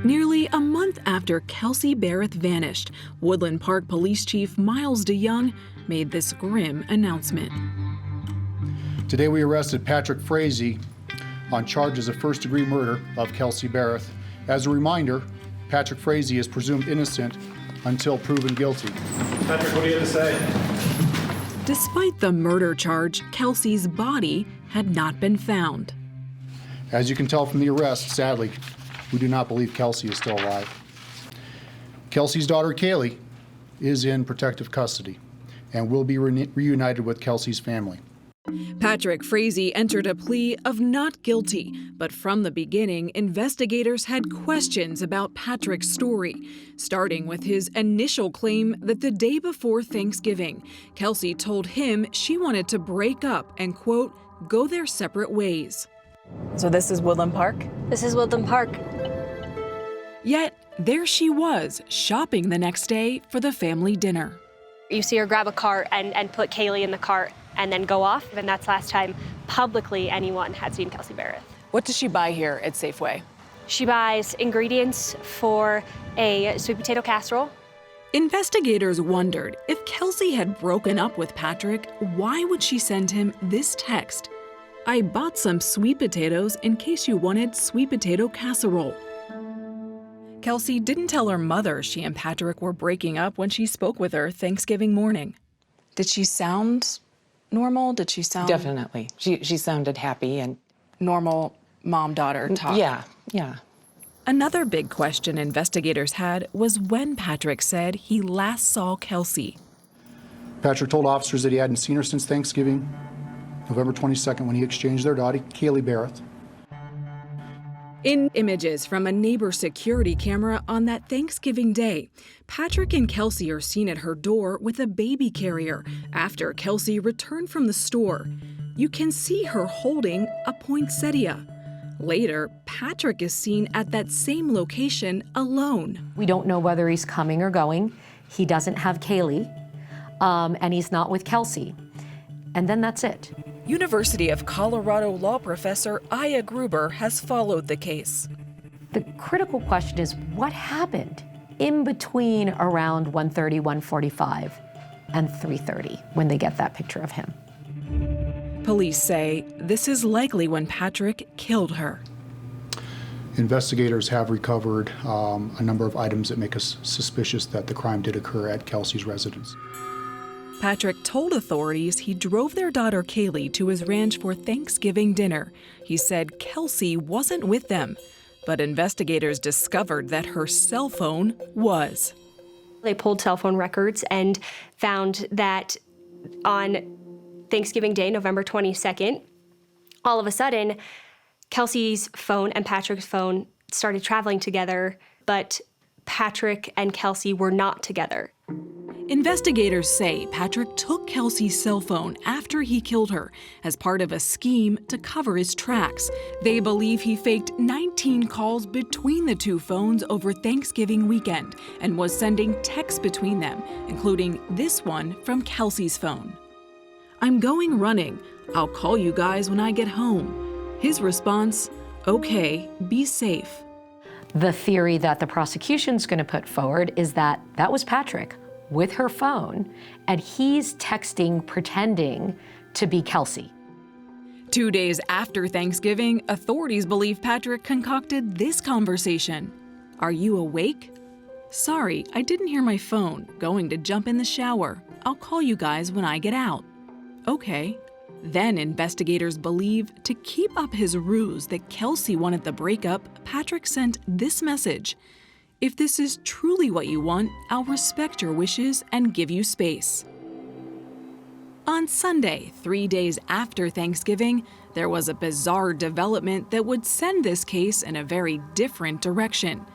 Nearly a month after Kelsey Berreth vanished, Woodland Park Police Chief Miles DeYoung made this grim announcement. Today we arrested Patrick Frazee on charges of first-degree murder of Kelsey Berreth. As a reminder, Patrick Frazee is presumed innocent until proven guilty. Patrick, what do you have to say? Despite the murder charge, Kelsey's body had not been found. As you can tell from the arrest, sadly, we do not believe Kelsey is still alive. Kelsey's daughter, Kaylee, is in protective custody and will be reunited with Kelsey's family. Patrick Frazee entered a plea of not guilty, but from the beginning, investigators had questions about Patrick's story, starting with his initial claim that the day before Thanksgiving, Kelsey told him she wanted to break up and, quote, go their separate ways. So this is Woodland Park? This is Woodland Park. Yet, there she was, shopping the next day for the family dinner. You see her grab a cart and put Kaylee in the cart and then go off, and that's the last time publicly anyone had seen Kelsey Berreth. What does she buy here at Safeway? She buys ingredients for a sweet potato casserole. Investigators wondered if Kelsey had broken up with Patrick, why would she send him this text? I bought some sweet potatoes in case you wanted sweet potato casserole. Kelsey didn't tell her mother she and Patrick were breaking up when she spoke with her Thanksgiving morning. Did she sound normal? Did she sound... Definitely. She sounded happy and... Normal mom-daughter talk. Yeah. Another big question investigators had was when Patrick said he last saw Kelsey. Patrick told officers that he hadn't seen her since Thanksgiving, November 22nd, when he exchanged their daughter, Kaylee Berreth. In images from a neighbor's security camera on that Thanksgiving day, Patrick and Kelsey are seen at her door with a baby carrier after Kelsey returned from the store. You can see her holding a poinsettia. Later, Patrick is seen at that same location alone. We don't know whether he's coming or going. He doesn't have Kaylee, and he's not with Kelsey. And then that's it. University of Colorado law professor Aya Gruber has followed the case. The critical question is what happened in between around 1:30, 1:45, and 3:30 when they get that picture of him. Police say this is likely when Patrick killed her. Investigators have recovered a number of items that make us suspicious that the crime did occur at Kelsey's residence. Patrick told authorities he drove their daughter Kaylee to his ranch for Thanksgiving dinner. He said Kelsey wasn't with them, but investigators discovered that her cell phone was. They pulled cell phone records and found that on Thanksgiving Day, November 22nd, all of a sudden, Kelsey's phone and Patrick's phone started traveling together, but Patrick and Kelsey were not together. Investigators say Patrick took Kelsey's cell phone after he killed her as part of a scheme to cover his tracks. They believe he faked 19 calls between the two phones over Thanksgiving weekend and was sending texts between them, including this one from Kelsey's phone. I'm going running. I'll call you guys when I get home. His response, okay, be safe. The theory that the prosecution's going to put forward is that that was Patrick with her phone, and he's texting pretending to be Kelsey. 2 days after Thanksgiving, authorities believe Patrick concocted this conversation. Are you awake? Sorry, I didn't hear my phone. Going to jump in the shower. I'll call you guys when I get out. Okay. Then investigators believe to keep up his ruse that Kelsey wanted the breakup, Patrick sent this message. If this is truly what you want, I'll respect your wishes and give you space. On Sunday, 3 days after Thanksgiving, there was a bizarre development that would send this case in a very different direction.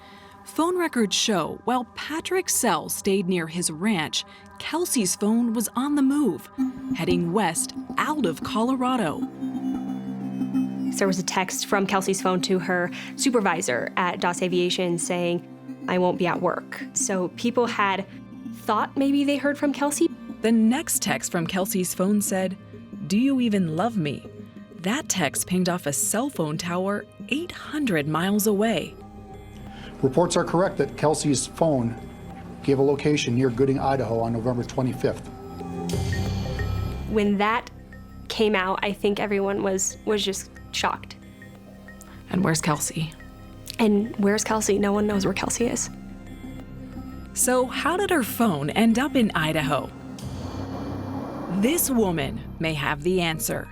Phone records show while Patrick's cell stayed near his ranch, Kelsey's phone was on the move, heading west out of Colorado. There was a text from Kelsey's phone to her supervisor at DOS Aviation saying, I won't be at work. So people had thought maybe they heard from Kelsey. The next text from Kelsey's phone said, "Do you even love me?" That text pinged off a cell phone tower 800 miles away. Reports are correct that Kelsey's phone gave a location near Gooding, Idaho on November 25th. When that came out, I think everyone was just shocked. And where's Kelsey? And where's Kelsey? No one knows where Kelsey is. So how did her phone end up in Idaho? This woman may have the answer.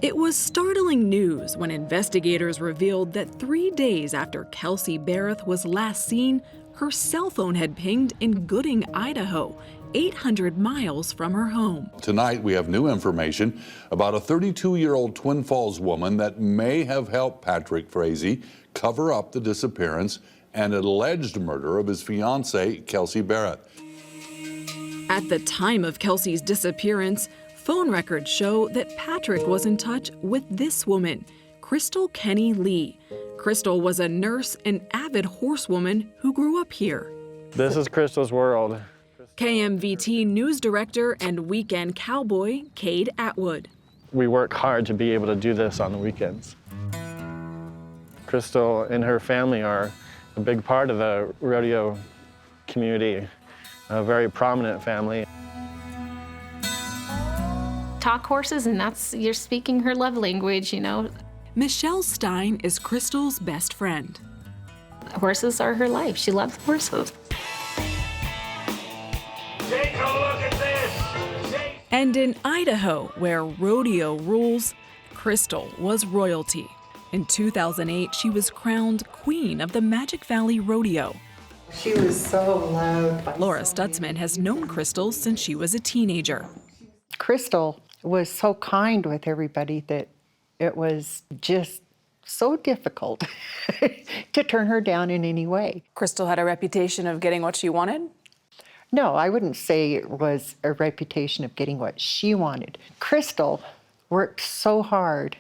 It was startling news when investigators revealed that 3 days after Kelsey Berreth was last seen, her cell phone had pinged in Gooding, Idaho, 800 miles from her home. Tonight, we have new information about a 32-year-old Twin Falls woman that may have helped Patrick Frazee cover up the disappearance and alleged murder of his fiancée, Kelsey Berreth. At the time of Kelsey's disappearance, phone records show that Patrick was in touch with this woman, Crystal Kenny Lee. Crystal was a nurse and avid horsewoman who grew up here. This is Crystal's world. KMVT news director and weekend cowboy, Cade Atwood. We work hard to be able to do this on the weekends. Crystal and her family are a big part of the rodeo community, a very prominent family. Talk horses, and you're speaking her love language, you know. Michelle Stein is Crystal's best friend. Horses are her life. She loves horses. Take a look at this! And in Idaho, where rodeo rules, Crystal was royalty. In 2008, she was crowned Queen of the Magic Valley Rodeo. She was so loved. Laura Stutzman has known Crystal since she was a teenager. Crystal was so kind with everybody that it was just so difficult to turn her down in any way. Crystal had a reputation of getting what she wanted? No, I wouldn't say it was a reputation of getting what she wanted. Crystal worked so hard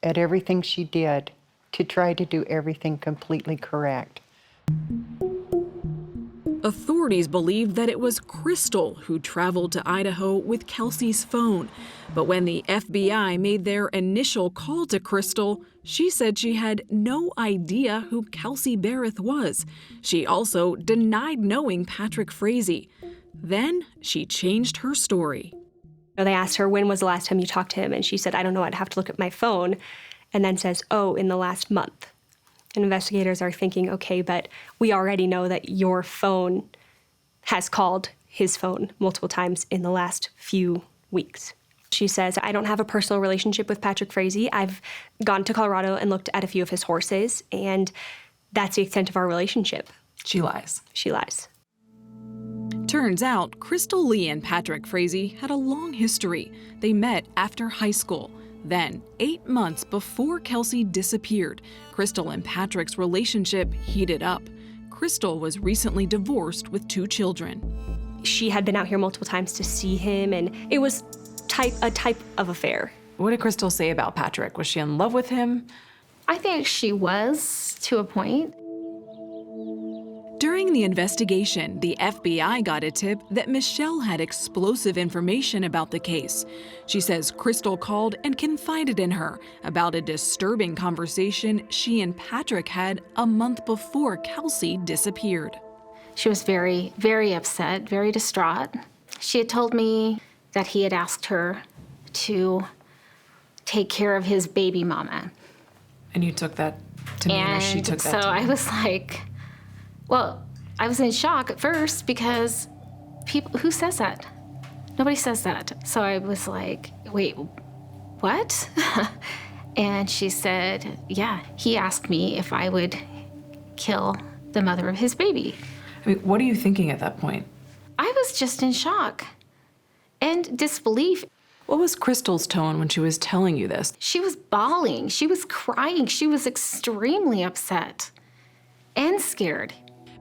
at everything she did to try to do everything completely correct. Authorities believed that it was Crystal who traveled to Idaho with Kelsey's phone. But when the FBI made their initial call to Crystal, she said she had no idea who Kelsey Berreth was. She also denied knowing Patrick Frazee. Then she changed her story. They asked her, when was the last time you talked to him? And she said, I don't know, I'd have to look at my phone. And then says, oh, in the last month. And investigators are thinking, okay, but we already know that your phone has called his phone multiple times in the last few weeks. She says, I don't have a personal relationship with Patrick Frazee. I've gone to Colorado and looked at a few of his horses, and that's the extent of our relationship. She lies. She lies. Turns out, Crystal Lee and Patrick Frazee had a long history. They met after high school. Then, 8 months before Kelsey disappeared, Crystal and Patrick's relationship heated up. Crystal was recently divorced with 2 children. She had been out here multiple times to see him, and it was a type of affair. What did Crystal say about Patrick? Was she in love with him? I think she was, to a point. During During the investigation, the FBI got a tip that Michelle had explosive information about the case. She says Crystal called and confided in her about a disturbing conversation she and Patrick had a month before Kelsey disappeared. She was very, very upset, very distraught. She had told me that he had asked her to take care of his baby mama. And you took that to mean, or she took that so to I mean? was like, well, I was in shock at first because people, who says that? Nobody says that. So I was like, wait, what? And she said, yeah, he asked me if I would kill the mother of his baby. I mean, what are you thinking at that point? I was just in shock and disbelief. What was Crystal's tone when she was telling you this? She was bawling. She was crying. She was extremely upset and scared.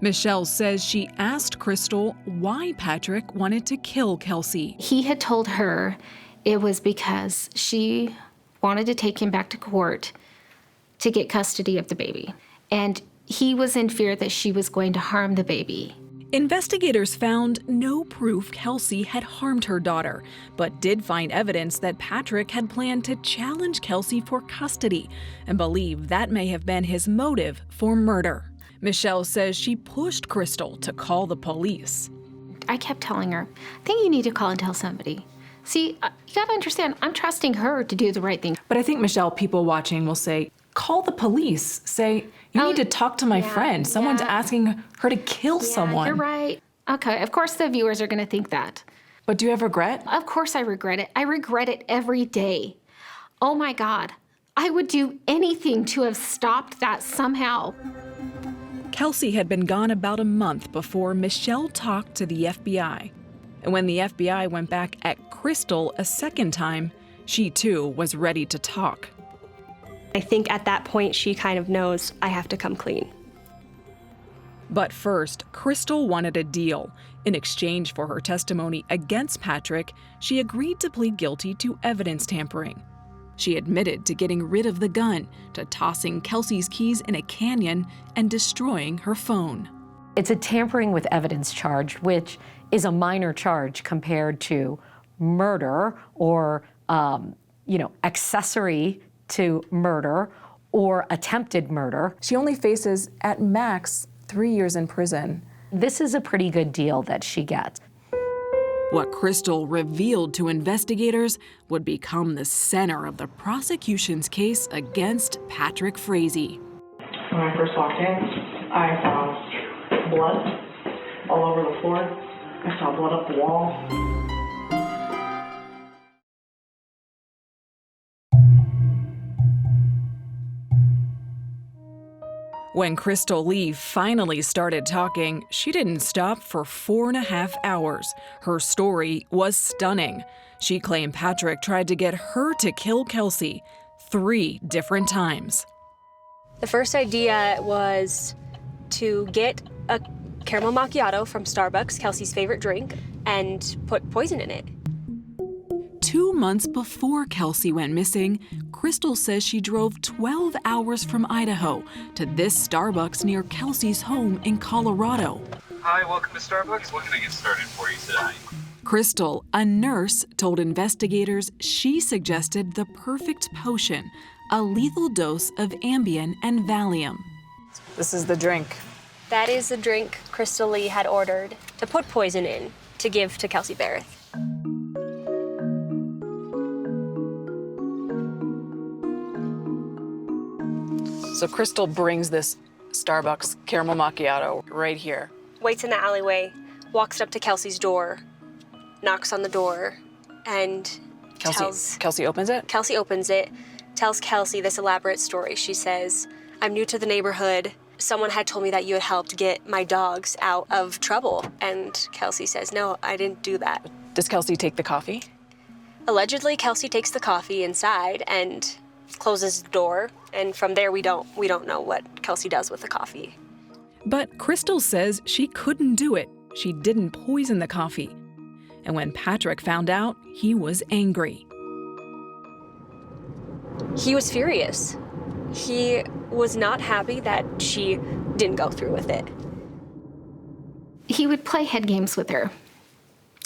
Michelle says she asked Crystal why Patrick wanted to kill Kelsey. He had told her it was because she wanted to take him back to court to get custody of the baby. And he was in fear that she was going to harm the baby. Investigators found no proof Kelsey had harmed her daughter, but did find evidence that Patrick had planned to challenge Kelsey for custody and believe that may have been his motive for murder. Michelle says she pushed Crystal to call the police. I kept telling her, I think you need to call and tell somebody. See, you gotta understand, I'm trusting her to do the right thing. But I think, Michelle, people watching will say, call the police. Say, you need to talk to my friend. Someone's asking her to kill someone. You're right. Okay, of course the viewers are gonna think that. But do you have regret? Of course I regret it. I regret it every day. Oh my God, I would do anything to have stopped that somehow. Kelsey had been gone about a month before Michelle talked to the FBI. And when the FBI went back at Crystal a second time, she too was ready to talk. I think at that point she kind of knows I have to come clean. But first, Crystal wanted a deal. In exchange for her testimony against Patrick, she agreed to plead guilty to evidence tampering. She admitted to getting rid of the gun, to tossing Kelsey's keys in a canyon, and destroying her phone. It's a tampering with evidence charge, which is a minor charge compared to murder or, accessory to murder or attempted murder. She only faces, at max, 3 years in prison. This is a pretty good deal that she gets. What Crystal revealed to investigators would become the center of the prosecution's case against Patrick Frazee. When I first walked in, I saw blood all over the floor. I saw blood up the wall. When Crystal Lee finally started talking, she didn't stop for 4.5 hours. Her story was stunning. She claimed Patrick tried to get her to kill Kelsey 3 different times. The first idea was to get a caramel macchiato from Starbucks, Kelsey's favorite drink, and put poison in it. 2 months before Kelsey went missing, Crystal says she drove 12 hours from Idaho to this Starbucks near Kelsey's home in Colorado. Hi, welcome to Starbucks. What can I get started for you today? Crystal, a nurse, told investigators she suggested the perfect potion, a lethal dose of Ambien and Valium. This is the drink. That is the drink Crystal Lee had ordered to put poison in to give to Kelsey Berreth. So Crystal brings this Starbucks caramel macchiato right here. Waits in the alleyway, walks up to Kelsey's door, knocks on the door, and Kelsey opens it? Kelsey opens it, tells Kelsey this elaborate story. She says, I'm new to the neighborhood. Someone had told me that you had helped get my dogs out of trouble. And Kelsey says, no, I didn't do that. Does Kelsey take the coffee? Allegedly, Kelsey takes the coffee inside and closes the door. And from there, we don't know what Kelsey does with the coffee. But Crystal says she couldn't do it. She didn't poison the coffee. And when Patrick found out, he was angry. He was furious. He was not happy that she didn't go through with it. he would play head games with her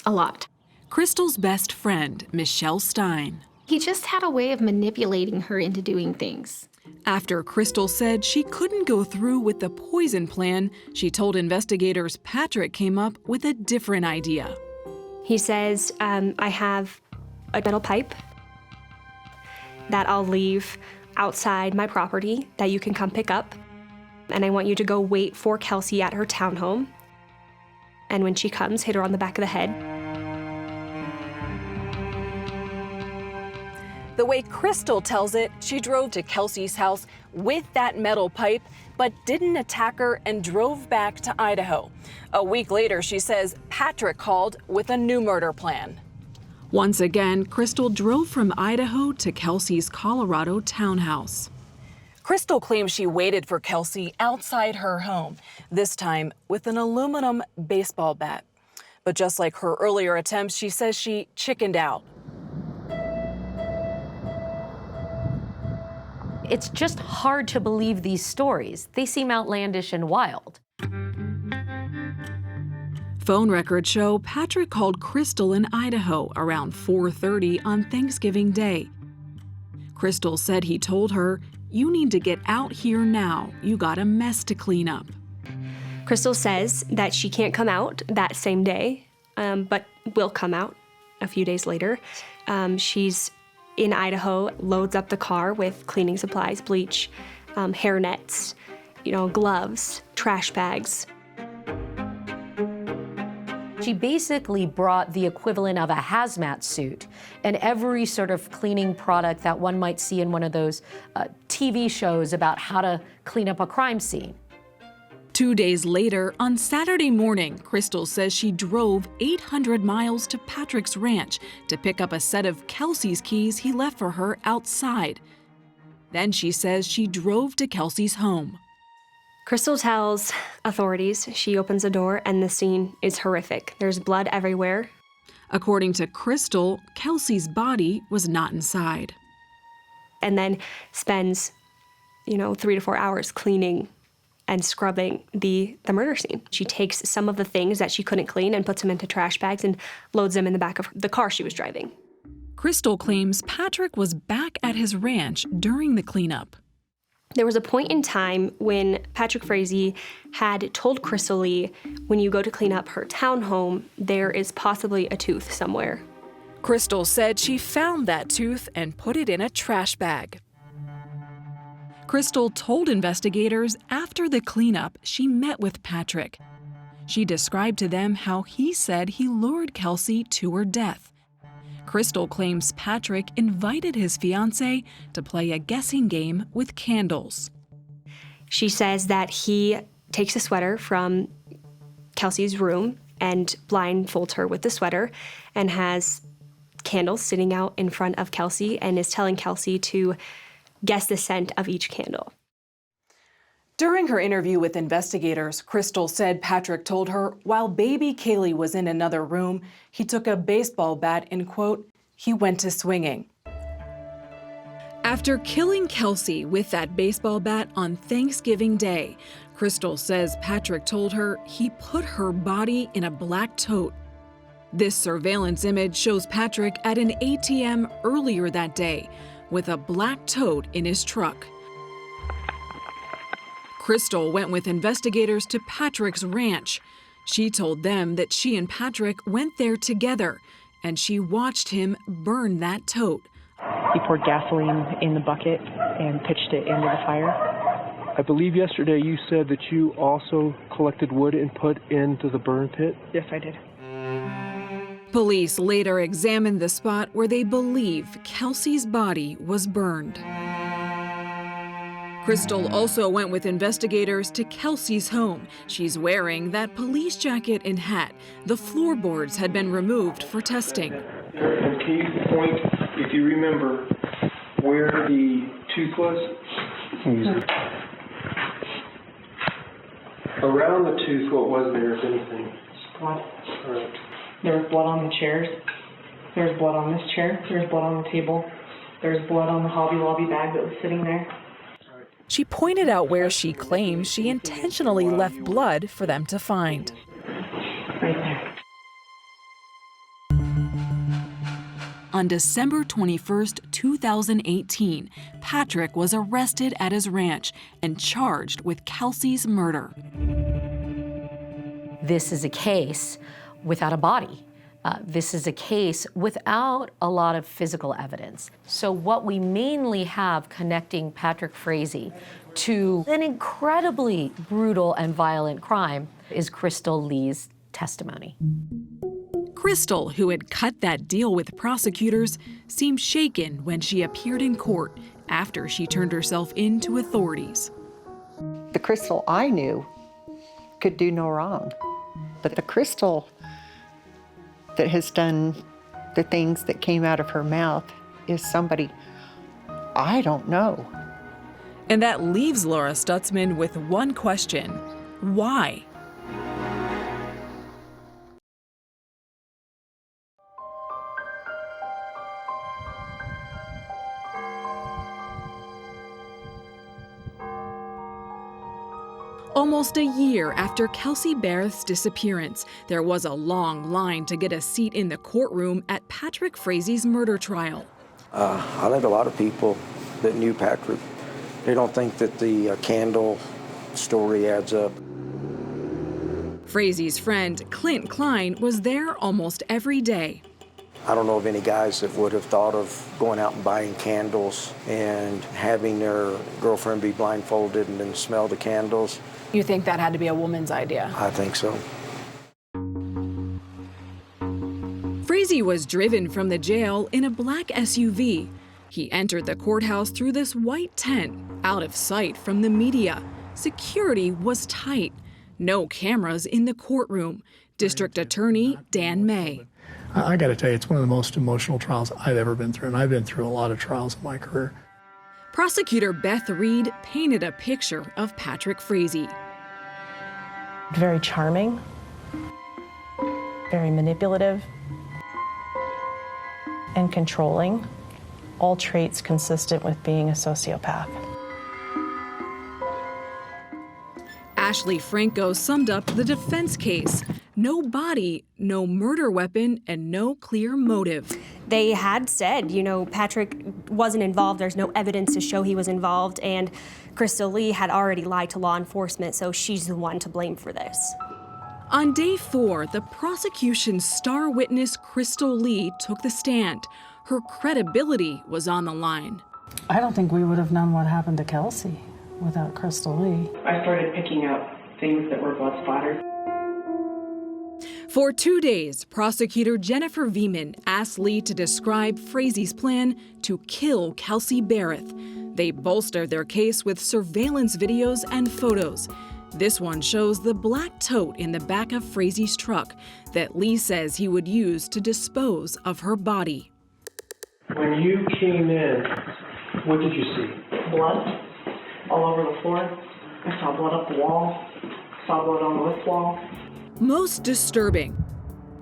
a lot. Crystal's best friend, Michelle Stein. He just had a way of manipulating her into doing things. After Crystal said she couldn't go through with the poison plan, she told investigators Patrick came up with a different idea. He says, I have a metal pipe that I'll leave outside my property that you can come pick up. And I want you to go wait for Kelsey at her townhome. And when she comes, hit her on the back of the head. The way Crystal tells it, she drove to Kelsey's house with that metal pipe, but didn't attack her and drove back to Idaho. A week later, she says Patrick called with a new murder plan. Once again, Crystal drove from Idaho to Kelsey's Colorado townhouse. Crystal claims she waited for Kelsey outside her home, this time with an aluminum baseball bat. But just like her earlier attempts, she says she chickened out. It's just hard to believe these stories. They seem outlandish and wild. Phone records show Patrick called Crystal in Idaho around 4:30 on Thanksgiving Day. Crystal said he told her, "You need to get out here now. You got a mess to clean up." Crystal says that she can't come out that same day, but will come out a few days later. She's in Idaho, loads up the car with cleaning supplies, bleach, hair nets, gloves, trash bags. She basically brought the equivalent of a hazmat suit and every sort of cleaning product that one might see in one of those TV shows about how to clean up a crime scene. 2 days later, on Saturday morning, Crystal says she drove 800 miles to Patrick's ranch to pick up a set of Kelsey's keys he left for her outside. Then she says she drove to Kelsey's home. Crystal tells authorities she opens a door and the scene is horrific. There's blood everywhere. According to Crystal, Kelsey's body was not inside. And then spends, 3 to 4 hours cleaning and scrubbing the murder scene. She takes some of the things that she couldn't clean and puts them into trash bags and loads them in the back of the car she was driving. Crystal claims Patrick was back at his ranch during the cleanup. There was a point in time when Patrick Frazee had told Crystal Lee, when you go to clean up her townhome, there is possibly a tooth somewhere. Crystal said she found that tooth and put it in a trash bag. Crystal told investigators after the cleanup she met with Patrick. She described to them how he said he lured Kelsey to her death. Crystal claims Patrick invited his fiancée to play a guessing game with candles. She says that he takes a sweater from Kelsey's room and blindfolds her with the sweater and has candles sitting out in front of Kelsey and is telling Kelsey to guess the scent of each candle. During her interview with investigators, Crystal said Patrick told her while baby Kaylee was in another room, he took a baseball bat and, quote, he went to swinging. After killing Kelsey with that baseball bat on Thanksgiving Day, Crystal says Patrick told her he put her body in a black tote. This surveillance image shows Patrick at an ATM earlier that day with a black tote in his truck. Crystal went with investigators to Patrick's ranch. She told them that she and Patrick went there together, and she watched him burn that tote. He poured gasoline in the bucket and pitched it into the fire. I believe yesterday you said that you also collected wood and put into the burn pit? Yes, I did. Police later examined the spot where they believe Kelsey's body was burned. Crystal also went with investigators to Kelsey's home. She's wearing that police jacket and hat. The floorboards had been removed for testing. And can you point, if you remember, where the tooth was? Around the tooth, what was there, if anything? Blood. All right. There was blood on the chairs. There was blood on this chair. There was blood on the table. There was blood on the Hobby Lobby bag that was sitting there. She pointed out where she claims she intentionally left blood for them to find. On December 21st, 2018, Patrick was arrested at his ranch and charged with Kelsey's murder. This is a case without a body. This is a case without a lot of physical evidence. So what we mainly have connecting Patrick Frazee to an incredibly brutal and violent crime is Crystal Lee's testimony. Crystal, who had cut that deal with prosecutors, seemed shaken when she appeared in court after she turned herself in to authorities. The Crystal I knew could do no wrong, but the Crystal that has done the things that came out of her mouth is somebody I don't know. And that leaves Laura Stutzman with one question: why? Almost a year after Kelsey Berreth's disappearance, there was a long line to get a seat in the courtroom at Patrick Frazee's murder trial. I think a lot of people that knew Patrick, they don't think that the candle story adds up. Frazee's friend, Clint Klein, was there almost every day. I don't know of any guys that would have thought of going out and buying candles and having their girlfriend be blindfolded and then smell the candles. You think that had to be a woman's idea? I think so. Frazee was driven from the jail in a black SUV. He entered the courthouse through this white tent, out of sight from the media. Security was tight. No cameras in the courtroom. District Attorney Dan May. I got to tell you, it's one of the most emotional trials I've ever been through, and I've been through a lot of trials in my career. Prosecutor Beth Reed painted a picture of Patrick Frazee. Very charming, very manipulative, and controlling, all traits consistent with being a sociopath. Ashley Franco summed up the defense case. No body, no murder weapon, and no clear motive. They had said, Patrick wasn't involved. There's no evidence to show he was involved. And Crystal Lee had already lied to law enforcement, so she's the one to blame for this. On day 4, the prosecution's star witness, Crystal Lee, took the stand. Her credibility was on the line. I don't think we would have known what happened to Kelsey without Crystal Lee. I started picking up things that were blood splattered. For 2 days, prosecutor Jennifer Veman asked Lee to describe Frazee's plan to kill Kelsey Berreth. They bolstered their case with surveillance videos and photos. This one shows the black tote in the back of Frazee's truck that Lee says he would use to dispose of her body. When you came in, what did you see? Blood all over the floor. I saw blood up the wall. Saw blood on this wall. Most disturbing,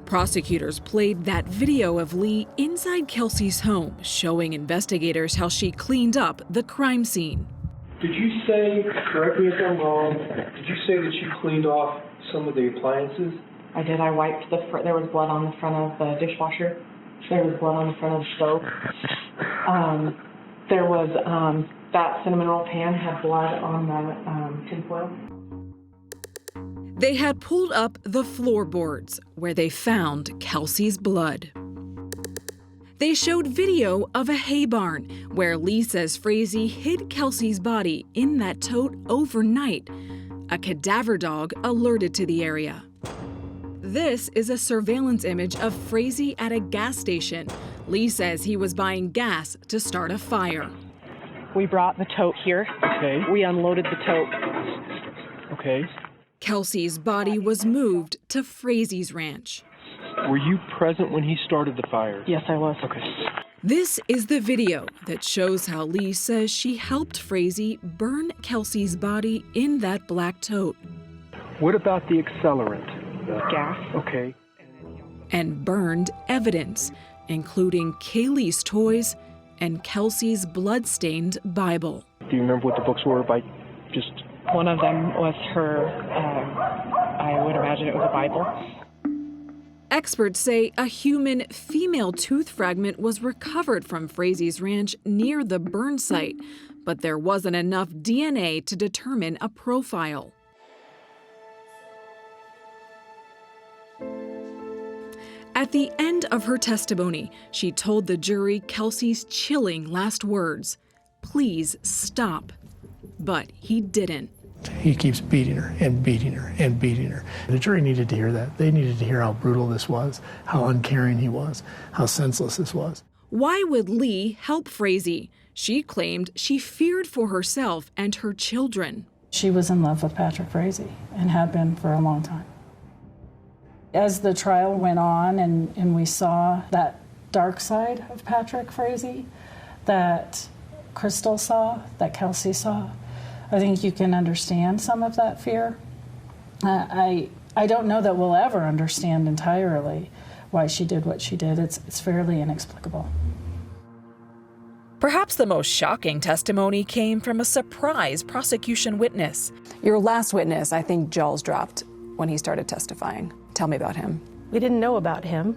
prosecutors played that video of Lee inside Kelsey's home, showing investigators how she cleaned up the crime scene. Did you say, correct me if I'm wrong, did you say that you cleaned off some of the appliances? I did. I wiped there was blood on the front of the dishwasher. There was blood on the front of the stove. There was, that cinnamon roll pan had blood on the tinfoil. They had pulled up the floorboards where they found Kelsey's blood. They showed video of a hay barn where Lee says Frazee hid Kelsey's body in that tote overnight. A cadaver dog alerted to the area. This is a surveillance image of Frazee at a gas station. Lee says he was buying gas to start a fire. We brought the tote here. Okay. We unloaded the tote. Okay. Kelsey's body was moved to Frazee's ranch. Were you present when he started the fire? Yes, I was. Okay. This is the video that shows how Lee says she helped Frazee burn Kelsey's body in that black tote. What about the accelerant? Gas. Okay. And burned evidence, including Kaylee's toys and Kelsey's blood-stained Bible. Do you remember what the books were by just... One of them was her, I would imagine it was a Bible. Experts say a human female tooth fragment was recovered from Frazie's ranch near the burn site, but there wasn't enough DNA to determine a profile. At the end of her testimony, she told the jury Kelsey's chilling last words, "Please stop." But he didn't. He keeps beating her and beating her and beating her. The jury needed to hear that. They needed to hear how brutal this was, how uncaring he was, how senseless this was. Why would Lee help Frazee? She claimed she feared for herself and her children. She was in love with Patrick Frazee and had been for a long time. As the trial went on and we saw that dark side of Patrick Frazee that Crystal saw, that Kelsey saw, I think you can understand some of that fear. I don't know that we'll ever understand entirely why she did what she did. It's fairly inexplicable. Perhaps the most shocking testimony came from a surprise prosecution witness. Your last witness, I think jaws dropped when he started testifying. Tell me about him. We didn't know about him.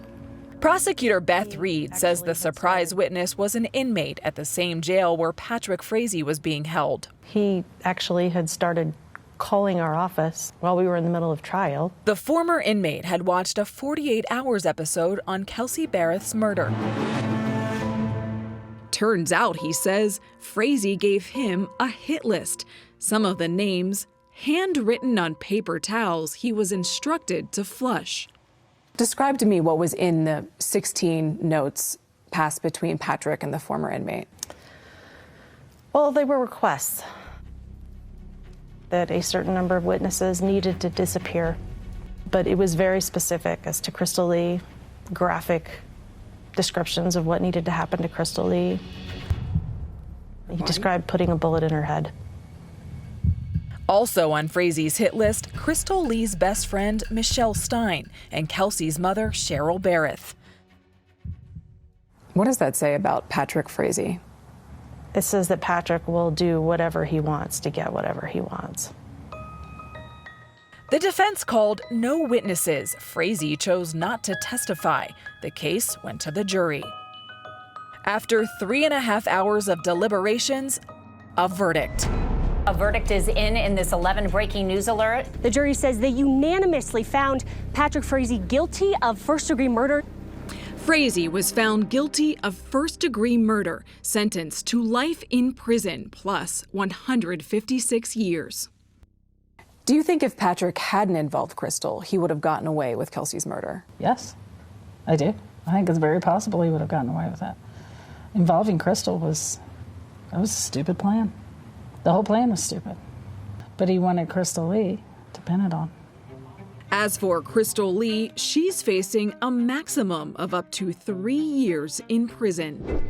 Prosecutor Beth Reed says the surprise witness was an inmate at the same jail where Patrick Frazee was being held. He actually had started calling our office while we were in the middle of trial. The former inmate had watched a 48 Hours episode on Kelsey Berreth's murder. Turns out, he says, Frazee gave him a hit list. Some of the names handwritten on paper towels he was instructed to flush. Describe to me what was in the 16 notes passed between Patrick and the former inmate. Well, they were requests that a certain number of witnesses needed to disappear. But it was very specific as to Crystal Lee, graphic descriptions of what needed to happen to Crystal Lee. He described putting a bullet in her head. Also on Frazee's hit list, Crystal Lee's best friend, Michelle Stein, and Kelsey's mother, Cheryl Berreth. What does that say about Patrick Frazee? It says that Patrick will do whatever he wants to get whatever he wants. The defense called no witnesses. Frazee chose not to testify. The case went to the jury. After 3.5 hours of deliberations, a verdict. A verdict is in this 11 breaking news alert. The jury says they unanimously found Patrick Frazee guilty of first-degree murder. Frazee was found guilty of first-degree murder, sentenced to life in prison plus 156 years. Do you think if Patrick hadn't involved Crystal, he would have gotten away with Kelsey's murder? Yes, I do. I think it's very possible he would have gotten away with that. Involving Crystal was a stupid plan. The whole plan was stupid. But he wanted Crystal Lee to pin it on. As for Crystal Lee, she's facing a maximum of up to 3 years in prison.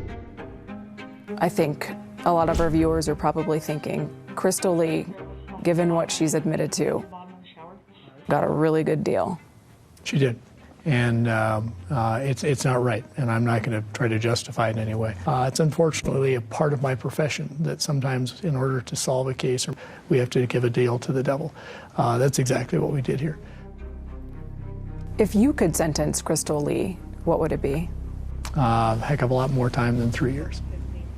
I think a lot of our viewers are probably thinking, Crystal Lee, given what she's admitted to, got a really good deal. She did. And it's not right, and I'm not going to try to justify it in any way. It's unfortunately a part of my profession that sometimes in order to solve a case, we have to give a deal to the devil. That's exactly what we did here. If you could sentence Crystal Lee, what would it be? A heck of a lot more time than 3 years.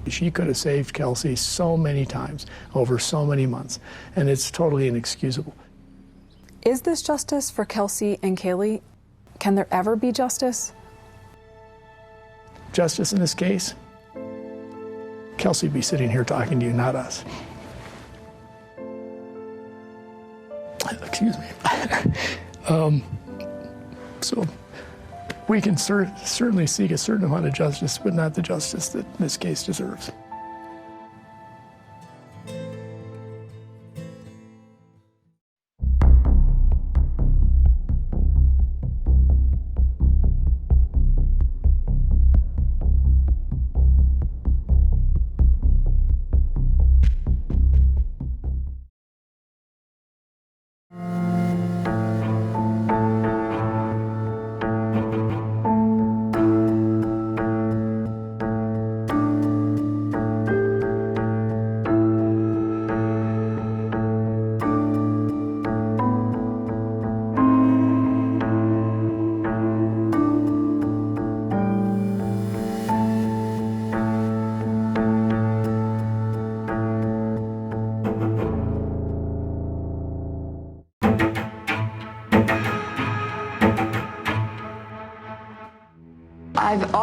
She could have saved Kelsey so many times over so many months, and it's totally inexcusable. Is this justice for Kelsey and Kaylee? Can there ever be justice? Justice in this case? Kelsey would be sitting here talking to you, not us. Excuse me. So we can certainly seek a certain amount of justice, but not the justice that this case deserves.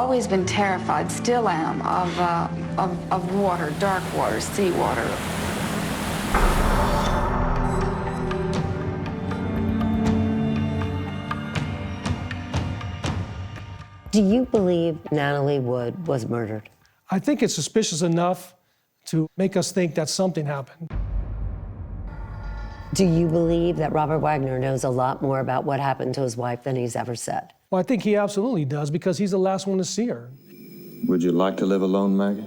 always been terrified, still am, of water, dark water, sea water. Do you believe Natalie Wood was murdered? I think it's suspicious enough to make us think that something happened. Do you believe that Robert Wagner knows a lot more about what happened to his wife than he's ever said? Well, I think he absolutely does because he's the last one to see her. Would you like to live alone, Maggie?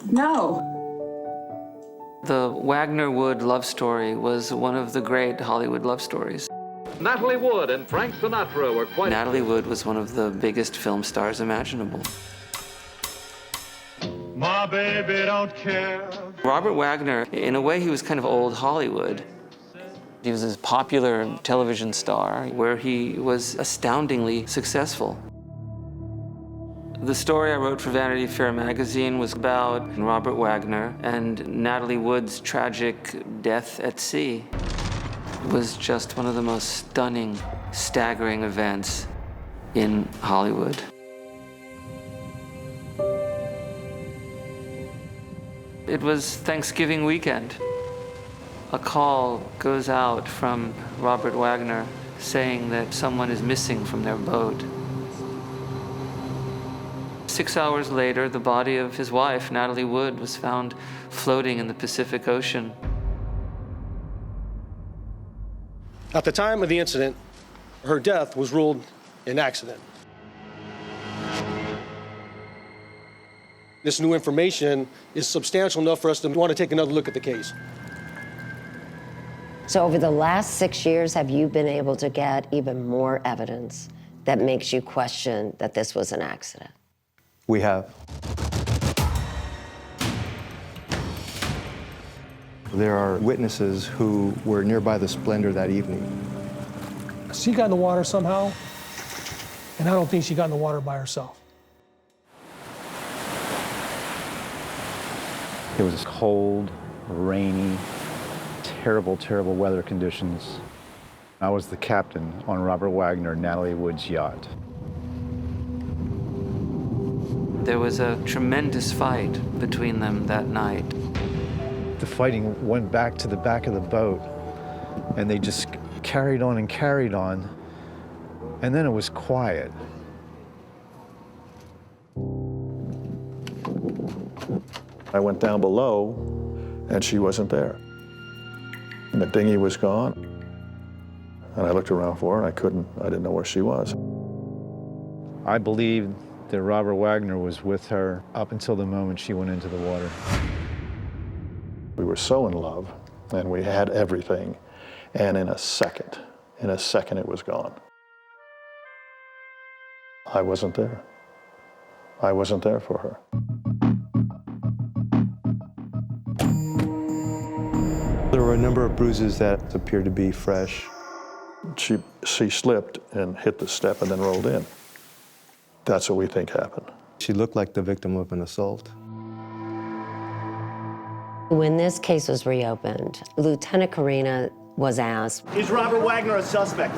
No. The Wagner-Wood love story was one of the great Hollywood love stories. Natalie Wood and Frank Sinatra were quite... Natalie Wood was one of the biggest film stars imaginable. My baby don't care. Robert Wagner, in a way, he was kind of old Hollywood. He was a popular television star where he was astoundingly successful. The story I wrote for Vanity Fair magazine was about Robert Wagner and Natalie Wood's tragic death at sea. It was just one of the most stunning, staggering events in Hollywood. It was Thanksgiving weekend. A call goes out from Robert Wagner saying that someone is missing from their boat. 6 hours later, the body of his wife, Natalie Wood, was found floating in the Pacific Ocean. At the time of the incident, her death was ruled an accident. This new information is substantial enough for us to want to take another look at the case. So over the last 6 years, have you been able to get even more evidence that makes you question that this was an accident? We have. There are witnesses who were nearby the Splendor that evening. She got in the water somehow, and I don't think she got in the water by herself. It was cold, rainy, terrible, terrible weather conditions. I was the captain on Robert Wagner and Natalie Wood's yacht. There was a tremendous fight between them that night. The fighting went back to the back of the boat, and they just carried on and carried on, and then it was quiet. I went down below, and she wasn't there. And the dinghy was gone. And I looked around for her, and I didn't know where she was. I believe that Robert Wagner was with her up until the moment she went into the water. We were so in love, and we had everything, and in a second it was gone. I wasn't there. I wasn't there for her. There were a number of bruises that appeared to be fresh. She slipped and hit the step and then rolled in. That's what we think happened. She looked like the victim of an assault. When this case was reopened, Lieutenant Karina was asked, Is Robert Wagner a suspect?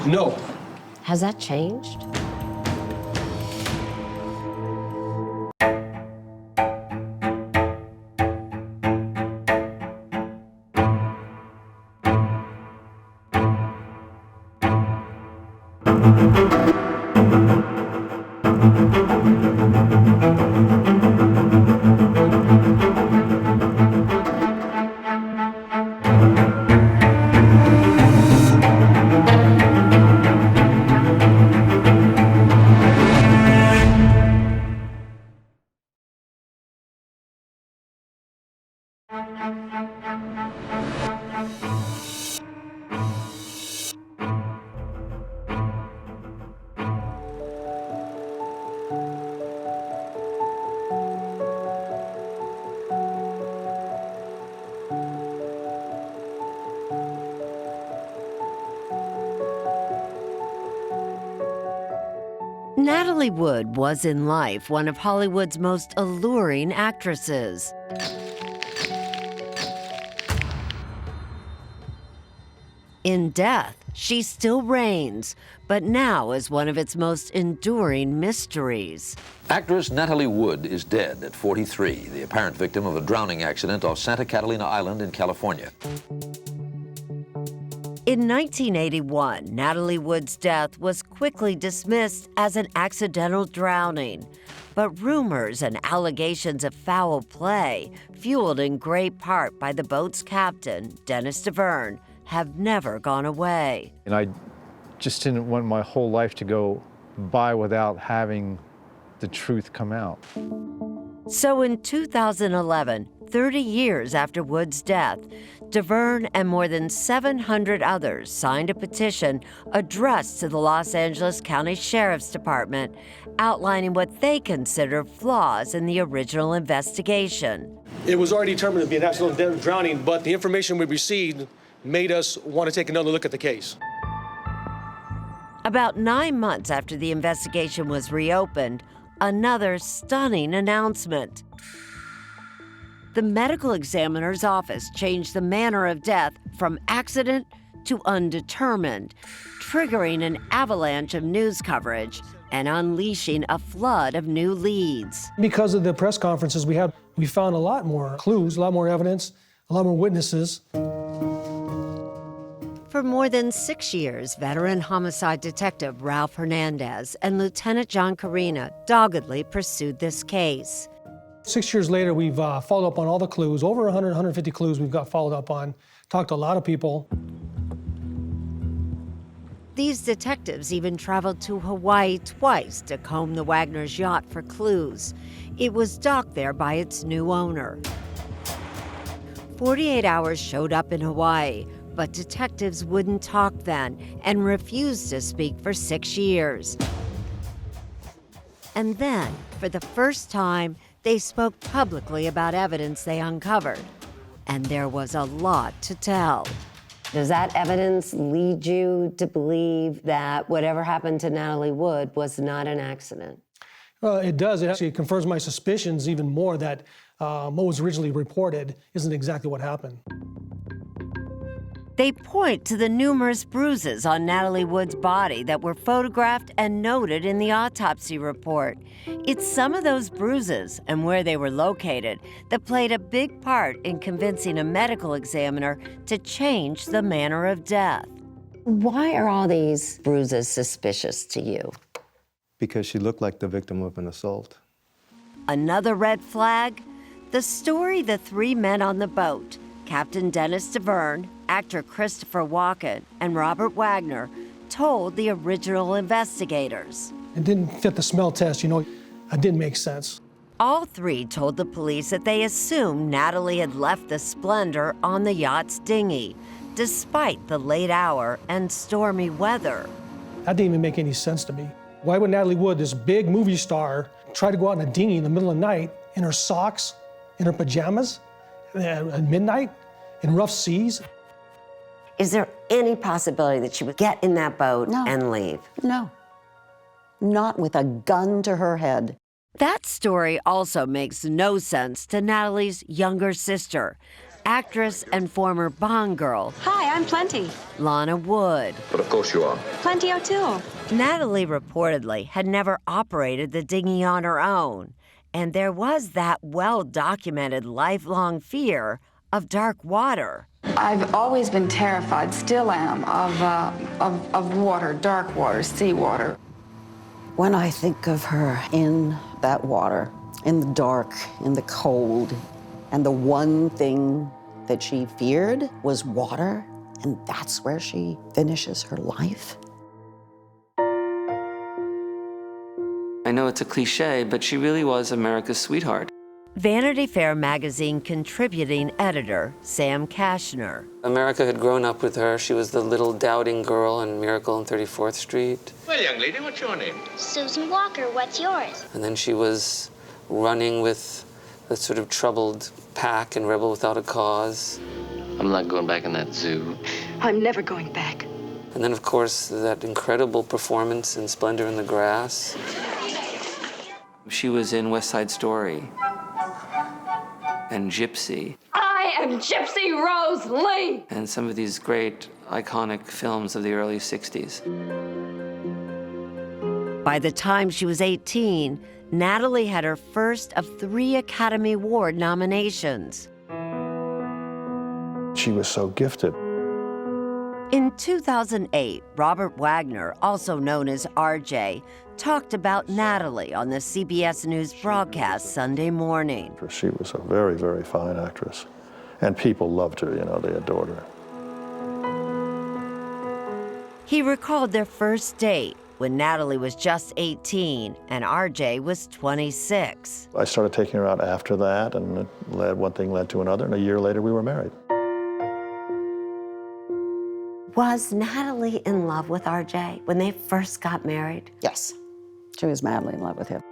No. has that changed? Natalie Wood was in life one of Hollywood's most alluring actresses. In death, She still reigns, but now is one of its most enduring mysteries. Actress Natalie Wood is dead at 43, the apparent victim of a drowning accident off Santa Catalina Island in California. In 1981, Natalie Wood's death was quickly dismissed as an accidental drowning. But rumors and allegations of foul play, fueled in great part by the boat's captain, Dennis DeVerne, have never gone away. And I just didn't want my whole life to go by without having the truth come out. So in 2011, 30 years after Wood's death, DeVerne and more than 700 others signed a petition addressed to the Los Angeles County Sheriff's Department, outlining what they consider flaws in the original investigation. It was already determined to be an accidental drowning, but the information we received made us want to take another look at the case. About 9 months after the investigation was reopened, another stunning announcement. The medical examiner's office changed the manner of death from accident to undetermined, triggering an avalanche of news coverage and unleashing a flood of new leads. Because of the press conferences we had, we found a lot more clues, a lot more evidence, a lot more witnesses. For more than 6 years, veteran homicide detective Ralph Hernandez and Lieutenant John Carina doggedly pursued this case. 6 years later, we've followed up on all the clues, over 100, 150 clues we've got followed up on, talked to a lot of people. These detectives even traveled to Hawaii twice to comb the Wagner's yacht for clues. It was docked there by its new owner. 48 Hours showed up in Hawaii, but detectives wouldn't talk then and refused to speak for 6 years. And then, for the first time, they spoke publicly about evidence they uncovered. And there was a lot to tell. Does that evidence lead you to believe that whatever happened to Natalie Wood was not an accident? Well, it does. It actually confirms my suspicions even more that what was originally reported isn't exactly what happened. They point to the numerous bruises on Natalie Wood's body that were photographed and noted in the autopsy report. It's some of those bruises and where they were located that played a big part in convincing a medical examiner to change the manner of death. Why are all these bruises suspicious to you? Because she looked like the victim of an assault. Another red flag? The story the three men on the boat, Captain Dennis DeVerne, actor Christopher Walken, and Robert Wagner, told the original investigators. It didn't fit the smell test, it didn't make sense. All three told the police that they assumed Natalie had left the Splendor on the yacht's dinghy, despite the late hour and stormy weather. That didn't even make any sense to me. Why would Natalie Wood, this big movie star, try to go out in a dinghy in the middle of the night in her socks, in her pajamas, at midnight, in rough seas? Is there any possibility that she would get in that boat and leave? No. Not with a gun to her head. That story also makes no sense to Natalie's younger sister, actress and former Bond girl. Hi, I'm Plenty. Lana Wood. But of course you are. Plenty O'Toole. Natalie reportedly had never operated the dinghy on her own, and there was that well-documented lifelong fear of dark water. I've always been terrified, still am, of water, dark water, seawater. When I think of her in that water, in the dark, in the cold, and the one thing that she feared was water, and that's where she finishes her life. I know it's a cliche, but she really was America's sweetheart. Vanity Fair magazine contributing editor Sam Kashner. America had grown up with her. She was the little doubting girl in Miracle on 34th Street. Well, young lady, what's your name? Susan Walker, what's yours? And then she was running with the sort of troubled pack and Rebel Without a Cause. I'm not going back in that zoo. I'm never going back. And then, of course, that incredible performance in Splendor in the Grass. She was in West Side Story and Gypsy. I I am Gypsy Rose Lee. And some of these great iconic films of the early 60s. By the time she was 18, Natalie had her first of 3 Academy Award nominations. She was so gifted. In 2008, Robert Wagner, also known as RJ, talked about Natalie on the CBS News broadcast Sunday morning. She was a very, very fine actress. And people loved her, you know, they adored her. He recalled their first date when Natalie was just 18 and RJ was 26. I started taking her out after that, and one thing led to another, and a year later we were married. Was Natalie in love with RJ when they first got married? Yes, she was madly in love with him.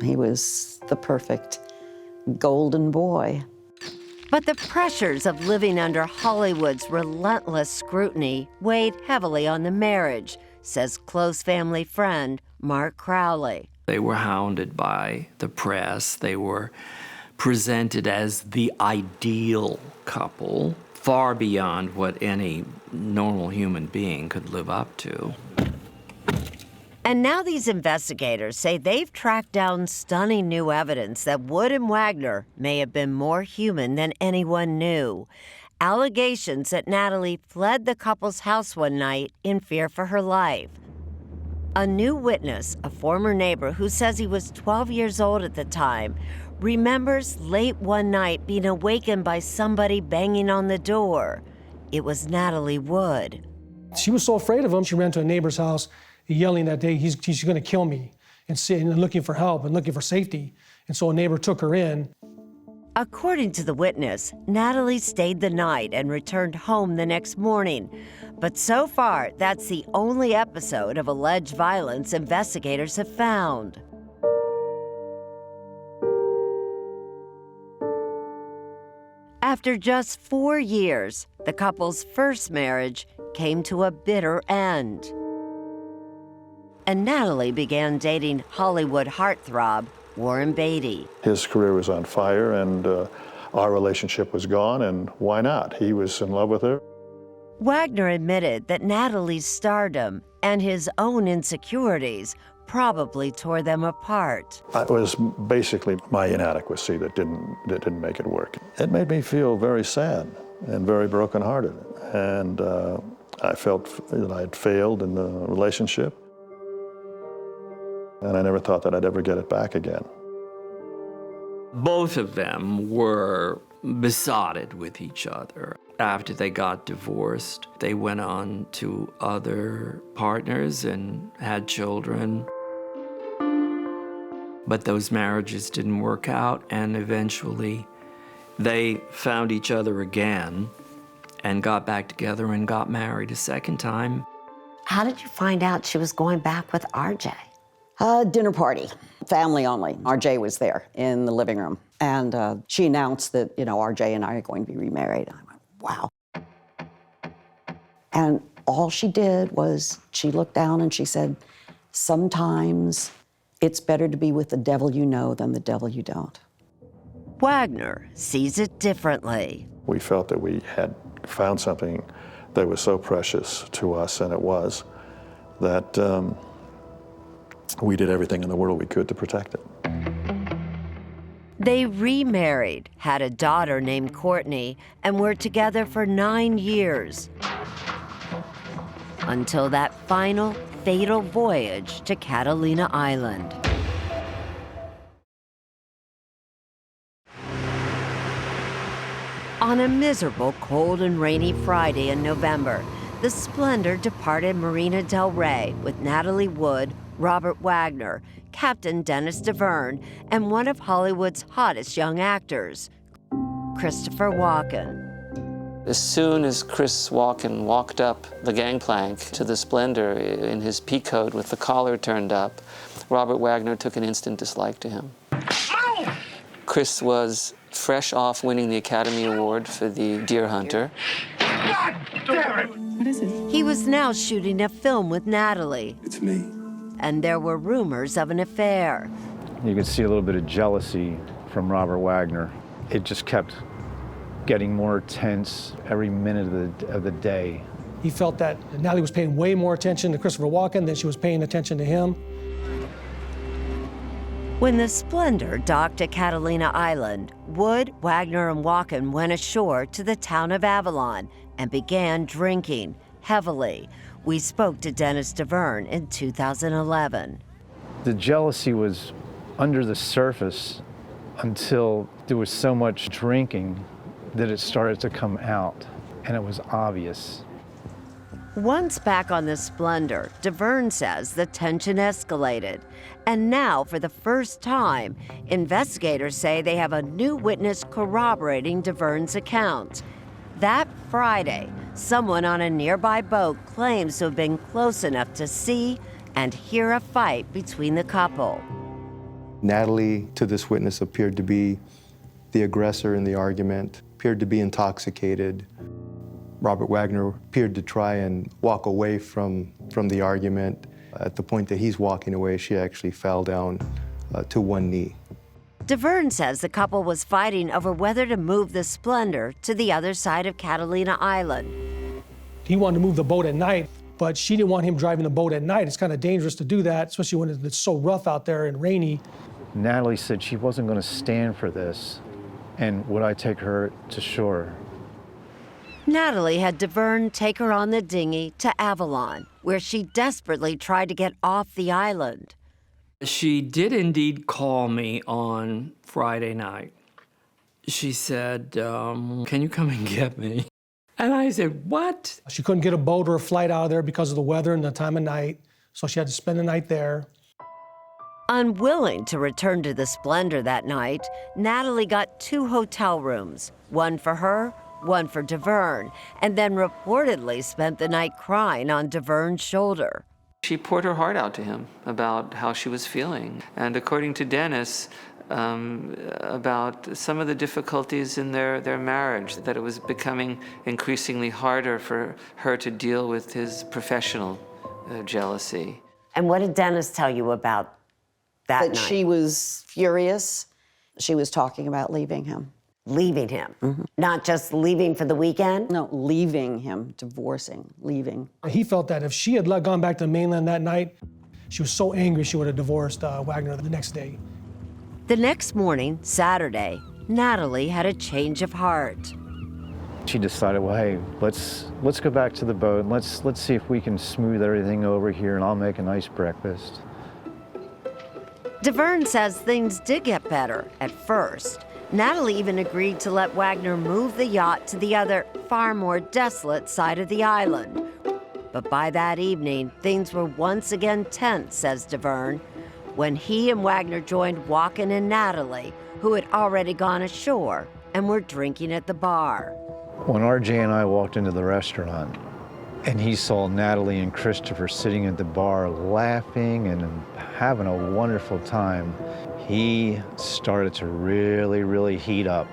He was the perfect golden boy. But the pressures of living under Hollywood's relentless scrutiny weighed heavily on the marriage, says close family friend Mark Crowley. They were hounded by the press. They were presented as the ideal couple, far beyond what any normal human being could live up to. And now these investigators say they've tracked down stunning new evidence that Wood and Wagner may have been more human than anyone knew. Allegations that Natalie fled the couple's house one night in fear for her life. A new witness, a former neighbor who says he was 12 years old at the time, remembers late one night being awakened by somebody banging on the door. It was Natalie Wood. She was so afraid of him, she ran to a neighbor's house yelling that day, he's going to kill me, and looking for help and looking for safety. And so a neighbor took her in. According to the witness, Natalie stayed the night and returned home the next morning. But so far, that's the only episode of alleged violence investigators have found. After just 4 years, the couple's first marriage came to a bitter end. And Natalie began dating Hollywood heartthrob Warren Beatty. His career was on fire, and our relationship was gone, and why not? He was in love with her. Wagner admitted that Natalie's stardom and his own insecurities probably tore them apart. It was basically my inadequacy that didn't make it work. It made me feel very sad and very brokenhearted, and I felt that I had failed in the relationship, and I never thought that I'd ever get it back again. Both of them were besotted with each other. After they got divorced, they went on to other partners and had children. But those marriages didn't work out, and eventually they found each other again and got back together and got married a second time. How did you find out she was going back with RJ? Dinner party, family only. RJ was there in the living room. And she announced that, RJ and I are going to be remarried. I went, wow. And all she did was she looked down and she said, sometimes it's better to be with the devil you know than the devil you don't. Wagner sees it differently. We felt that we had found something that was so precious to us, and it was, that we did everything in the world we could to protect it. They remarried, had a daughter named Courtney, and were together for 9 years. Until that final, fatal voyage to Catalina Island. On a miserable, cold and rainy Friday in November, the Splendor departed Marina del Rey with Natalie Wood, Robert Wagner, Captain Dennis DeVerne, and one of Hollywood's hottest young actors, Christopher Walken. As soon as Chris Walken walked up the gangplank to the Splendor in his pea coat with the collar turned up, Robert Wagner took an instant dislike to him. Chris was fresh off winning the Academy Award for The Deer Hunter. God damn it! What is it? He was now shooting a film with Natalie. It's me. And there were rumors of an affair. You could see a little bit of jealousy from Robert Wagner. It just kept getting more tense every minute of the day. He felt that Natalie was paying way more attention to Christopher Walken than she was paying attention to him. When the Splendor docked at Catalina Island, Wood, Wagner, and Walken went ashore to the town of Avalon and began drinking heavily. We spoke to Dennis DeVerne in 2011. The jealousy was under the surface until there was so much drinking that it started to come out, and it was obvious. Once back on the Splendor, DeVerne says the tension escalated. And now, for the first time, investigators say they have a new witness corroborating DeVerne's account. That Friday, someone on a nearby boat claims to have been close enough to see and hear a fight between the couple. Natalie, to this witness, appeared to be the aggressor in the argument, appeared to be intoxicated. Robert Wagner appeared to try and walk away from the argument. At the point that he's walking away, she actually fell down to one knee. DeVerne says the couple was fighting over whether to move the Splendor to the other side of Catalina Island. He wanted to move the boat at night, but she didn't want him driving the boat at night. It's kind of dangerous to do that, especially when it's so rough out there and rainy. Natalie said she wasn't going to stand for this, and would I take her to shore? Natalie had DeVerne take her on the dinghy to Avalon, where she desperately tried to get off the island. She did indeed call me on Friday night. She said, can you come and get me? And I said, what? She couldn't get a boat or a flight out of there because of the weather and the time of night, so she had to spend the night there. Unwilling to return to the Splendor that night, Natalie got 2 hotel rooms, one for her, one for DeVerne, and then reportedly spent the night crying on DeVerne's shoulder. She poured her heart out to him about how she was feeling. And according to Dennis, about some of the difficulties in their marriage, that it was becoming increasingly harder for her to deal with his professional jealousy. And what did Dennis tell you about that night? She was furious. She was talking about leaving him. Leaving him? Mm-hmm. Not just leaving for the weekend? No, leaving him, divorcing, leaving. He felt that if she had gone back to the mainland that night, she was so angry she would have divorced Wagner the next day. The next morning, Saturday, Natalie had a change of heart. She decided, well, hey, let's go back to the boat and let's see if we can smooth everything over here, and I'll make a nice breakfast. DeVerne says things did get better at first. Natalie even agreed to let Wagner move the yacht to the other, far more desolate side of the island. But by that evening, things were once again tense, says DeVerne, when he and Wagner joined Walken and Natalie, who had already gone ashore and were drinking at the bar. When RJ and I walked into the restaurant, and he saw Natalie and Christopher sitting at the bar laughing and having a wonderful time, he started to really, really heat up.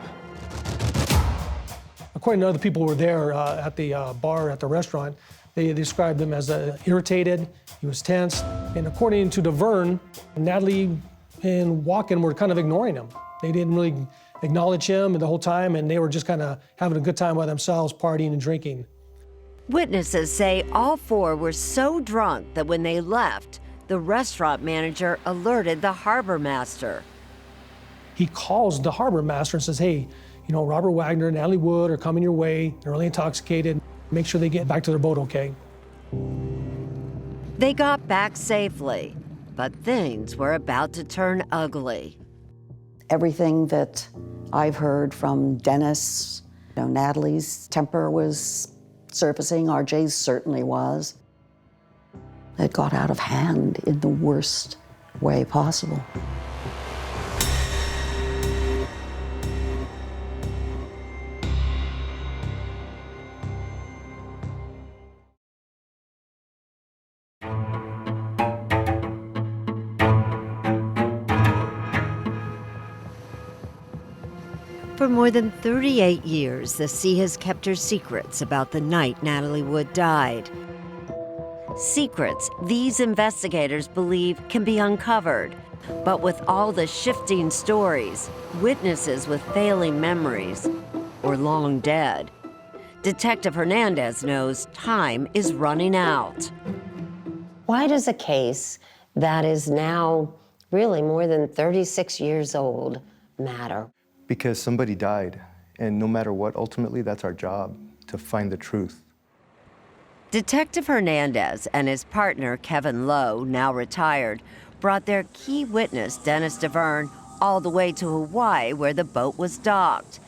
According to other people who were there at the bar at the restaurant, they described him as irritated, he was tense, and according to DeVerne, Natalie and Walken were kind of ignoring him. They didn't really acknowledge him the whole time, and they were just kind of having a good time by themselves, partying and drinking. Witnesses say all 4 were so drunk that when they left, the restaurant manager alerted the harbor master. He calls the harbor master and says, hey, you know, Robert Wagner and Natalie Wood are coming your way. They're really intoxicated. Make sure they get back to their boat, okay? They got back safely, but things were about to turn ugly. Everything that I've heard from Dennis, Natalie's temper was surfacing, RJ's certainly was. It got out of hand in the worst way possible. For more than 38 years, the sea has kept her secrets about the night Natalie Wood died. Secrets these investigators believe can be uncovered But with all the shifting stories, witnesses with failing memories, or long dead, Detective Hernandez knows time is running out. Why does a case that is now really more than 36 years old matter? Because somebody died, and no matter what, ultimately that's our job, to find the truth. Detective Hernandez and his partner, Kevin Lowe, now retired, brought their key witness, Dennis DeVerne, all the way to Hawaii where the boat was docked.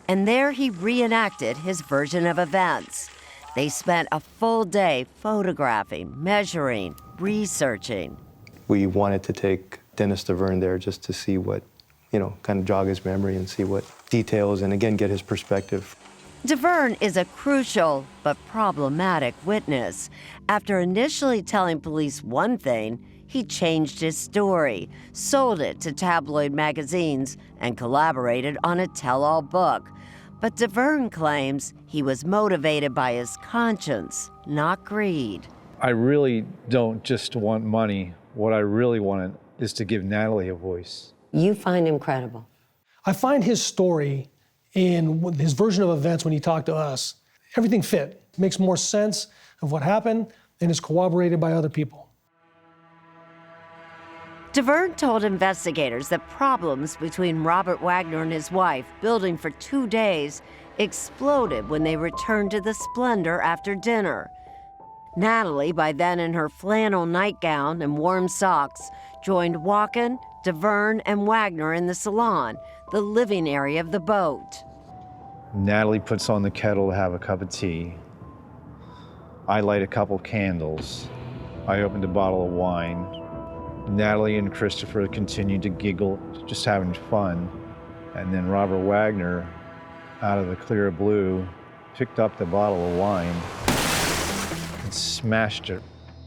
And there he reenacted his version of events. They spent a full day photographing, measuring, researching. We wanted to take Dennis DeVerne there just to see what, kind of jog his memory and see what details, and again, get his perspective. DeVerne is a crucial but problematic witness. After initially telling police one thing, he changed his story, sold it to tabloid magazines, and collaborated on a tell-all book. But DeVerne claims he was motivated by his conscience, not greed. I really don't just want money. What I really wanted is to give Natalie a voice. You find him credible? I find his story in his version of events when he talked to us, everything fit. It makes more sense of what happened and is corroborated by other people. DeVerne told investigators that problems between Robert Wagner and his wife, building for 2 days, exploded when they returned to the Splendor after dinner. Natalie, by then in her flannel nightgown and warm socks, joined Walken, DeVerne, and Wagner in the salon, the living area of the boat. Natalie puts on the kettle to have a cup of tea. I light a couple candles. I opened a bottle of wine. Natalie and Christopher continued to giggle, just having fun. And then Robert Wagner, out of the clear blue, picked up the bottle of wine and smashed it.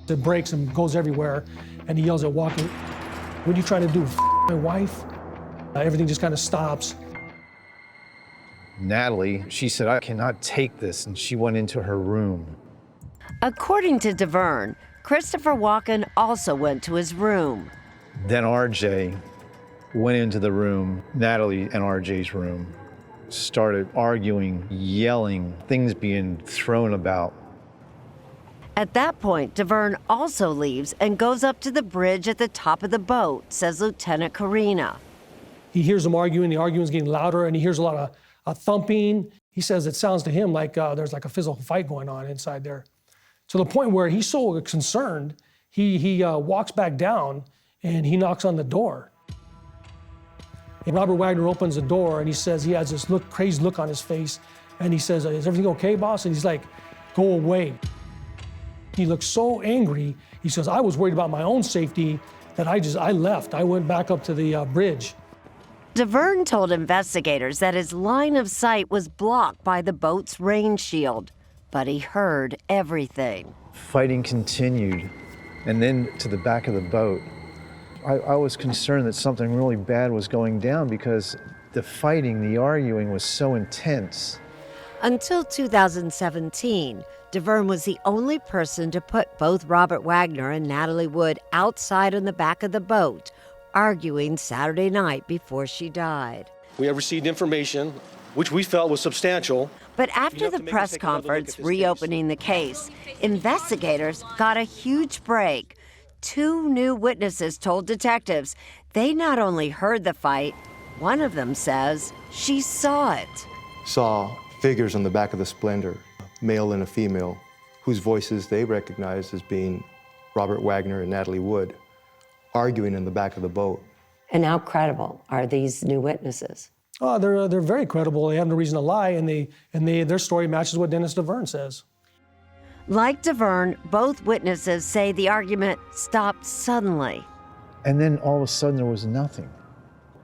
It breaks and goes everywhere, and he yells at Walken, "What are you trying to do, my wife?" Everything just kind of stops. Natalie, she said, "I cannot take this," and she went into her room. According to DeVerne, Christopher Walken also went to his room. Then RJ went into the room, Natalie and RJ's room, started arguing, yelling, things being thrown about. At that point, DeVerne also leaves and goes up to the bridge at the top of the boat, says Lieutenant Karina. He hears them arguing, the arguing's getting louder, and he hears a lot of thumping. He says it sounds to him like there's like a physical fight going on inside there. To the point where he's so concerned, he walks back down and he knocks on the door. And Robert Wagner opens the door and he says, he has this crazy look on his face, and he says, "Is everything okay, boss?" And he's like, "Go away." He looks so angry. He says, "I was worried about my own safety that I left. I went back up to the bridge." DeVerne told investigators that his line of sight was blocked by the boat's rain shield, but he heard everything. Fighting continued, and then to the back of the boat. I was concerned that something really bad was going down because the fighting, the arguing was so intense. Until 2017, DeVerne was the only person to put both Robert Wagner and Natalie Wood outside on the back of the boat, arguing Saturday night before she died. We have received information which we felt was substantial. But after the press conference reopening the case, investigators got a huge break. 2 new witnesses told detectives they not only heard the fight, one of them says she saw it. Saw figures on the back of the Splendor, a male and a female, whose voices they recognized as being Robert Wagner and Natalie Wood, arguing in the back of the boat. And how credible are these new witnesses? Oh, they're very credible. They have no reason to lie, and their story matches what Dennis DeVerne says. Like DeVerne, both witnesses say the argument stopped suddenly. And then all of a sudden there was nothing.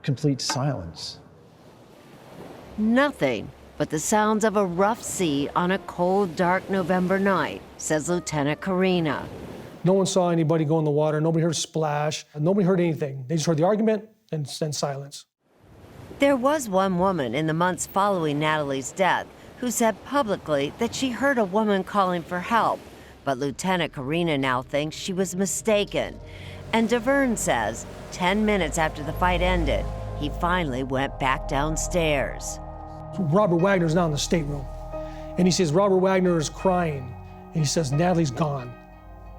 Complete silence. Nothing but the sounds of a rough sea on a cold, dark November night, says Lieutenant Karina. No one saw anybody go in the water. Nobody heard a splash. Nobody heard anything. They just heard the argument and then silence. There was one woman in the months following Natalie's death who said publicly that she heard a woman calling for help, but Lieutenant Karina now thinks she was mistaken. And DeVerne says 10 minutes after the fight ended, he finally went back downstairs. Robert Wagner's now in the stateroom. And he says, Robert Wagner is crying. And he says, Natalie's gone.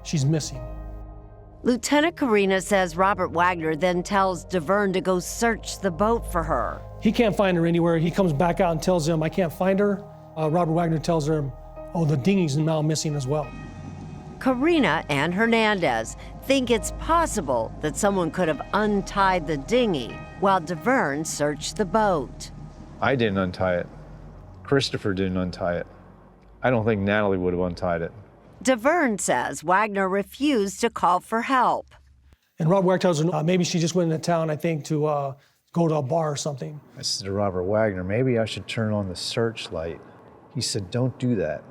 She's missing. Lieutenant Karina says Robert Wagner then tells DeVerne to go search the boat for her. He can't find her anywhere. He comes back out and tells him, I can't find her. Robert Wagner tells her, oh, the dinghy's now missing as well. Karina and Hernandez think it's possible that someone could have untied the dinghy while DeVerne searched the boat. I didn't untie it. Christopher didn't untie it. I don't think Natalie would have untied it. DeVerne says Wagner refused to call for help. And Robert Wagner tells her maybe she just went into town, I think, to go to a bar or something. I said to Robert Wagner, maybe I should turn on the searchlight. He said, don't do that.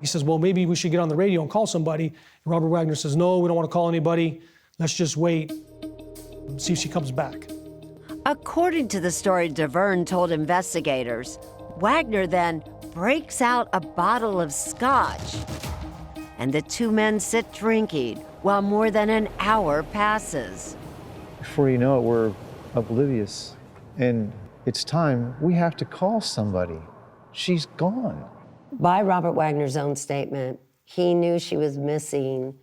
He says, well, maybe we should get on the radio and call somebody. And Robert Wagner says, no, we don't want to call anybody. Let's just wait and see if she comes back. According to the story DeVerne told investigators, Wagner then breaks out a bottle of scotch, and the two men sit drinking while more than an hour passes. Before you know it, we're oblivious. And it's time, we have to call somebody. She's gone. By Robert Wagner's own statement, he knew she was missing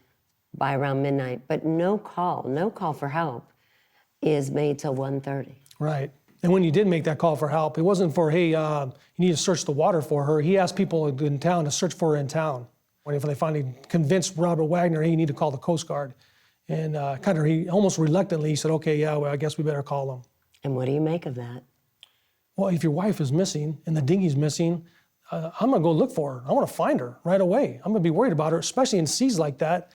by around midnight, but no call for help is made till 1:30. Right. And when he did make that call for help, it wasn't for, hey, you need to search the water for her. He asked people in town to search for her in town. When they finally convinced Robert Wagner, hey, you need to call the Coast Guard. And he almost reluctantly, he said, okay, yeah, well, I guess we better call them. And what do you make of that? Well, if your wife is missing and the dinghy's missing, I'm gonna go look for her. I wanna find her right away. I'm gonna be worried about her, especially in seas like that.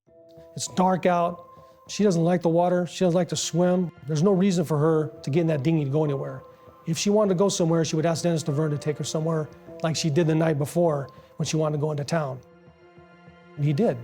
It's dark out. She doesn't like the water. She doesn't like to swim. There's no reason for her to get in that dinghy to go anywhere. If she wanted to go somewhere, she would ask Dennis DeVerne to take her somewhere like she did the night before when she wanted to go into town. And he did.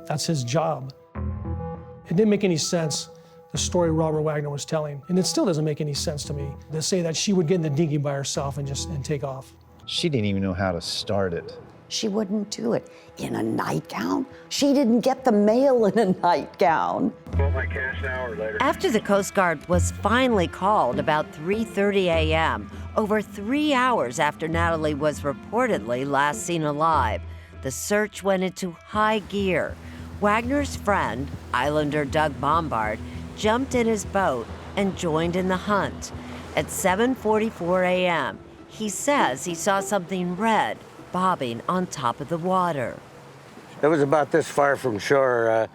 That's his job. It didn't make any sense, the story Robert Wagner was telling. And it still doesn't make any sense to me to say that she would get in the dinghy by herself and take off. She didn't even know how to start it. She wouldn't do it in a nightgown. She didn't get the mail in a nightgown. My cash an hour later. After the Coast Guard was finally called about 3:30 a.m., over 3 hours after Natalie was reportedly last seen alive, the search went into high gear. Wagner's friend, Islander Doug Bombard, jumped in his boat and joined in the hunt. At 7:44 a.m., he says he saw something red bobbing on top of the water. It was about this far from shore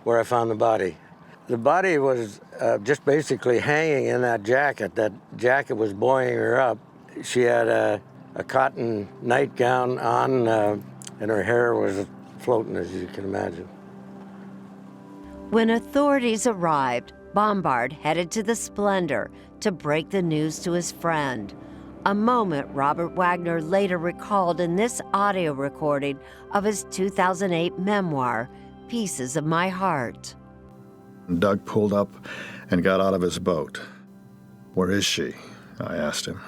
where I found the body. The body was just basically hanging in that jacket. That jacket was buoying her up. She had a cotton nightgown on, and her hair was floating, as you can imagine. When authorities arrived, Bombard headed to the Splendor to break the news to his friend. A moment Robert Wagner later recalled in this audio recording of his 2008 memoir, Pieces of My Heart. Doug pulled up and got out of his boat. "Where is she?" I asked him.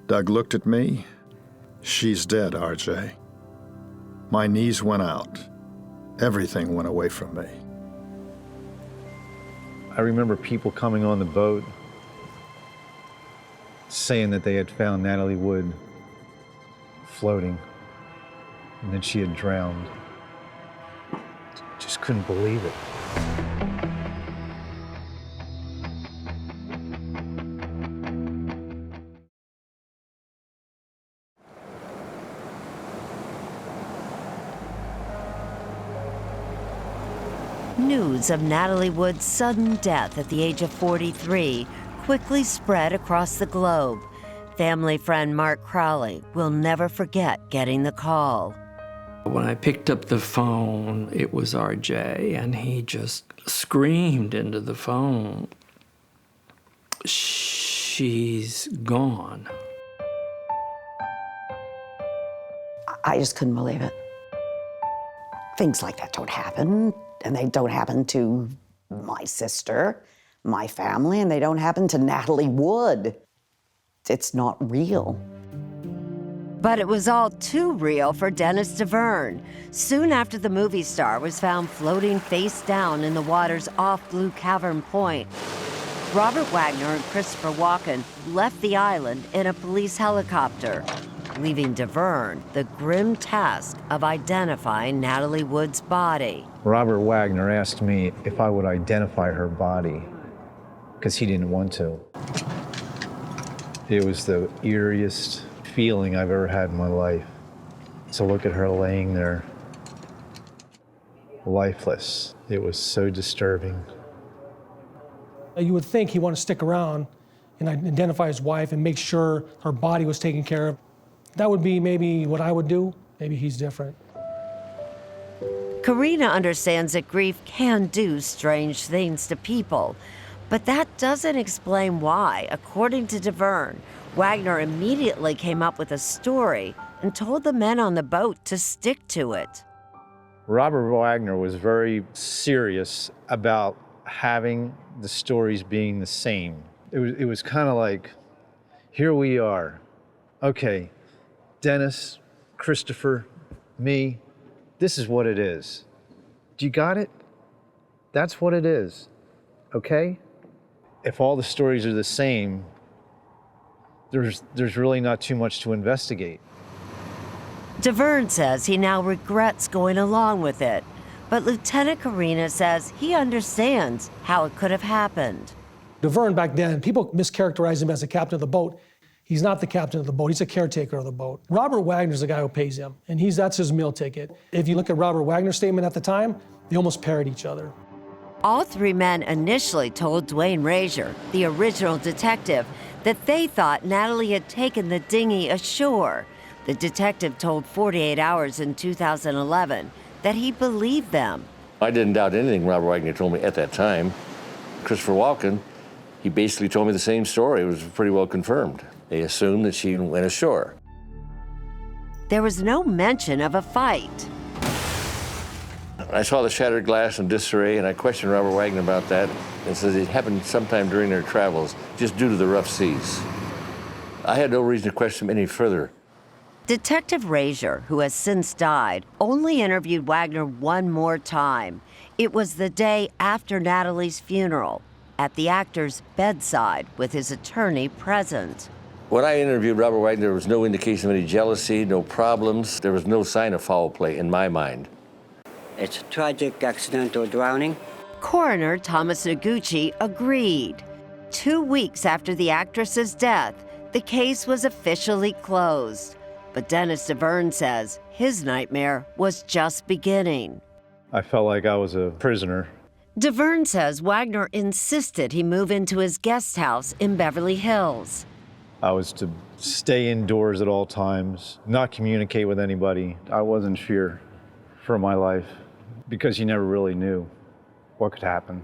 Doug looked at me. "She's dead, RJ." My knees went out. Everything went away from me. I remember people coming on the boat saying that they had found Natalie Wood floating and that she had drowned. Just couldn't believe it. News of Natalie Wood's sudden death at the age of 43 quickly spread across the globe. Family friend Mark Crowley will never forget getting the call. When I picked up the phone, it was RJ, and he just screamed into the phone, "She's gone." I just couldn't believe it. Things like that don't happen, and they don't happen to my sister, my family, and they don't happen to Natalie Wood. It's not real. But it was all too real for Dennis DeVerne. Soon after the movie star was found floating face down in the waters off Blue Cavern Point, Robert Wagner and Christopher Walken left the island in a police helicopter, leaving DeVerne the grim task of identifying Natalie Wood's body. Robert Wagner asked me if I would identify her body, because he didn't want to. It was the eeriest feeling I've ever had in my life. To look at her laying there, lifeless. It was so disturbing. You would think he wanted to stick around and identify his wife and make sure her body was taken care of. That would be maybe what I would do. Maybe he's different. Karina understands that grief can do strange things to people, but that doesn't explain why, according to DeVerne, Wagner immediately came up with a story and told the men on the boat to stick to it. Robert Wagner was very serious about having the stories being the same. It was kind of like, here we are. Okay, Dennis, Christopher, me, this is what it is. Do you got it? That's what it is, okay? If all the stories are the same, there's really not too much to investigate. DeVerne says he now regrets going along with it, but Lieutenant Karina says he understands how it could have happened. DeVerne back then, people mischaracterized him as the captain of the boat. He's not the captain of the boat, he's a caretaker of the boat. Robert Wagner's the guy who pays him, and that's his meal ticket. If you look at Robert Wagner's statement at the time, they almost parrot each other. All three men initially told Dwayne Razier, the original detective, that they thought Natalie had taken the dinghy ashore. The detective told 48 Hours in 2011 that he believed them. I didn't doubt anything Robert Wagner told me at that time. Christopher Walken, he basically told me the same story. It was pretty well confirmed. They assumed that she went ashore. There was no mention of a fight. I saw the shattered glass and disarray, and I questioned Robert Wagner about that, and says it happened sometime during their travels, just due to the rough seas. I had no reason to question him any further. Detective Razier, who has since died, only interviewed Wagner one more time. It was the day after Natalie's funeral, at the actor's bedside with his attorney present. When I interviewed Robert Wagner, there was no indication of any jealousy, no problems. There was no sign of foul play in my mind. It's a tragic accidental drowning. Coroner Thomas Noguchi agreed. 2 weeks after the actress's death, the case was officially closed. But Dennis DeVerne says his nightmare was just beginning. I felt like I was a prisoner. DeVerne says Wagner insisted he move into his guest house in Beverly Hills. I was to stay indoors at all times, not communicate with anybody. I was in fear for my life because you never really knew what could happen.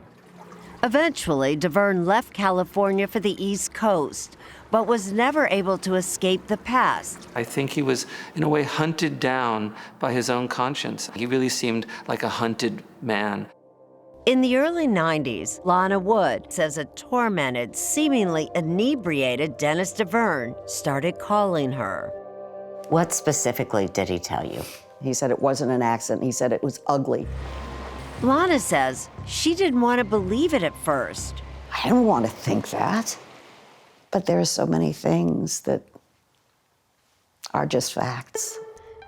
Eventually, DeVerne left California for the East Coast, but was never able to escape the past. I think he was, in a way, hunted down by his own conscience. He really seemed like a hunted man. In the early 90s, Lana Wood says a tormented, seemingly inebriated Dennis DeVerne started calling her. What specifically did he tell you? He said it wasn't an accident. He said it was ugly. Lana says she didn't want to believe it at first. I don't want to think that. But there are so many things that are just facts.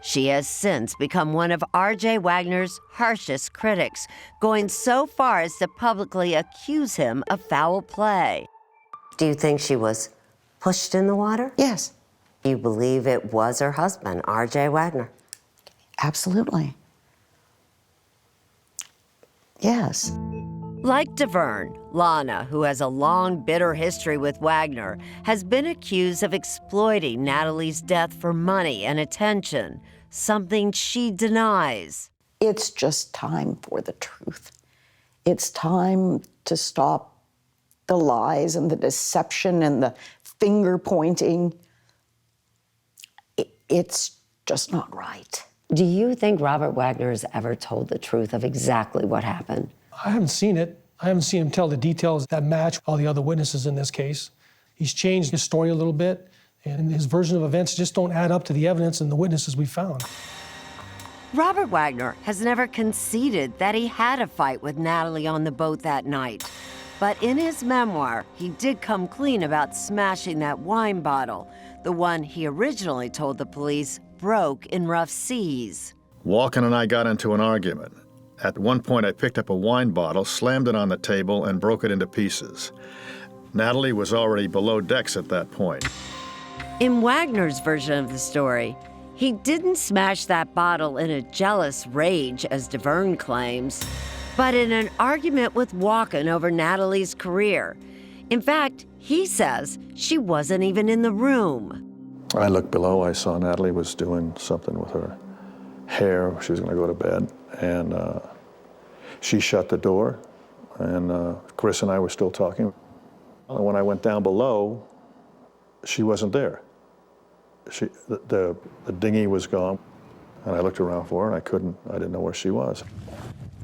She has since become one of R.J. Wagner's harshest critics, going so far as to publicly accuse him of foul play. Do you think she was pushed in the water? Yes. Do you believe it was her husband, R.J. Wagner? Absolutely. Yes. Like DeVerne, Lana, who has a long, bitter history with Wagner, has been accused of exploiting Natalie's death for money and attention, something she denies. It's just time for the truth. It's time to stop the lies and the deception and the finger pointing. It's just not right. Do you think Robert Wagner has ever told the truth of exactly what happened? I haven't seen it. I haven't seen him tell the details that match all the other witnesses in this case. He's changed his story a little bit, And his version of events just don't add up to the evidence and the witnesses we found. Robert Wagner has never conceded that he had a fight with Natalie on the boat that night. But in his memoir, he did come clean about smashing that wine bottle, the one he originally told the police broke in rough seas. Walken and I got into an argument. At one point, I picked up a wine bottle, slammed it on the table, and broke it into pieces. Natalie was already below decks at that point. In Wagner's version of the story, he didn't smash that bottle in a jealous rage, as DeVerne claims, but in an argument with Walken over Natalie's career. In fact, he says she wasn't even in the room. I looked below. I saw Natalie was doing something with her hair. She was going to go to bed. And she shut the door. And Chris and I were still talking. When I went down below, she wasn't there. The dinghy was gone. And I looked around for her, and I didn't know where she was.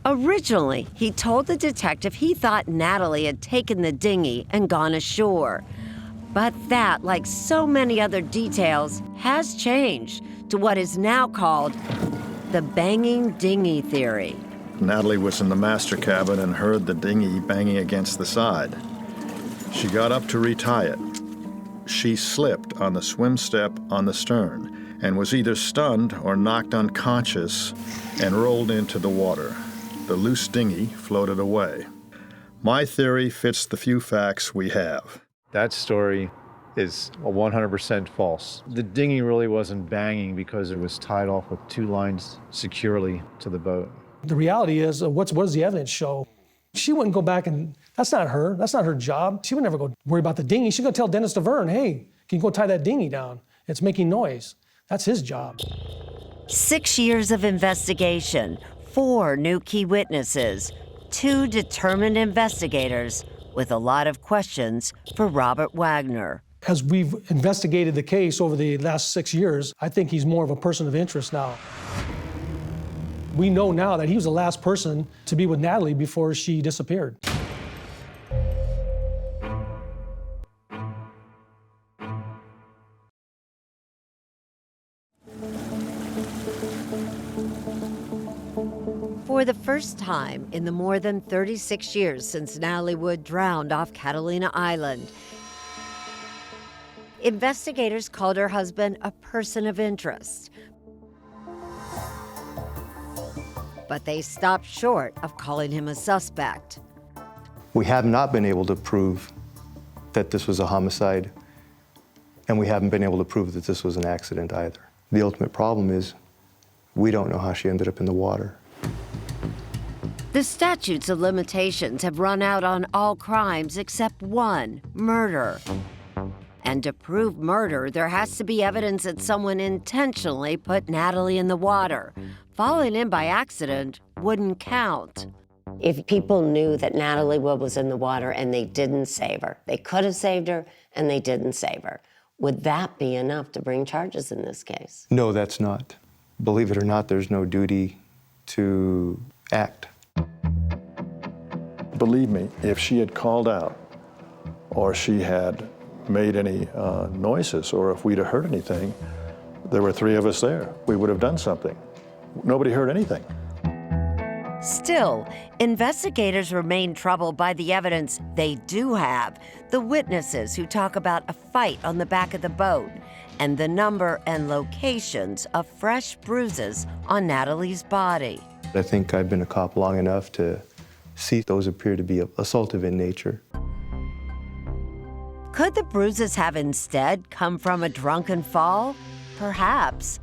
Originally, he told the detective he thought Natalie had taken the dinghy and gone ashore. But that, like so many other details, has changed to what is now called the banging dinghy theory. Natalie was in the master cabin and heard the dinghy banging against the side. She got up to retie it. She slipped on the swim step on the stern and was either stunned or knocked unconscious and rolled into the water. The loose dinghy floated away. My theory fits the few facts we have. That story is 100% false. The dinghy really wasn't banging because it was tied off with 2 lines securely to the boat. The reality is, what does the evidence show? She wouldn't go back and, that's not her job. She would never go worry about the dinghy. She'd go tell Dennis DeVerne, hey, can you go tie that dinghy down? It's making noise. That's his job. 6 years of investigation, 4 new key witnesses, 2 determined investigators with a lot of questions for Robert Wagner. As we've investigated the case over the last 6 years, I think he's more of a person of interest now. We know now that he was the last person to be with Natalie before she disappeared. For the first time in the more than 36 years since Natalie Wood drowned off Catalina Island, investigators called her husband a person of interest. But they stopped short of calling him a suspect. We have not been able to prove that this was a homicide, and we haven't been able to prove that this was an accident either. The ultimate problem is we don't know how she ended up in the water. The statutes of limitations have run out on all crimes except one, murder. And to prove murder, there has to be evidence that someone intentionally put Natalie in the water. Falling in by accident wouldn't count. If people knew that Natalie Wood was in the water and they didn't save her, they could have saved her and they didn't save her, would that be enough to bring charges in this case? No, that's not. Believe it or not, there's no duty to act. Believe me, if she had called out or she had made any noises or if we'd have heard anything, there were 3 of us there. We would have done something. Nobody heard anything. Still, investigators remain troubled by the evidence they do have, the witnesses who talk about a fight on the back of the boat, and the number and locations of fresh bruises on Natalie's body. I think I've been a cop long enough to see those appear to be assaultive in nature. Could the bruises have instead come from a drunken fall? Perhaps.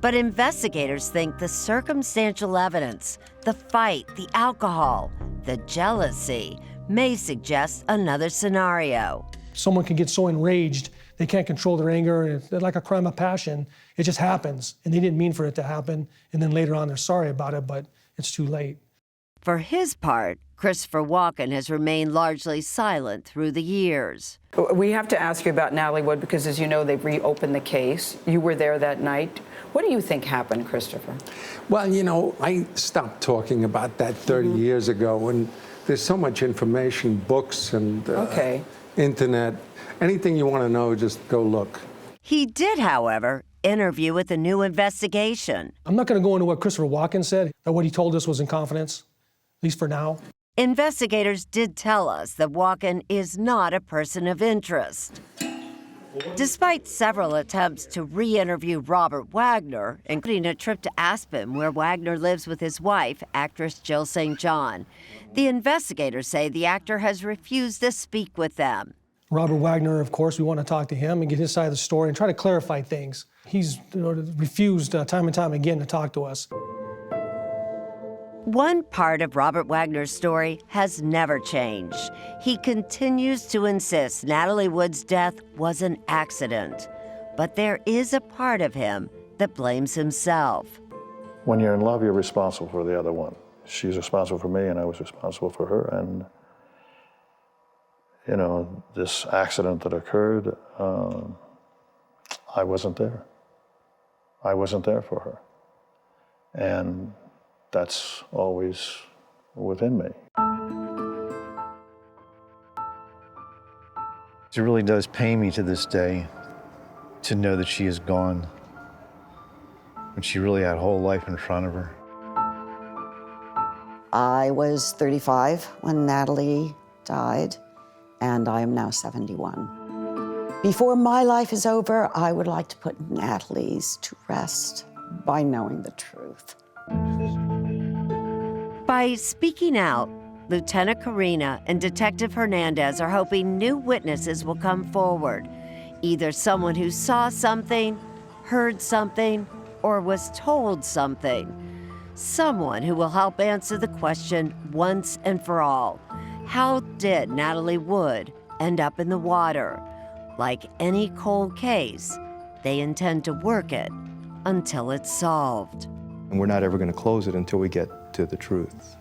But investigators think the circumstantial evidence, the fight, the alcohol, the jealousy, may suggest another scenario. Someone can get so enraged, they can't control their anger, and it's like a crime of passion. It just happens, and they didn't mean for it to happen, and then later on they're sorry about it, but it's too late. For his part, Christopher Walken has remained largely silent through the years. We have to ask you about Natalie Wood because, as you know, they've reopened the case. You were there that night. What do you think happened, Christopher? Well, you know, I stopped talking about that 30 years ago, and there's so much information, books and internet. Anything you want to know, just go look. He did, however, interview with a new investigation. I'm not going to go into what Christopher Walken said, that what he told us was in confidence, at least for now. Investigators did tell us that Walken is not a person of interest. Despite several attempts to re-interview Robert Wagner, including a trip to Aspen where Wagner lives with his wife, actress Jill St. John, the investigators say the actor has refused to speak with them. Robert Wagner, of course, we want to talk to him and get his side of the story and try to clarify things. He's refused time and time again to talk to us. One part of Robert Wagner's story has never changed. He continues to insist Natalie Wood's death was an accident. But there is a part of him that blames himself. When you're in love, you're responsible for the other one. She's responsible for me, and I was responsible for her. And, you know, this accident that occurred, I wasn't there. I wasn't there for her. And that's always within me. It really does pain me to this day to know that she is gone when she really had a whole life in front of her. I was 35 when Natalie died, and I am now 71. Before my life is over, I would like to put Natalie's to rest by knowing the truth. By speaking out, Lieutenant Carina and Detective Hernandez are hoping new witnesses will come forward. Either someone who saw something, heard something, or was told something. Someone who will help answer the question once and for all. How did Natalie Wood end up in the water? Like any cold case, they intend to work it until it's solved. And we're not ever going to close it until we get to the truth.